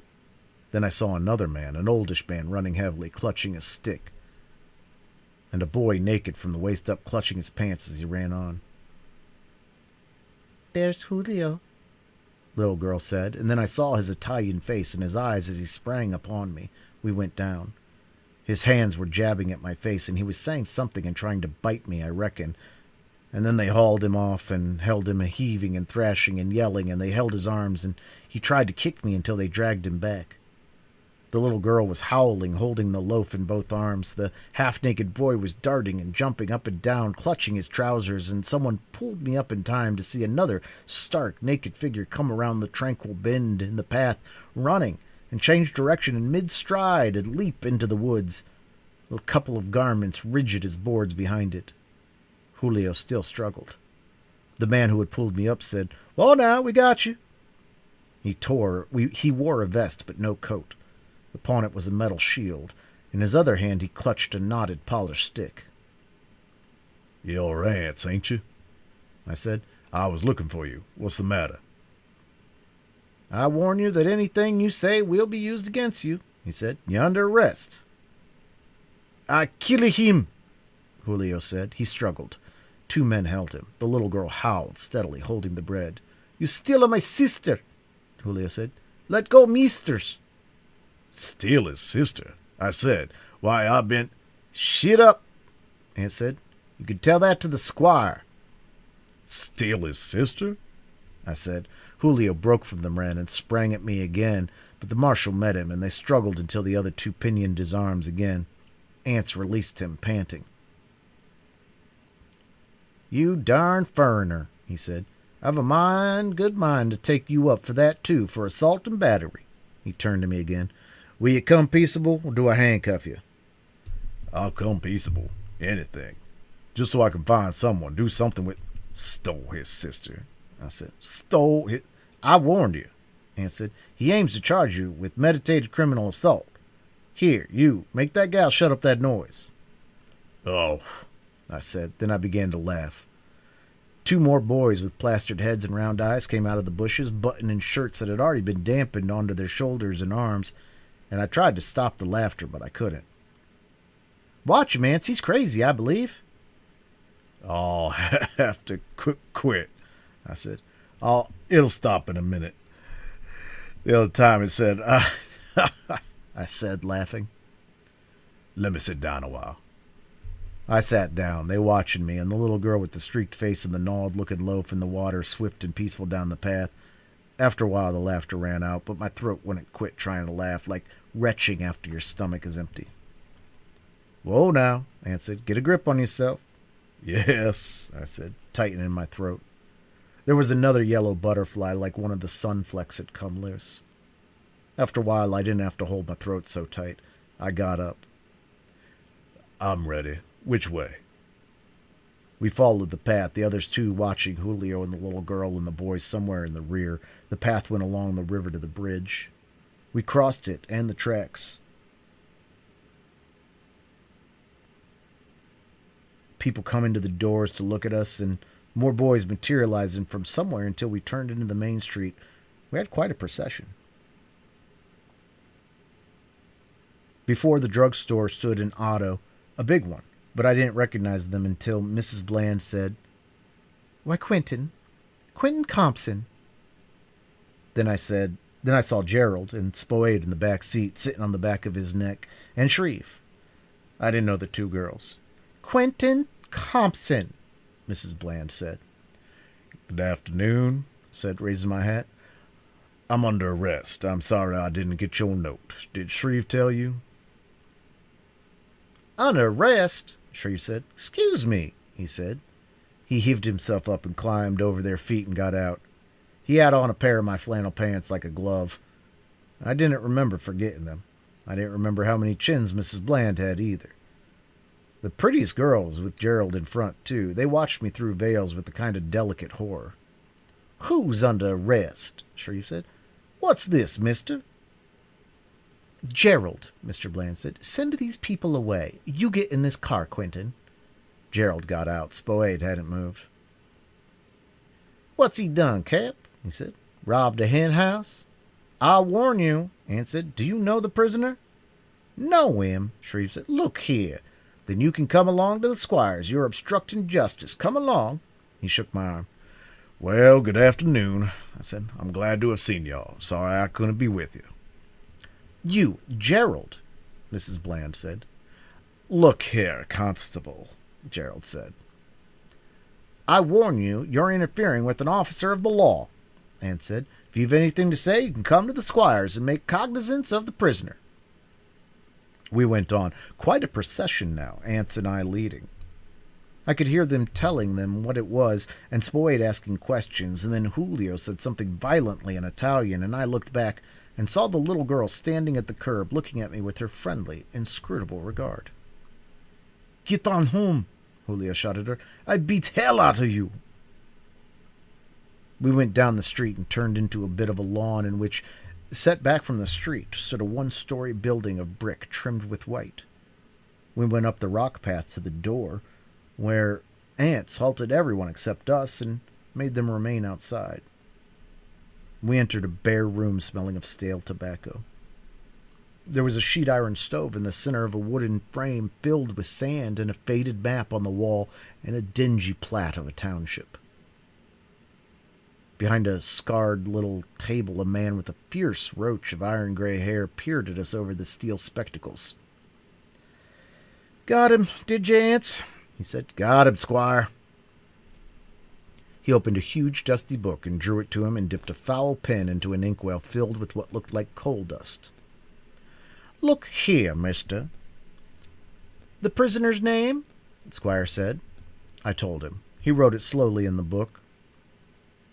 Then I saw another man, an oldish man, running heavily, clutching a stick, and a boy naked from the waist up, clutching his pants as he ran on. "There's Julio," little girl said, and then I saw his Italian face and his eyes as he sprang upon me. We went down. His hands were jabbing at my face, and he was saying something and trying to bite me, I reckon. And then they hauled him off and held him heaving and thrashing and yelling, and they held his arms, and he tried to kick me until they dragged him back. The little girl was howling, holding the loaf in both arms. The half-naked boy was darting and jumping up and down, clutching his trousers, and someone pulled me up in time to see another stark, naked figure come around the tranquil bend in the path, running, and change direction in mid-stride and leap into the woods, a couple of garments rigid as boards behind it. Julio still struggled. The man who had pulled me up said, "Well, now, we got you." He wore a vest, but no coat. Upon it was a metal shield. In his other hand he clutched a knotted polished stick. "Your aunts, ain't you?" I said. "I was looking for you. What's the matter?" "I warn you that anything you say will be used against you," he said. "You're under arrest." "I kill him," Julio said. He struggled. Two men held him. The little girl howled steadily, holding the bread. "You steal my sister," Julio said. "Let go, meesters." "Steal his sister?" I said. "Why, I've been—" "Shut up," Aunt said. "You can tell that to the squire." "Steal his sister?" I said. Julio broke from the men and sprang at me again, but the marshal met him, and they struggled until the other two pinioned his arms again. Ants released him, panting. "You darn foreigner," he said. "I've a good mind to take you up for that, too, for assault and battery." He turned to me again. "Will you come peaceable, or do I handcuff you?" "I'll come peaceable. Anything. Just so I can find someone, do something with—" "Stole his sister," I said. "Stole it." "I warned you," Aunt said. "He aims to charge you with meditated criminal assault. Here, you, make that gal shut up that noise." "Oh," I said. Then I began to laugh. Two more boys with plastered heads and round eyes came out of the bushes, buttoning shirts that had already been dampened onto their shoulders and arms, and I tried to stop the laughter, but I couldn't. "Watch him, Ants. He's crazy, I believe." "I'll have to quit," I said. "It'll stop in a minute." The other time it said, I said, laughing. "Let me sit down a while." I sat down, they watching me, and the little girl with the streaked face and the gnawed-looking loaf in the water, swift and peaceful down the path. After a while, the laughter ran out, but my throat wouldn't quit trying to laugh, like retching after your stomach is empty. "Whoa now," Aunt said. "Get a grip on yourself." "Yes," I said, tightening my throat. There was another yellow butterfly, like one of the sunflecks had come loose. After a while, I didn't have to hold my throat so tight. I got up. "I'm ready. Which way?" We followed the path, the others too watching Julio and the little girl and the boys somewhere in the rear. The path went along the river to the bridge. We crossed it and the tracks. People coming to the doors to look at us, and more boys materializing from somewhere until we turned into the main street. We had quite a procession. Before the drugstore stood an auto, a big one, but I didn't recognize them until Mrs. Bland said, "Why, Quentin Compson." Then I saw Gerald and Spoade in the back seat, sitting on the back of his neck, and Shreve. I didn't know the two girls. "Quentin Compson," Mrs. Bland said. "Good afternoon," said, raising my hat. "I'm under arrest. I'm sorry I didn't get your note. Did Shreve tell you?" "Under arrest?" Shreve said. "Excuse me," he said. He heaved himself up and climbed over their feet and got out. He had on a pair of my flannel pants like a glove. I didn't remember forgetting them. I didn't remember how many chins Mrs. Bland had either. The prettiest girl was with Gerald in front, too. They watched me through veils with a kind of delicate horror. "Who's under arrest?" Shreve said. "What's this, mister?" "Gerald," Mr. Bland said. "Send these people away. You get in this car, Quentin." Gerald got out. Spoade hadn't moved. "What's he done, Cap?" he said. "Robbed a hen house?" "I warn you," Aunt said. "Do you know the prisoner?" "Know him?" Shreve said. "Look here. Then you can come along to the squire's. You're obstructing justice. Come along." He shook my arm. "Well, good afternoon," I said. "I'm glad to have seen y'all. Sorry I couldn't be with you." "You, Gerald," Mrs. Bland said. "Look here, Constable," Gerald said. "I warn you, you're interfering with an officer of the law," Aunt said. "If you've anything to say, you can come to the squire's and make cognizance of the prisoner." We went on, quite a procession now, Ants and I leading. I could hear them telling them what it was, and Spoade asking questions, and then Julio said something violently in Italian, and I looked back and saw the little girl standing at the curb looking at me with her friendly, inscrutable regard. "Get on home," Julio shouted at her. "I beat hell out of you." We went down the street and turned into a bit of a lawn in which, set back from the street, stood a one-story building of brick trimmed with white. We went up the rock path to the door, where Ants halted everyone except us and made them remain outside. We entered a bare room smelling of stale tobacco. There was a sheet iron stove in the center of a wooden frame filled with sand and a faded map on the wall and a dingy plat of a township. Behind a scarred little table, a man with a fierce roach of iron-gray hair peered at us over the steel spectacles. "Got him, did you, Ants?" he said. "Got him, Squire." He opened a huge dusty book and drew it to him and dipped a foul pen into an inkwell filled with what looked like coal dust. "Look here, mister." "The prisoner's name?" the Squire said. I told him. He wrote it slowly in the book,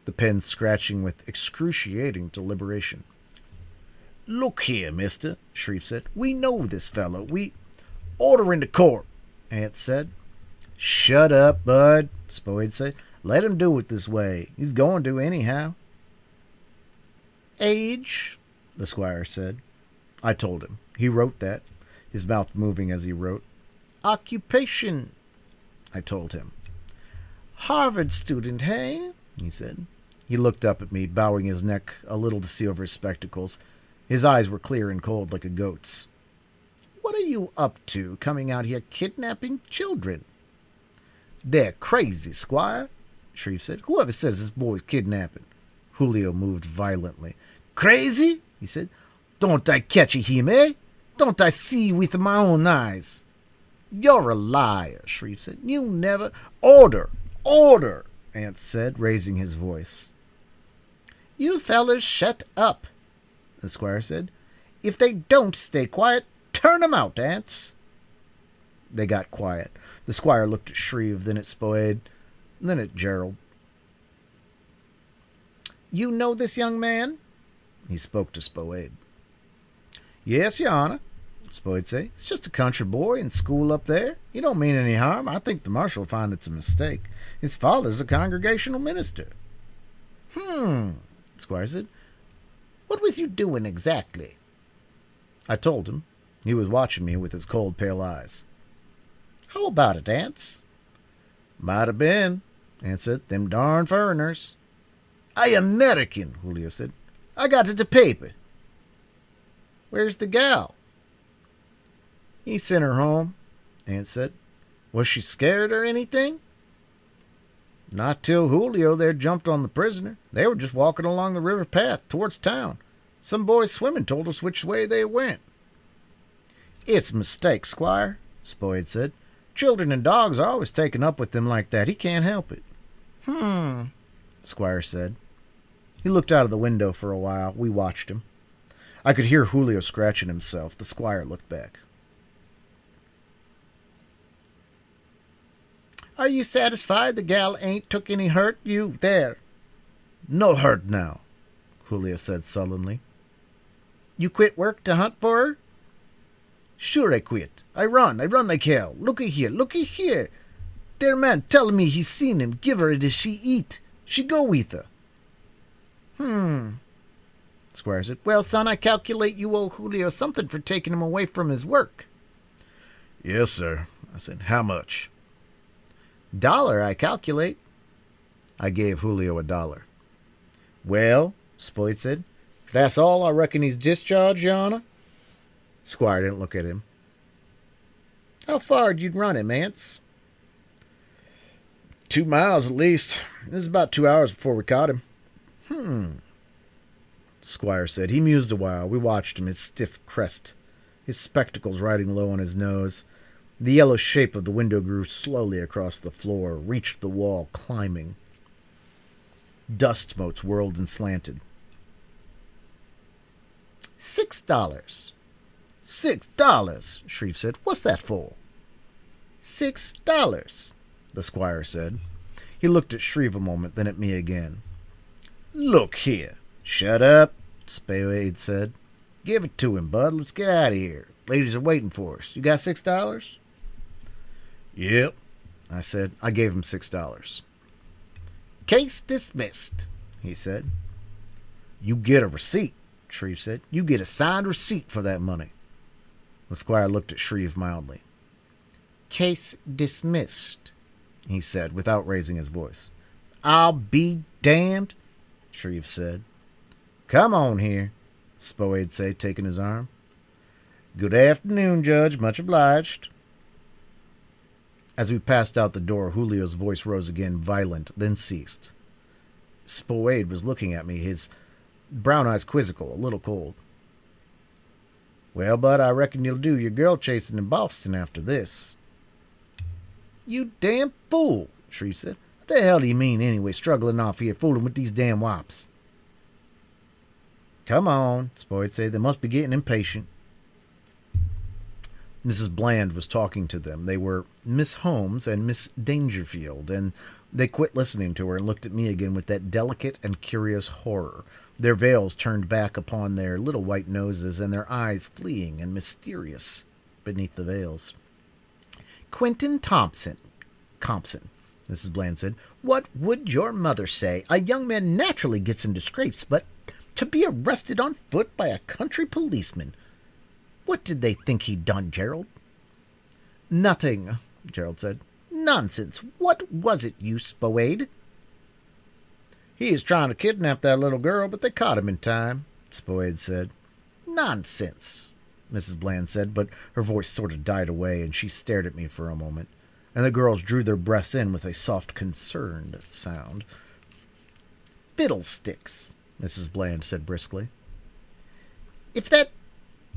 the pen scratching with excruciating deliberation. "Look here, mister," Shreve said. "We know this fellow. We—" "Order into court," Ant said. "Shut up, bud," Spoid said. "Let him do it this way. He's going to anyhow." "Age?" the Squire said. I told him. He wrote that, his mouth moving as he wrote. "Occupation," I told him. "Harvard student, hey?" he said. He looked up at me, bowing his neck a little to see over his spectacles. His eyes were clear and cold like a goat's. "What are you up to, coming out here kidnapping children?" "They're crazy, Squire," Shreve said. "Whoever says this boy's kidnapping?" Julio moved violently. "Crazy?" he said. "Don't I catch him, eh? Don't I see with my own eyes?" "You're a liar," Shreve said. "You never—" "Order! Order!" Ant said, raising his voice. "You fellers shut up," the Squire said. "If they don't stay quiet, turn 'em out, Ants." They got quiet. The Squire looked at Shreve, then at Spoed, then at Gerald. "You know this young man?" He spoke to Spoed. "Yes, your honor," Spoid said. "He's just a country boy in school up there. He don't mean any harm. I think the marshal will find it's a mistake. His father's a congregational minister." The Squire said. "What was you doing exactly?" I told him. He was watching me with his cold, pale eyes. "How about it, Ants?" "Might have been," Ants said. "Them darn foreigners." "I American," Julio said. "I got it to paper." "Where's the gal?" "He sent her home," Ant said. "Was she scared or anything?" "Not till Julio there jumped on the prisoner. They were just walking along the river path towards town. Some boys swimming told us which way they went." "It's a mistake, Squire," Spoid said. "Children and dogs are always taken up with them like that. He can't help it." The Squire said. He looked out of the window for a while. We watched him. I could hear Julio scratching himself. The Squire looked back. "Are you satisfied the gal ain't took any hurt? You there?" "No hurt now," Julio said sullenly. "You quit work to hunt for her?" "Sure I quit. I run like hell. Looky here. There man tell me he seen him. Give her it as she eat. She go with her." Squire said. "Well, son, I calculate you owe Julio something for taking him away from his work." "Yes, sir," I said. "How much?" "$1, I calculate." I gave Julio $1. "Well," Spoid said, "that's all. I reckon he's discharged, your honor." Squire didn't look at him. "How far'd you run him, Ants?" 2 miles at least. It was about 2 hours before we caught him." Squire said. He mused a while. We watched him, his stiff crest, his spectacles riding low on his nose. The yellow shape of the window grew slowly across the floor, reached the wall, climbing. Dust motes whirled and slanted. $6. $6, Shreve said. "What's that for?" $6, the Squire said. He looked at Shreve a moment, then at me again. "Look here." "Shut up," Spade said. "Give it to him, bud. Let's get out of here. Ladies are waiting for us. You got $6? "Yep," I said. I gave him $6. "Case dismissed," he said. "You get a receipt," Shreve said. "You get a signed receipt for that money." The Squire looked at Shreve mildly. "Case dismissed," he said, without raising his voice. I'll be damned, Shreve said. Come on here, Spoade said, taking his arm. Good afternoon, Judge. Much obliged. As we passed out the door, Julio's voice rose again, violent, then ceased. Spoade was looking at me, his brown eyes quizzical, a little cold. Well, bud, I reckon you'll do your girl chasing in Boston after this. You damn fool, Shreve said. What the hell do you mean, anyway, struggling off here, fooling with these damn wops? Come on, Spoade said. They must be getting impatient. Mrs. Bland was talking to them. They were Miss Holmes and Miss Dangerfield, and they quit listening to her and looked at me again with that delicate and curious horror, their veils turned back upon their little white noses and their eyes fleeing and mysterious beneath the veils. Quentin Compson, Mrs. Bland said. What would your mother say? A young man naturally gets into scrapes, but to be arrested on foot by a country policeman. What did they think he'd done, Gerald? Nothing, Gerald said. Nonsense. What was it, you Spoade? He is trying to kidnap that little girl, but they caught him in time, Spoade said. Nonsense, Mrs. Bland said, but her voice sort of died away, and she stared at me for a moment, and the girls drew their breaths in with a soft, concerned sound. Fiddlesticks, Mrs. Bland said briskly. If that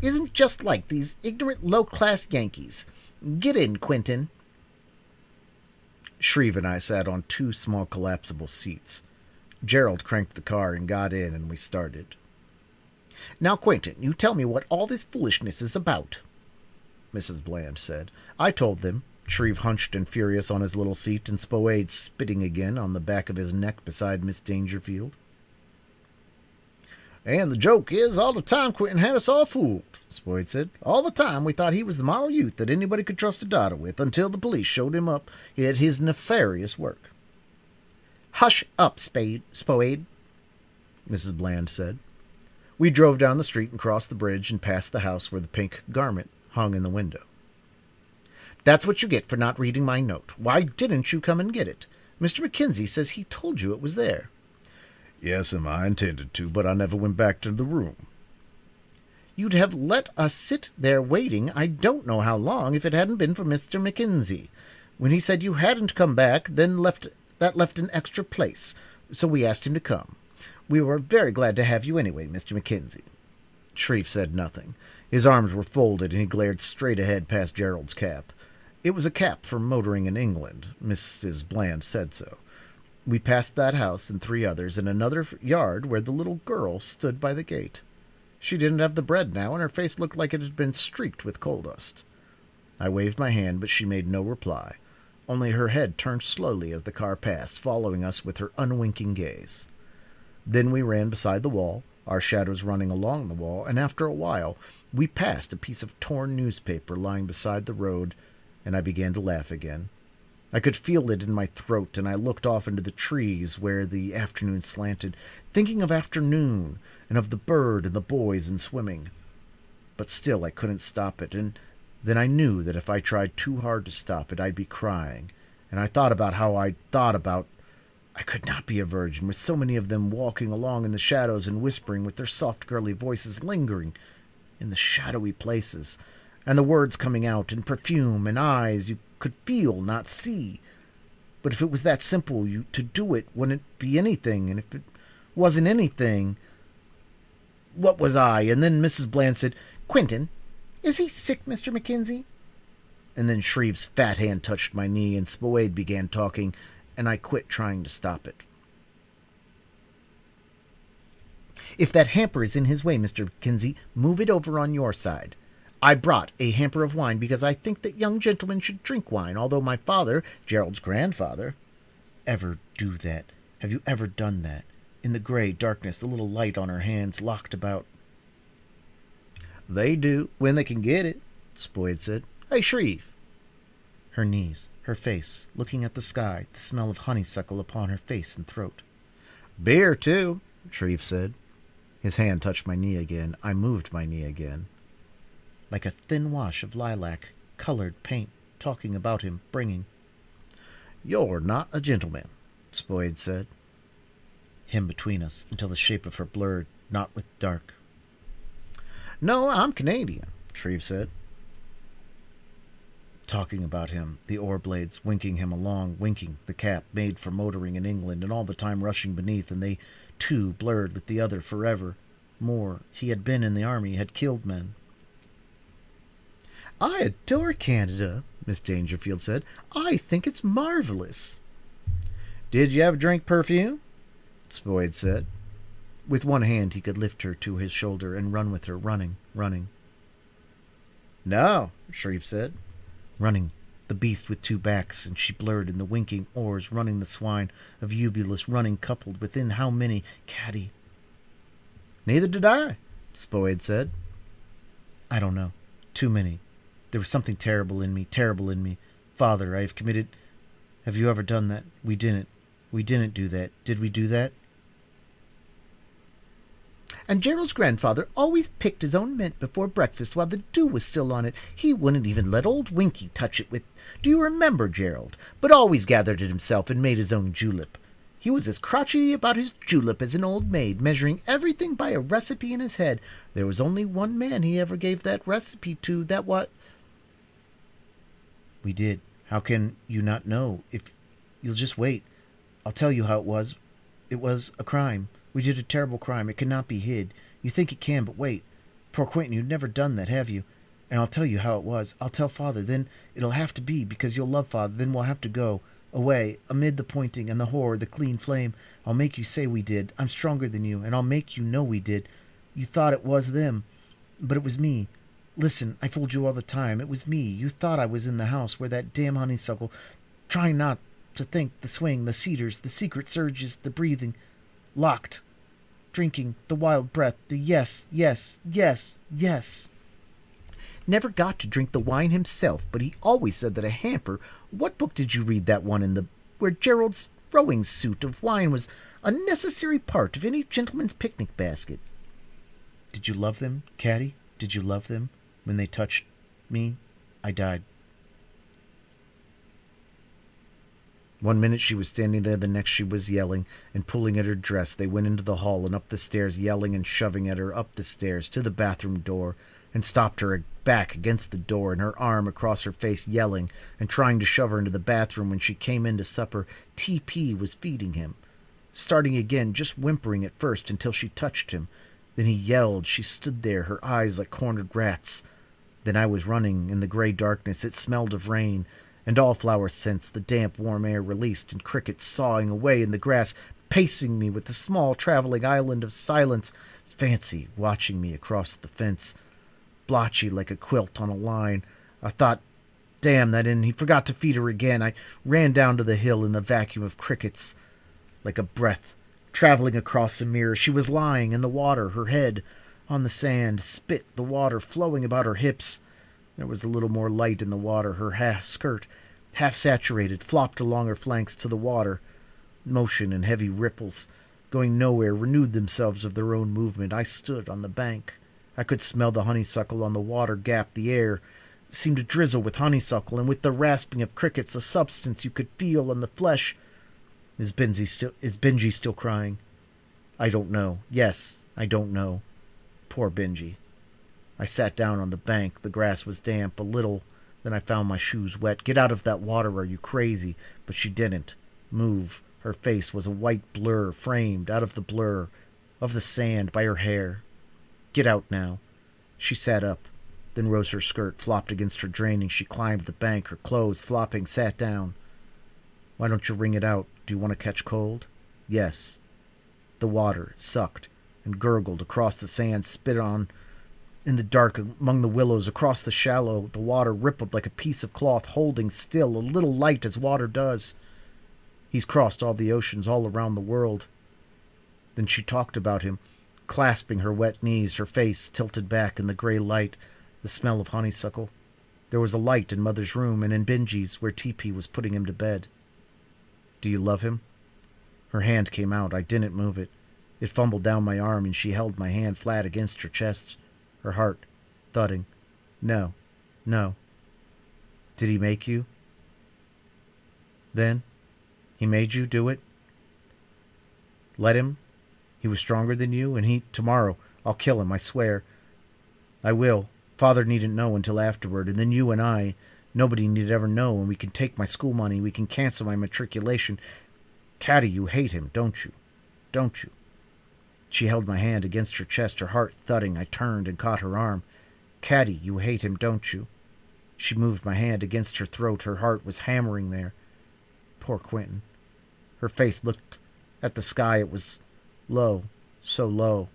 isn't just like these ignorant, low-class Yankees. Get in, Quentin. Shreve and I sat on two small collapsible seats. Gerald cranked the car and got in, and we started. Now, Quentin, you tell me what all this foolishness is about, Mrs. Bland said. I told them, Shreve hunched and furious on his little seat, and Spoade spitting again on the back of his neck beside Miss Dangerfield. And the joke is, all the time Quentin had us all fooled, Spoade said. All the time we thought he was the model youth that anybody could trust a daughter with, until the police showed him up at his nefarious work. Hush up, Spoade, Mrs. Bland said. We drove down the street and crossed the bridge and past the house where the pink garment hung in the window. That's what you get for not reading my note. Why didn't you come and get it? Mr. Mackenzie says he told you it was there. Yes, I intended to, but I never went back to the room. You'd have let us sit there waiting I don't know how long if it hadn't been for Mr. Mackenzie. When he said you hadn't come back, then left an extra place, so we asked him to come. We were very glad to have you anyway, Mr. Mackenzie. Shreve said nothing. His arms were folded, and he glared straight ahead past Gerald's cap. It was a cap for motoring in England. Mrs. Bland said so. We passed that house and 3 others in another yard where the little girl stood by the gate. She didn't have the bread now, and her face looked like it had been streaked with coal dust. I waved my hand, but she made no reply. Only her head turned slowly as the car passed, following us with her unwinking gaze. Then we ran beside the wall, our shadows running along the wall, and after a while we passed a piece of torn newspaper lying beside the road, and I began to laugh again. I could feel it in my throat, and I looked off into the trees where the afternoon slanted, thinking of afternoon and of the bird and the boys and swimming. But still I couldn't stop it, and then I knew that if I tried too hard to stop it, I'd be crying. And I thought about how I could not be a virgin, with so many of them walking along in the shadows and whispering with their soft girly voices lingering in the shadowy places, and the words coming out in perfume and eyes you could feel, not see. But if it was that simple to do it, wouldn't it be anything? And if it wasn't anything, what was I? And then Mrs. Bland said, Quentin, is he sick, Mr. Mackenzie? And then Shreve's fat hand touched my knee, and Spoade began talking, and I quit trying to stop it. If that hamper is in his way, Mr. Mackenzie, move it over on your side. I brought a hamper of wine because I think that young gentlemen should drink wine, although my father, Gerald's grandfather, ever do that? Have you ever done that? In the gray darkness, the little light on her hands locked about. They do, when they can get it, Spoade said. Hey, Shreve. Her knees, her face, looking at the sky, the smell of honeysuckle upon her face and throat. Beer, too, Shreve said. His hand touched my knee again. I moved my knee again. Like a thin wash of lilac, colored paint, talking about him, bringing. You're not a gentleman, Spoyd said. Him between us until the shape of her blurred, not with dark. No, I'm Canadian, Shreve said. Talking about him, the oar blades winking him along, winking the cap made for motoring in England, and all the time rushing beneath, and they, too, blurred with the other forever. More, he had been in the army, had killed men. I adore Canada, Miss Dangerfield said. I think it's marvelous. Did you ever drink perfume? Spoyd said. With one hand he could lift her to his shoulder and run with her, running. No, Shreve said. Running, the beast with two backs, and she blurred in the winking oars, running the swine of Eubulus, running coupled within how many? Caddy. Neither did I, Spoyd said. I don't know. Too many. There was something terrible in me. Father, I have committed... Have you ever done that? We didn't. We didn't do that. Did we do that? And Gerald's grandfather always picked his own mint before breakfast while the dew was still on it. He wouldn't even let old Winky touch it with... Do you remember, Gerald? But always gathered it himself and made his own julep. He was as crotchety about his julep as an old maid, measuring everything by a recipe in his head. There was only one man he ever gave that recipe to, that what... We did. How can you not know? If you'll just wait. I'll tell you how it was. It was a crime. We did a terrible crime. It cannot be hid. You think it can, but wait. Poor Quentin, you've never done that, have you? And I'll tell you how it was. I'll tell Father. Then it'll have to be, because you'll love Father. Then we'll have to go. Away, amid the pointing and the horror, the clean flame. I'll make you say we did. I'm stronger than you, and I'll make you know we did. You thought it was them, but it was me. Listen, I fooled you all the time. It was me. You thought I was in the house where that damn honeysuckle, trying not to think, the swing, the cedars, the secret surges, the breathing, locked, drinking, the wild breath, the yes, yes, yes, yes. Never got to drink the wine himself, but he always said that a hamper... What book did you read, that one in the... where Gerald's rowing suit of wine was a necessary part of any gentleman's picnic basket? Did you love them, Caddy? Did you love them? When they touched me, I died. 1 minute she was standing there, the next she was yelling and pulling at her dress. They went into the hall and up the stairs, yelling and shoving at her, up the stairs to the bathroom door, and stopped her back against the door and her arm across her face, yelling and trying to shove her into the bathroom. When she came in to supper, T.P. was feeding him, starting again, just whimpering at first until she touched him. Then he yelled. She stood there, her eyes like cornered rats. Then I was running in the gray darkness. It smelled of rain and all flower scents, the damp, warm air released, and crickets sawing away in the grass, pacing me with the small traveling island of silence. Fancy watching me across the fence, blotchy like a quilt on a line. I thought, damn that in. He forgot to feed her again. I ran down to the hill in the vacuum of crickets, like a breath traveling across a mirror. She was lying in the water, her head on the sand, spit, the water flowing about her hips. There was a little more light in the water. Her skirt, half saturated, flopped along her flanks to the water. Motion and heavy ripples, going nowhere, renewed themselves of their own movement. I stood on the bank. I could smell the honeysuckle on the water gap. The air seemed to drizzle with honeysuckle, and with the rasping of crickets, a substance you could feel on the flesh. Is Benji still crying? I don't know. Yes, I don't know. Poor Benji. I sat down on the bank. The grass was damp, a little. Then I found my shoes wet. Get out of that water, are you crazy? But she didn't move. Her face was a white blur, framed out of the blur of the sand by her hair. Get out now. She sat up, then rose her skirt, flopped against her draining. She climbed the bank, her clothes flopping, sat down. Why don't you wring it out? Do you want to catch cold? Yes. The water sucked and gurgled across the sand, spit on in the dark among the willows. Across the shallow, the water rippled like a piece of cloth, holding still, a little light as water does. He's crossed all the oceans all around the world. Then she talked about him, clasping her wet knees, her face tilted back in the gray light, the smell of honeysuckle. There was a light in Mother's room and in Benji's, where T.P. was putting him to bed. Do you love him? Her hand came out. I didn't move it. It fumbled down my arm, and she held my hand flat against her chest, her heart thudding. No, no. Did he make you? Then He made you do it? Let him? He was stronger than you, and tomorrow, I'll kill him, I swear. I will. Father needn't know until afterward, and then you and I, nobody need ever know, and we can take my school money, we can cancel my matriculation. Caddy, you hate him, don't you? Don't you? She held my hand against her chest, her heart thudding. I turned and caught her arm. Caddy, you hate him, don't you? She moved my hand against her throat. Her heart was hammering there. Poor Quentin. Her face looked at the sky. It was low, so low,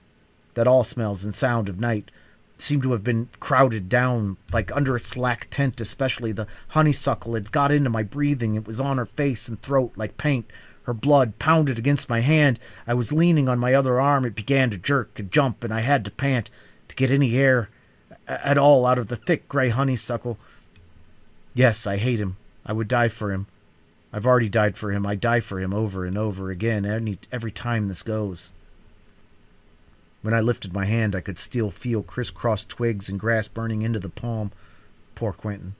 that all smells and sound of night seemed to have been crowded down like under a slack tent. Especially the honeysuckle had got into my breathing. It was on her face and throat like paint. Her blood pounded against my hand. I was leaning on my other arm. It began to jerk and jump, and I had to pant to get any air at all out of the thick gray honeysuckle. Yes, I hate him. I would die for him. I've already died for him. I die for him over and over again, every time this goes. When I lifted my hand, I could still feel crisscrossed twigs and grass burning into the palm. Poor Quentin.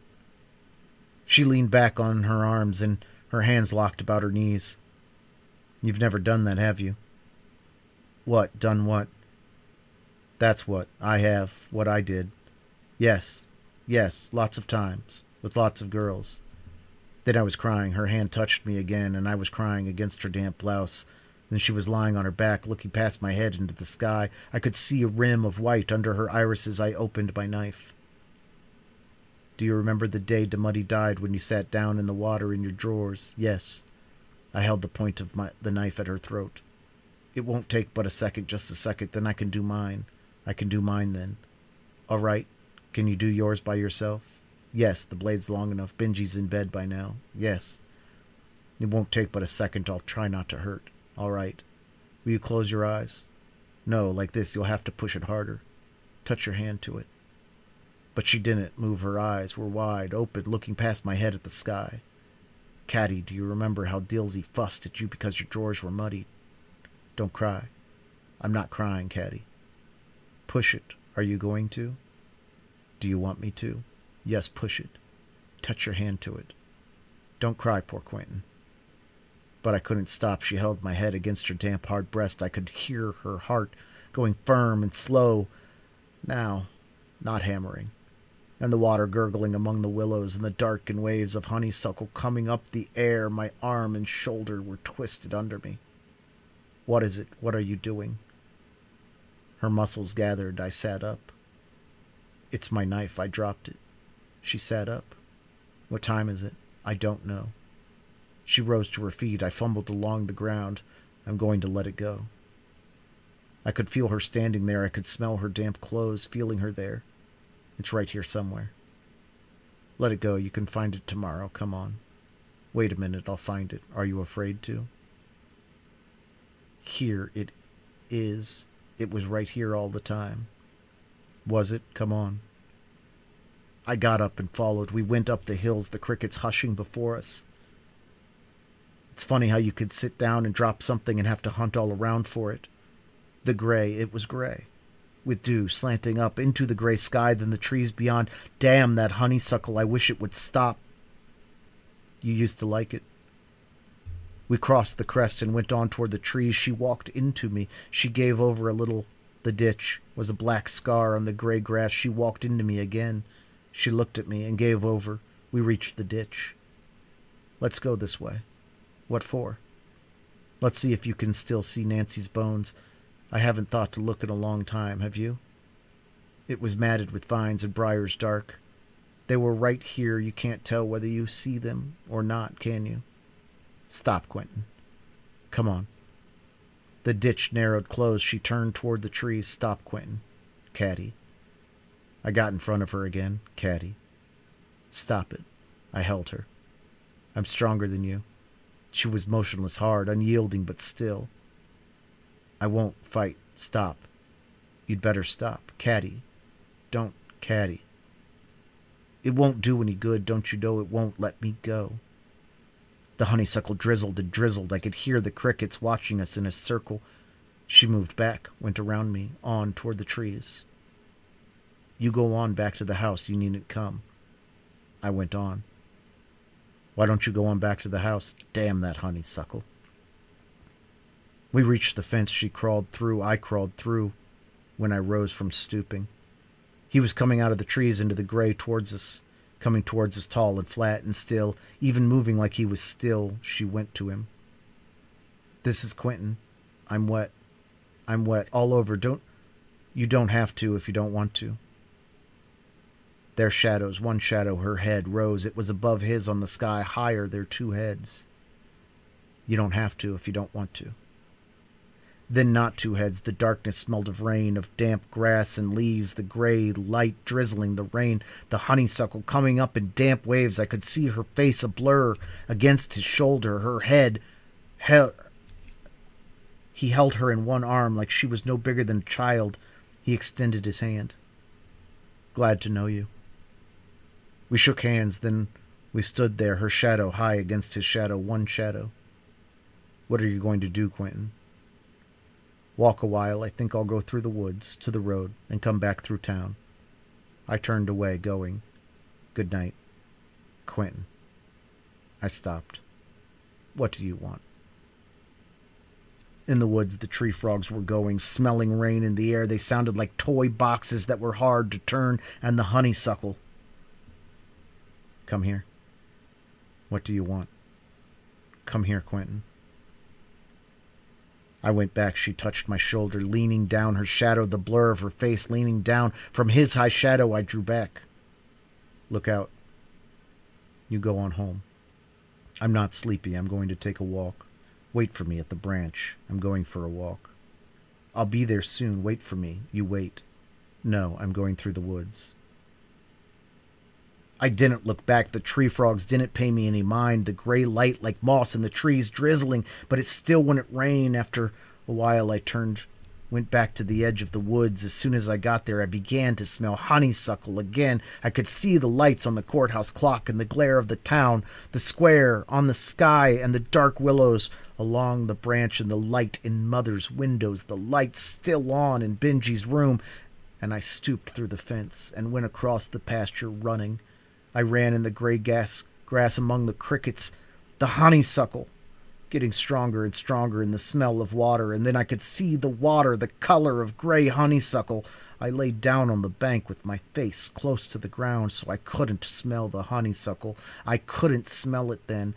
She leaned back on her arms, and her hands locked about her knees. You've never done that, have you? What? Done what? That's what I have, what I did. Yes, lots of times, with lots of girls. Then I was crying. Her hand touched me again, and I was crying against her damp blouse. Then she was lying on her back, looking past my head into the sky. I could see a rim of white under her irises. I opened my knife. Do you remember the day DeMuddy died when you sat down in the water in your drawers? Yes. I held the point of the knife at her throat. It won't take but a second, just a second, then I can do mine. I can do mine then. All right. Can you do yours by yourself? Yes, the blade's long enough. Benji's in bed by now. Yes. It won't take but a second. I'll try not to hurt. All right. Will you close your eyes? No, like this. You'll have to push it harder. Touch your hand to it. But she didn't move. Her eyes were wide open, looking past my head at the sky. Caddy, do you remember how Dilsey fussed at you because your drawers were muddy? Don't cry. I'm not crying, Caddy. Push it. Are you going to? Do you want me to? Yes, push it. Touch your hand to it. Don't cry, poor Quentin. But I couldn't stop. She held my head against her damp, hard breast. I could hear her heart going firm and slow. Now, not hammering. And the water gurgling among the willows and the darkened waves of honeysuckle coming up the air. My arm and shoulder were twisted under me. What is it? What are you doing? Her muscles gathered. I sat up. It's my knife. I dropped it. She sat up. What time is it? I don't know. She rose to her feet. I fumbled along the ground. I'm going to let it go. I could feel her standing there. I could smell her damp clothes, feeling her there. It's right here somewhere. Let it go. You can find it tomorrow. Come on. Wait a minute. I'll find it. Are you afraid to? Here it is. It was right here all the time. Was it? Come on. I got up and followed. We went up the hills, the crickets hushing before us. It's funny how you could sit down and drop something and have to hunt all around for it. The gray, it was gray, with dew slanting up into the gray sky, then the trees beyond. Damn, that honeysuckle, I wish it would stop. You used to like it. We crossed the crest and went on toward the trees. She walked into me. She gave over a little. The ditch was a black scar on the gray grass. She walked into me again. She looked at me and gave over. We reached the ditch. Let's go this way. What for? Let's see if you can still see Nancy's bones. I haven't thought to look in a long time, have you? It was matted with vines and briars dark. They were right here. You can't tell whether you see them or not, can you? Stop, Quentin. Come on. The ditch narrowed close. She turned toward the trees. Stop, Quentin. Caddy. I got in front of her again. Caddy. Stop it. I held her. I'm stronger than you. She was motionless, hard, unyielding, but still. I won't fight. Stop. You'd better stop. Caddy. Don't, Caddy. It won't do any good, don't you know? It won't. Let me go. The honeysuckle drizzled and drizzled. I could hear the crickets watching us in a circle. She moved back, went around me, on toward the trees. You go on back to the house. You needn't come. I went on. Why don't you go on back to the house? Damn that honeysuckle. We reached the fence. She crawled through. I crawled through when I rose from stooping. He was coming out of the trees into the gray towards us, coming towards us tall and flat and still, even moving like he was still. She went to him. This is Quentin. I'm wet. I'm wet all over. You don't have to if you don't want to. Their shadows, one shadow, her head, rose. It was above his on the sky, higher, their two heads. You don't have to if you don't want to. Then not two heads. The darkness smelled of rain, of damp grass and leaves, the gray light drizzling, the rain, the honeysuckle coming up in damp waves. I could see her face a blur against his shoulder, her head. He held her in one arm like she was no bigger than a child. He extended his hand. Glad to know you. We shook hands, then we stood there, her shadow high against his shadow, one shadow. What are you going to do, Quentin? Walk a while. I think I'll go through the woods, to the road, and come back through town. I turned away, going, Good night, Quentin. I stopped. What do you want? In the woods, the tree frogs were going, smelling rain in the air. They sounded like toy boxes that were hard to turn, and the honeysuckle. Come here. What do you want? Come here, Quentin. I went back. She touched my shoulder, leaning down, her shadow, the blur of her face leaning down. From his high shadow, I drew back. Look out. You go on home. I'm not sleepy. I'm going to take a walk. Wait for me at the branch. I'm going for a walk. I'll be there soon. Wait for me. You wait. No, I'm going through the woods. I didn't look back. The tree frogs didn't pay me any mind. The gray light like moss in the trees drizzling, but it still wouldn't rain. After a while I went back to the edge of the woods. As soon as I got there, I began to smell honeysuckle again. I could see the lights on the courthouse clock and the glare of the town, the square, on the sky, and the dark willows along the branch and the light in Mother's windows, the lights still on in Benji's room. And I stooped through the fence and went across the pasture running. I ran in the gray grass among the crickets, the honeysuckle, getting stronger and stronger in the smell of water, and then I could see the water, the color of gray honeysuckle. I lay down on the bank with my face close to the ground so I couldn't smell the honeysuckle. I couldn't smell it then,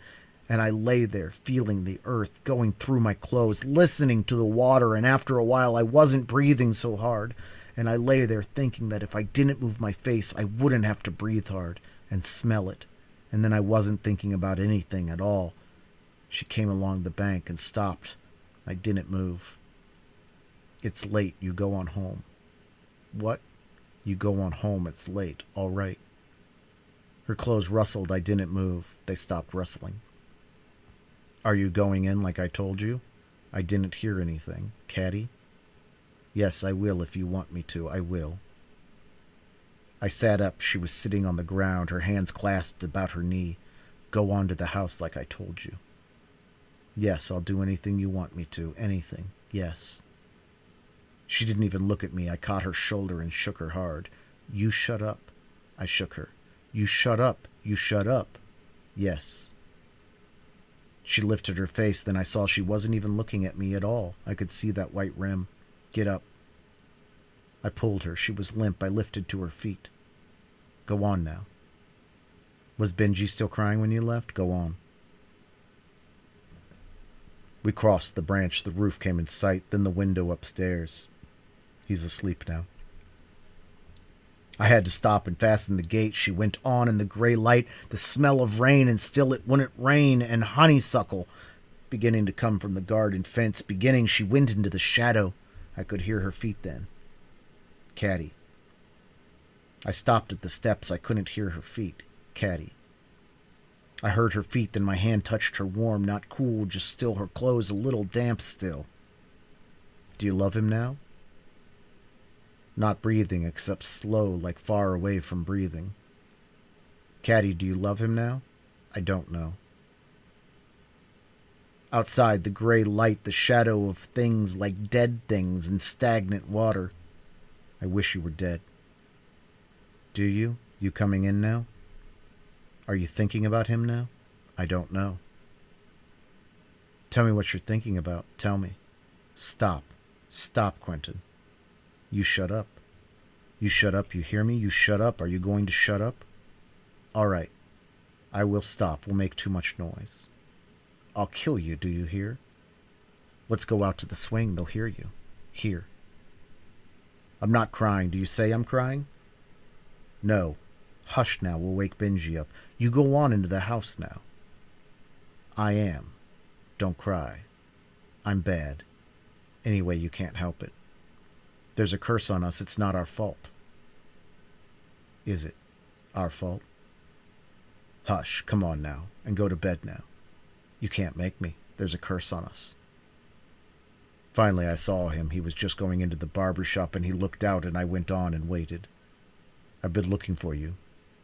and I lay there feeling the earth going through my clothes, listening to the water, and after a while I wasn't breathing so hard, and I lay there thinking that if I didn't move my face I wouldn't have to breathe hard and smell it, and then I wasn't thinking about anything at all. She came along the bank and stopped. I didn't move. It's late. You go on home. What? You go on home. It's late. All right. Her clothes rustled. I didn't move. They stopped rustling. Are you going in like I told you? I didn't hear anything. Caddy? Yes, I will if you want me to. I will. I sat up. She was sitting on the ground, her hands clasped about her knee. Go on to the house like I told you. Yes, I'll do anything you want me to. Anything. Yes. She didn't even look at me. I caught her shoulder and shook her hard. You shut up. I shook her. You shut up. You shut up. Yes. She lifted her face. Then I saw she wasn't even looking at me at all. I could see that white rim. Get up. I pulled her. She was limp. I lifted to her feet. Go on now. Was Benji still crying when you left? Go on. We crossed the branch. The roof came in sight, then the window upstairs. He's asleep now. I had to stop and fasten the gate. She went on in the gray light, the smell of rain, and still it wouldn't rain, and honeysuckle beginning to come from the garden fence. She went into the shadow. I could hear her feet then. Caddy. I stopped at the steps. I couldn't hear her feet. Caddy. I heard her feet, then my hand touched her warm, not cool, just still her clothes, a little damp still. Do you love him now? Not breathing, except slow, like far away from breathing. Caddy, do you love him now? I don't know. Outside, the gray light, the shadow of things like dead things in stagnant water. I wish you were dead. Do you? You coming in now? Are you thinking about him now? I don't know. Tell me what you're thinking about. Tell me. Stop. Stop, Quentin. You shut up. You shut up, you hear me? You shut up. Are you going to shut up? All right. I will stop. We'll make too much noise. I'll kill you, do you hear? Let's go out to the swing. They'll hear you. Here. I'm not crying. Do you say I'm crying? No. Hush now. We'll wake Benji up. You go on into the house now. I am. Don't cry. I'm bad. Anyway, you can't help it. There's a curse on us. It's not our fault. Is it our fault? Hush. Come on now. And go to bed now. You can't make me. There's a curse on us. Finally, I saw him. He was just going into the barber shop, and he looked out, and I went on and waited. I've been looking for you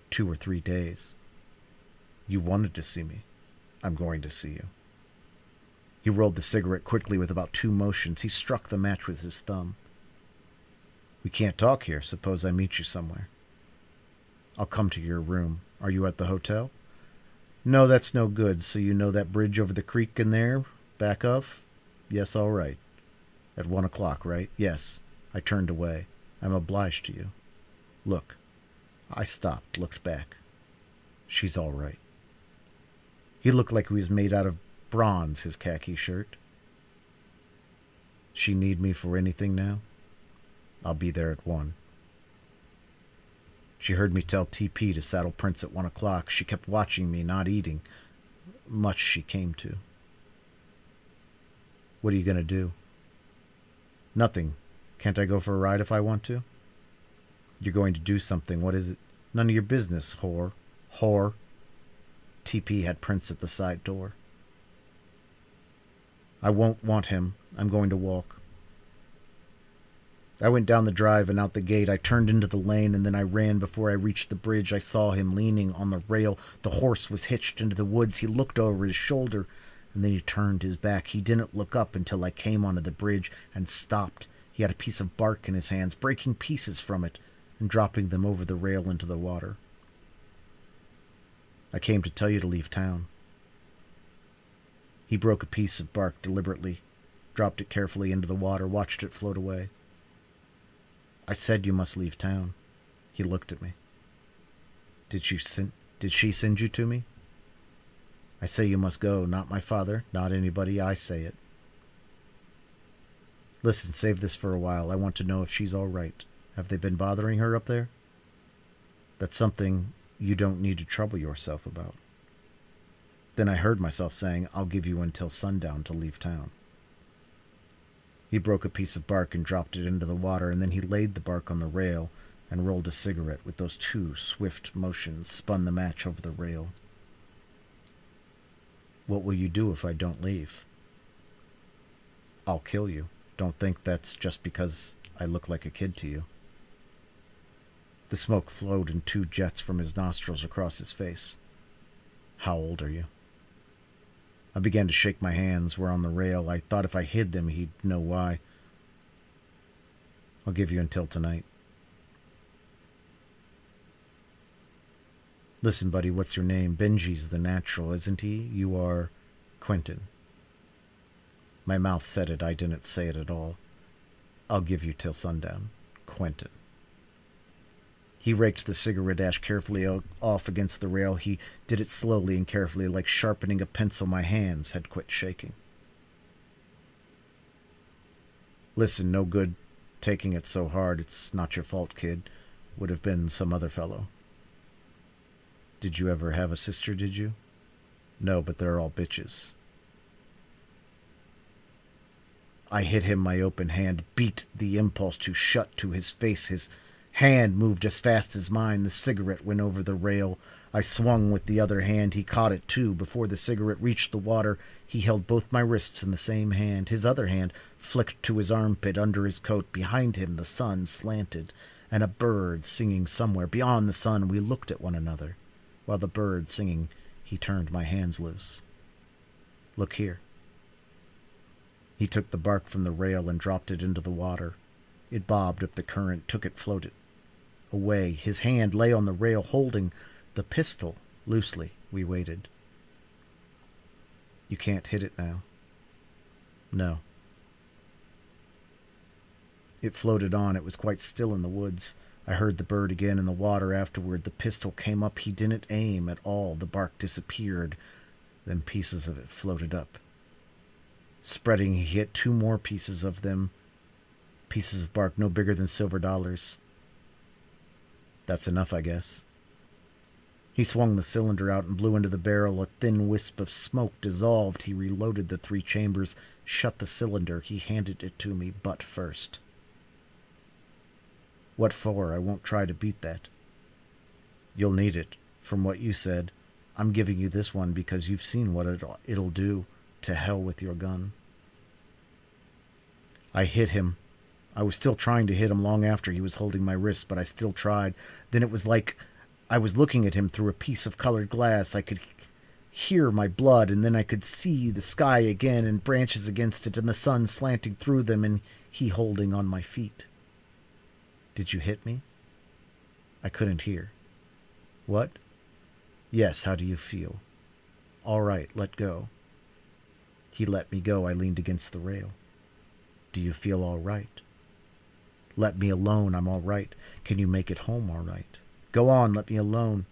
2 or 3 days. You wanted to see me. I'm going to see you. He rolled the cigarette quickly with about 2 motions. He struck the match with his thumb. We can't talk here. Suppose I meet you somewhere. I'll come to your room. Are you at the hotel? No, that's no good. So you know that bridge over the creek in there? Back of? Yes, all right. At 1 o'clock, right? Yes. I turned away. I'm obliged to you. Look. I stopped, looked back. She's all right. He looked like he was made out of bronze, his khaki shirt. She need me for anything now? I'll be there at 1. She heard me tell TP to saddle Prince at 1 o'clock. She kept watching me, not eating. Much she came to. What are you going to do? Nothing. Can't I go for a ride if I want to? You're going to do something. What is it? None of your business, whore. Whore. TP had Prince at the side door. I won't want him. I'm going to walk. I went down the drive and out the gate. I turned into the lane, and then I ran. Before I reached the bridge, I saw him leaning on the rail. The horse was hitched into the woods. He looked over his shoulder, and then he turned his back. He didn't look up until I came onto the bridge and stopped. He had a piece of bark in his hands, breaking pieces from it and dropping them over the rail into the water. I came to tell you to leave town. He broke a piece of bark deliberately, dropped it carefully into the water, watched it float away. I said you must leave town. He looked at me. Did she send you to me? I say you must go, not my father, not anybody. I say it. Listen, save this for a while. I want to know if she's all right. Have they been bothering her up there? That's something you don't need to trouble yourself about. Then I heard myself saying, I'll give you until sundown to leave town. He broke a piece of bark and dropped it into the water, and then he laid the bark on the rail and rolled a cigarette. With those 2 swift motions, spun the match over the rail. What will you do if I don't leave? I'll kill you. Don't think that's just because I look like a kid to you. The smoke flowed in 2 jets from his nostrils across his face. How old are you? I began to shake. My hands were on the rail. I thought if I hid them, he'd know why. I'll give you until tonight. Listen, buddy, what's your name? Benji's the natural, isn't he? You are Quentin. My mouth said it. I didn't say it at all. I'll give you till sundown. Quentin. He raked the cigarette ash carefully off against the rail. He did it slowly and carefully, like sharpening a pencil. My hands had quit shaking. Listen, no good taking it so hard. It's not your fault, kid. Would have been some other fellow. Did you ever have a sister, did you? No, but they're all bitches. I hit him. My open hand beat the impulse to shut to his face. His hand moved as fast as mine. The cigarette went over the rail. I swung with the other hand. He caught it, too. Before the cigarette reached the water, he held both my wrists in the same hand. His other hand flicked to his armpit under his coat. Behind him, the sun slanted, and a bird singing somewhere. Beyond the sun, we looked at one another. While the bird singing, he turned my hands loose. Look here. He took the bark from the rail and dropped it into the water. It bobbed up the current, took it, floated away. His hand lay on the rail, holding the pistol loosely. We waited. You can't hit it now. No. It floated on. It was quite still in the woods. I heard the bird again in the water afterward. The pistol came up. He didn't aim at all. The bark disappeared. Then pieces of it floated up. Spreading, he hit 2 more pieces of them. Pieces of bark no bigger than silver dollars. That's enough, I guess. He swung the cylinder out and blew into the barrel. A thin wisp of smoke dissolved. He reloaded the 3 chambers, shut the cylinder. He handed it to me, butt first. What for? I won't try to beat that. You'll need it. From what you said, I'm giving you this one because you've seen what it'll do. To hell with your gun. I hit him. I was still trying to hit him long after he was holding my wrist, but I still tried. Then it was like I was looking at him through a piece of colored glass. I could hear my blood, and then I could see the sky again and branches against it and the sun slanting through them and he holding on my feet. Did you hit me? I couldn't hear. What? Yes, how do you feel? All right, let go. He let me go. I leaned against the rail. Do you feel all right? Let me alone. I'm all right. Can you make it home all right? Go on, let me alone.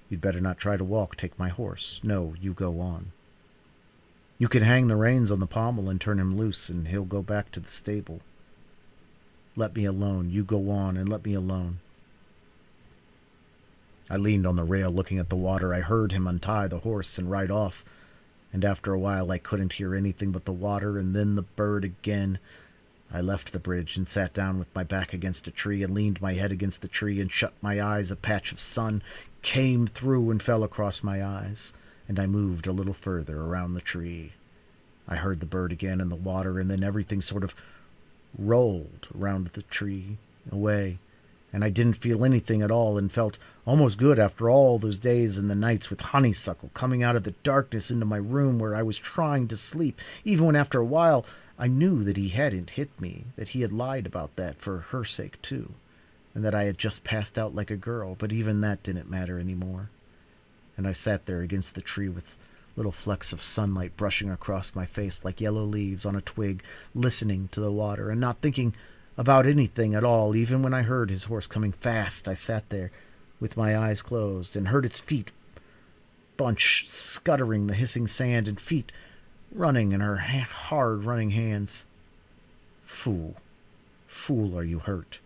You'd better not try to walk. Take my horse. No, you go on. You can hang the reins on the pommel and turn him loose, and he'll go back to the stable. Let me alone. You go on, and let me alone. I leaned on the rail, looking at the water. I heard him untie the horse and ride off, and after a while I couldn't hear anything but the water, and then the bird again. I left the bridge and sat down with my back against a tree and leaned my head against the tree and shut my eyes. A patch of sun came through and fell across my eyes, and I moved a little further around the tree. I heard the bird again in the water, and then everything sort of rolled around the tree away, and I didn't feel anything at all and felt almost good after all those days and the nights with honeysuckle coming out of the darkness into my room where I was trying to sleep, even when after a while I knew that he hadn't hit me, that he had lied about that for her sake too, and that I had just passed out like a girl, but even that didn't matter anymore. And I sat there against the tree with little flecks of sunlight brushing across my face like yellow leaves on a twig, listening to the water and not thinking about anything at all. Even when I heard his horse coming fast, I sat there with my eyes closed and heard its feet bunch, scuttering the hissing sand, and feet running in her hard running hands. Fool, fool, are you hurt?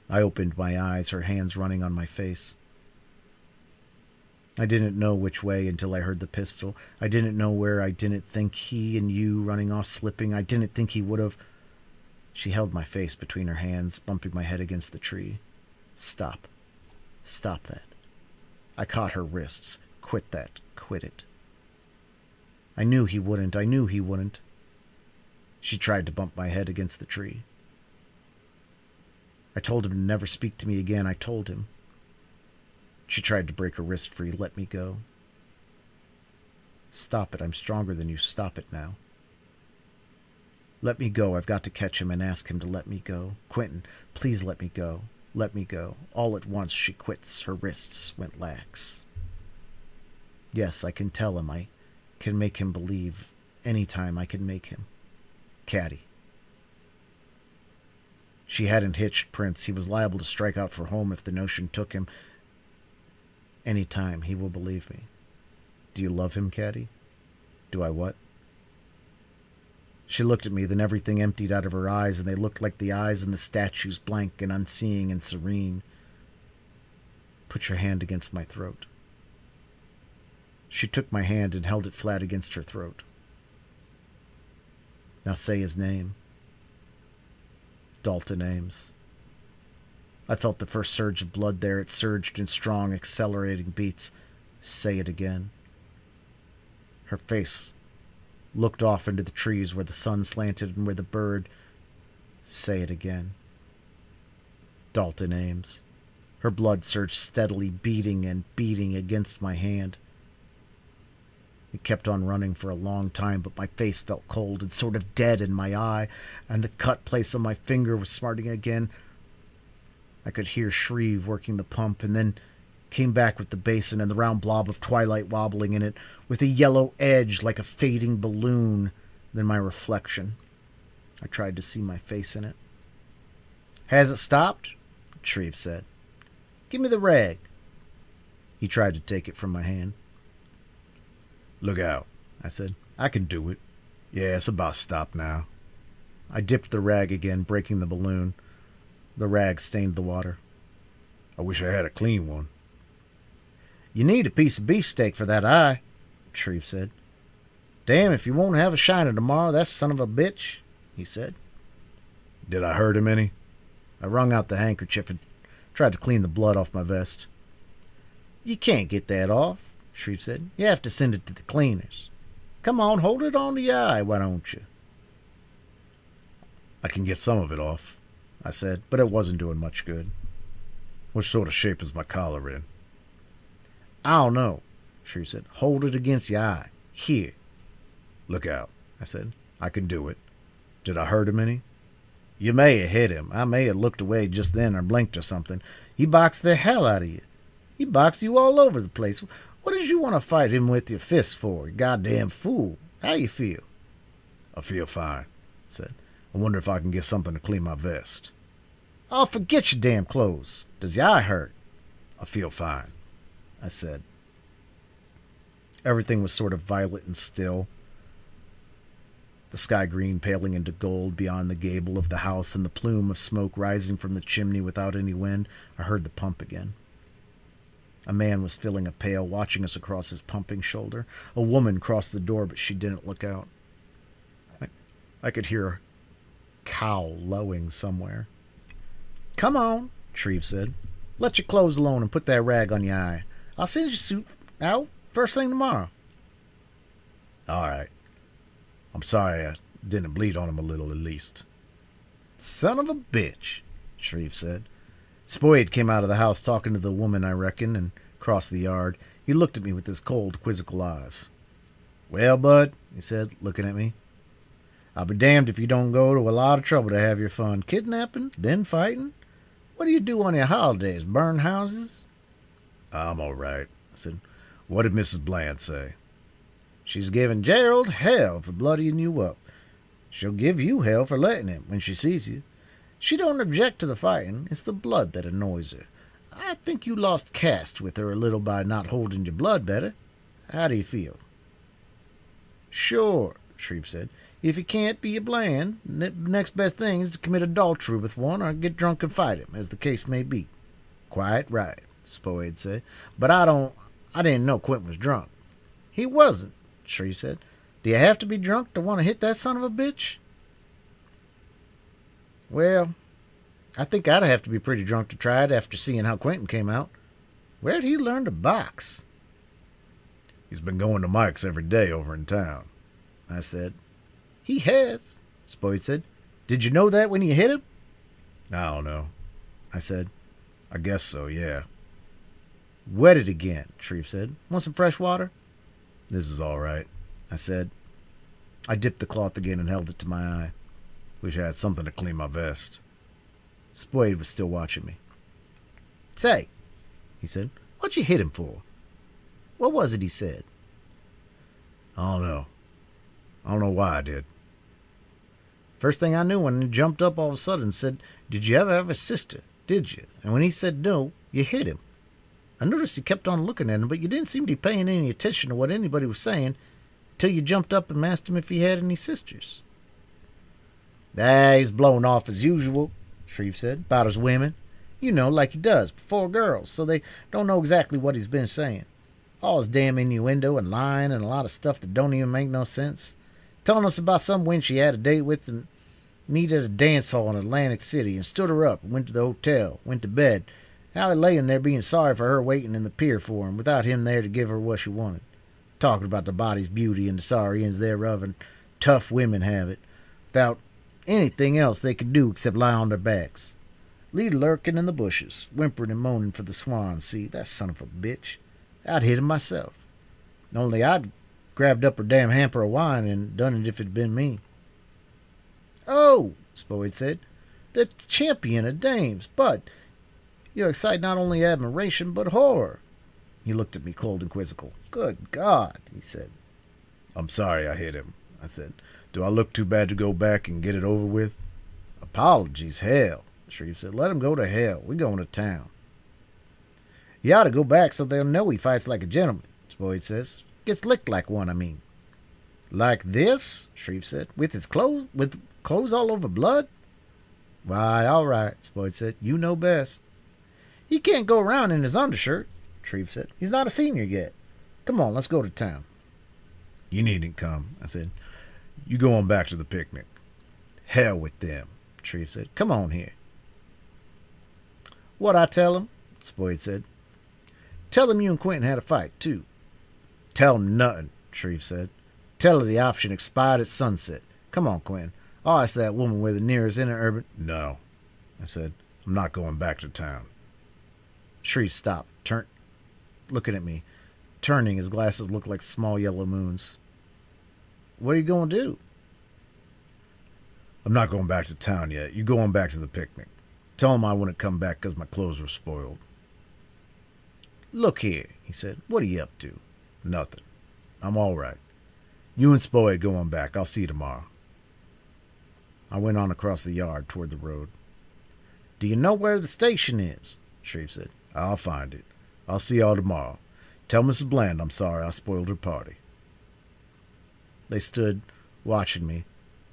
I opened my eyes, her hands running on my face. I didn't know which way until I heard the pistol. I didn't know where. I didn't think he and you running off slipping. I didn't think he would have. She held my face between her hands, bumping my head against the tree. Stop. Stop that. I caught her wrists. Quit that. Quit it. I knew he wouldn't. I knew he wouldn't. She tried to bump my head against the tree. I told him to never speak to me again. I told him. She tried to break her wrist free. Let me go. Stop it. I'm stronger than you. Stop it now. Let me go. I've got to catch him and ask him to let me go. Quentin, please let me go. Let me go. All at once she quits. Her wrists went lax. Yes, I can tell him. I can make him believe. Any time I can make him. Caddy. She hadn't hitched Prince. He was liable to strike out for home if the notion took him. Any time he will believe me. Do you love him, Caddy? Do I what? She looked at me, then everything emptied out of her eyes, and they looked like the eyes in the statues, blank and unseeing and serene. Put your hand against my throat. She took my hand and held it flat against her throat. Now say his name. Dalton Ames. I felt the first surge of blood there. It surged in strong, accelerating beats. Say it again. Her face looked off into the trees where the sun slanted and where the bird. Say it again. Dalton Ames. Her blood surged steadily, beating and beating against my hand. It kept on running for a long time, but my face felt cold and sort of dead in my eye, and the cut place on my finger was smarting again. I could hear Shreve working the pump, and then came back with the basin and the round blob of twilight wobbling in it, with a yellow edge like a fading balloon, then my reflection. I tried to see my face in it. "Has it stopped?" Shreve said. "Give me the rag." He tried to take it from my hand. "Look out," I said. "I can do it. Yeah, it's about stopped now." I dipped the rag again, breaking the balloon. The rag stained the water. "I wish I had a clean one." "You need a piece of beefsteak for that eye," Shreve said. "Damn if you won't have a shiner tomorrow, that son of a bitch," he said. "Did I hurt him any?" I wrung out the handkerchief and tried to clean the blood off my vest. "You can't get that off," Shreve said. "You have to send it to the cleaners. Come on, hold it on to your eye, why don't you?" "I can get some of it off," I said, but it wasn't doing much good. "What sort of shape is my collar in?" "I don't know," Shreve said. "Hold it against your eye. Here." "Look out," I said. "I can do it. Did I hurt him any?" "You may have hit him. I may have looked away just then or blinked or something. He boxed the hell out of you. He boxed you all over the place. What did you want to fight him with your fists for, you goddamn fool? How you feel?" "I feel fine," I said. "I wonder if I can get something to clean my vest." "Oh, forget your damn clothes. Does your eye hurt?" "I feel fine," I said. Everything was sort of violet and still. The sky green paling into gold beyond the gable of the house and the plume of smoke rising from the chimney without any wind. I heard the pump again. A man was filling a pail, watching us across his pumping shoulder. A woman crossed the door, but she didn't look out. I could hear a cow lowing somewhere. "Come on," Shreve said. "Let your clothes alone and put that rag on your eye. I'll send your suit out first thing tomorrow." "All right. I'm sorry I didn't bleed on him a little at least." "Son of a bitch," Shreve said. Spoyd came out of the house talking to the woman, I reckon, and crossed the yard. He looked at me with his cold, quizzical eyes. "Well, bud," he said, looking at me, "I'll be damned if you don't go to a lot of trouble to have your fun. Kidnapping, then fighting. What do you do on your holidays? Burn houses?" "I'm all right," I said. "What did Mrs. Bland say?" "She's giving Gerald hell for bloodying you up. She'll give you hell for letting him when she sees you. She don't object to the fighting. It's the blood that annoys her. I think you lost caste with her a little by not holding your blood better. How do you feel?" "Sure," Shreve said. "If you can't be a Bland, the next best thing is to commit adultery with one or get drunk and fight him, as the case may be." "Quite right," Spoyd said. "But I didn't know Quentin was drunk." "He wasn't," Shreve said. "Do you have to be drunk to want to hit that son of a bitch?" "Well, I think I'd have to be pretty drunk to try it after seeing how Quentin came out. Where'd he learn to box?" "He's been going to Mike's every day over in town," I said. "He has," Spoyd said. "Did you know that when you hit him?" "I don't know," I said. "I guess so, yeah." "Wet it again," Shreve said. "Want some fresh water?" "This is all right," I said. I dipped the cloth again and held it to my eye. Wish I had something to clean my vest. Spoyd was still watching me. "Say," he said, "what'd you hit him for? What was it he said?" "I don't know. I don't know why I did." "First thing I knew when he jumped up all of a sudden and said, 'Did you ever have a sister, did you?' And when he said no, you hit him. I noticed you kept on looking at him, but you didn't seem to be paying any attention to what anybody was saying till you jumped up and asked him if he had any sisters." "He's blowing off as usual," Shreve said, "about his women. You know, like he does, before girls, so they don't know exactly what he's been saying. All his damn innuendo and lying and a lot of stuff that don't even make no sense. Telling us about some wench he had a date with and meet at a dance hall in Atlantic City and stood her up and went to the hotel, went to bed. How he laying there being sorry for her waiting in the pier for him without him there to give her what she wanted. Talking about the body's beauty and the sorry ends thereof and tough women have it, without anything else they could do except lie on their backs. Lead lurking in the bushes, whimpering and moaning for the swan. See, that son of a bitch. I'd hit him myself. Only I'd grabbed up her damn hamper of wine and done it if it'd been me." "Oh," Spoyd said, "the champion of dames. But you excite not only admiration but horror. He looked at me cold and quizzical. "Good God," he said. "I'm sorry I hit him," I said. "Do I look too bad to go back and get it over with?" "Apologies, hell," Shreve said. "Let him go to hell. We're going to town." "You ought to go back so they'll know he fights like a gentleman," Spoyd says. "Gets licked like one, I mean." "Like this?" Shreve said. With clothes all over blood?" "Why, all right," Spoyd said. "You know best." "He can't go around in his undershirt," Shreve said. "He's not a senior yet. Come on, let's go to town." "You needn't come," I said. "You go on back to the picnic." "Hell with them," Shreve said. "Come on here." "What I tell him?" Spoyd said. "Tell him you and Quentin had a fight, too." "Tell him nothing," Shreve said. "Tell her the option expired at sunset. Come on, Quentin. I'll ask that woman where the nearest interurban—" "No," I said. "I'm not going back to town." Shreve stopped, looking at me, turning. His glasses looked like small yellow moons. "What are you going to do?" "I'm not going back to town yet. You go on back to the picnic. Tell him I wouldn't come back because my clothes were spoiled." "Look here," he said. "What are you up to?" "Nothing. I'm all right. You and Spoyd go on back. I'll see you tomorrow." I went on across the yard toward the road. "Do you know where the station is?" Shreve said. "I'll find it. I'll see y'all tomorrow. Tell Mrs. Bland I'm sorry I spoiled her party." They stood, watching me.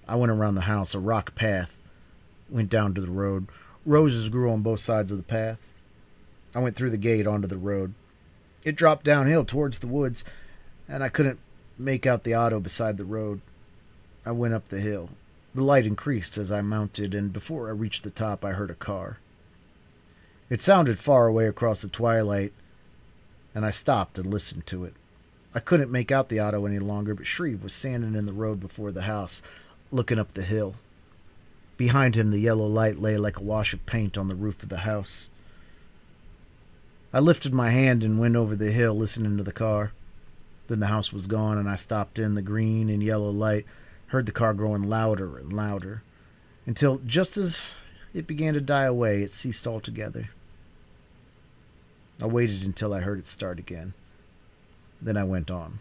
I went around the house. A rock path went down to the road. Roses grew on both sides of the path. I went through the gate onto the road. It dropped downhill towards the woods, and I couldn't make out the auto beside the road. I went up the hill. The light increased as I mounted, and before I reached the top, I heard a car. It sounded far away across the twilight, and I stopped and listened to it. I couldn't make out the auto any longer, but Shreve was standing in the road before the house, looking up the hill. Behind him, the yellow light lay like a wash of paint on the roof of the house. I lifted my hand and went over the hill, listening to the car. Then the house was gone, and I stopped in the green and yellow light, heard the car growing louder and louder, until just as it began to die away, it ceased altogether. I waited until I heard it start again. Then I went on.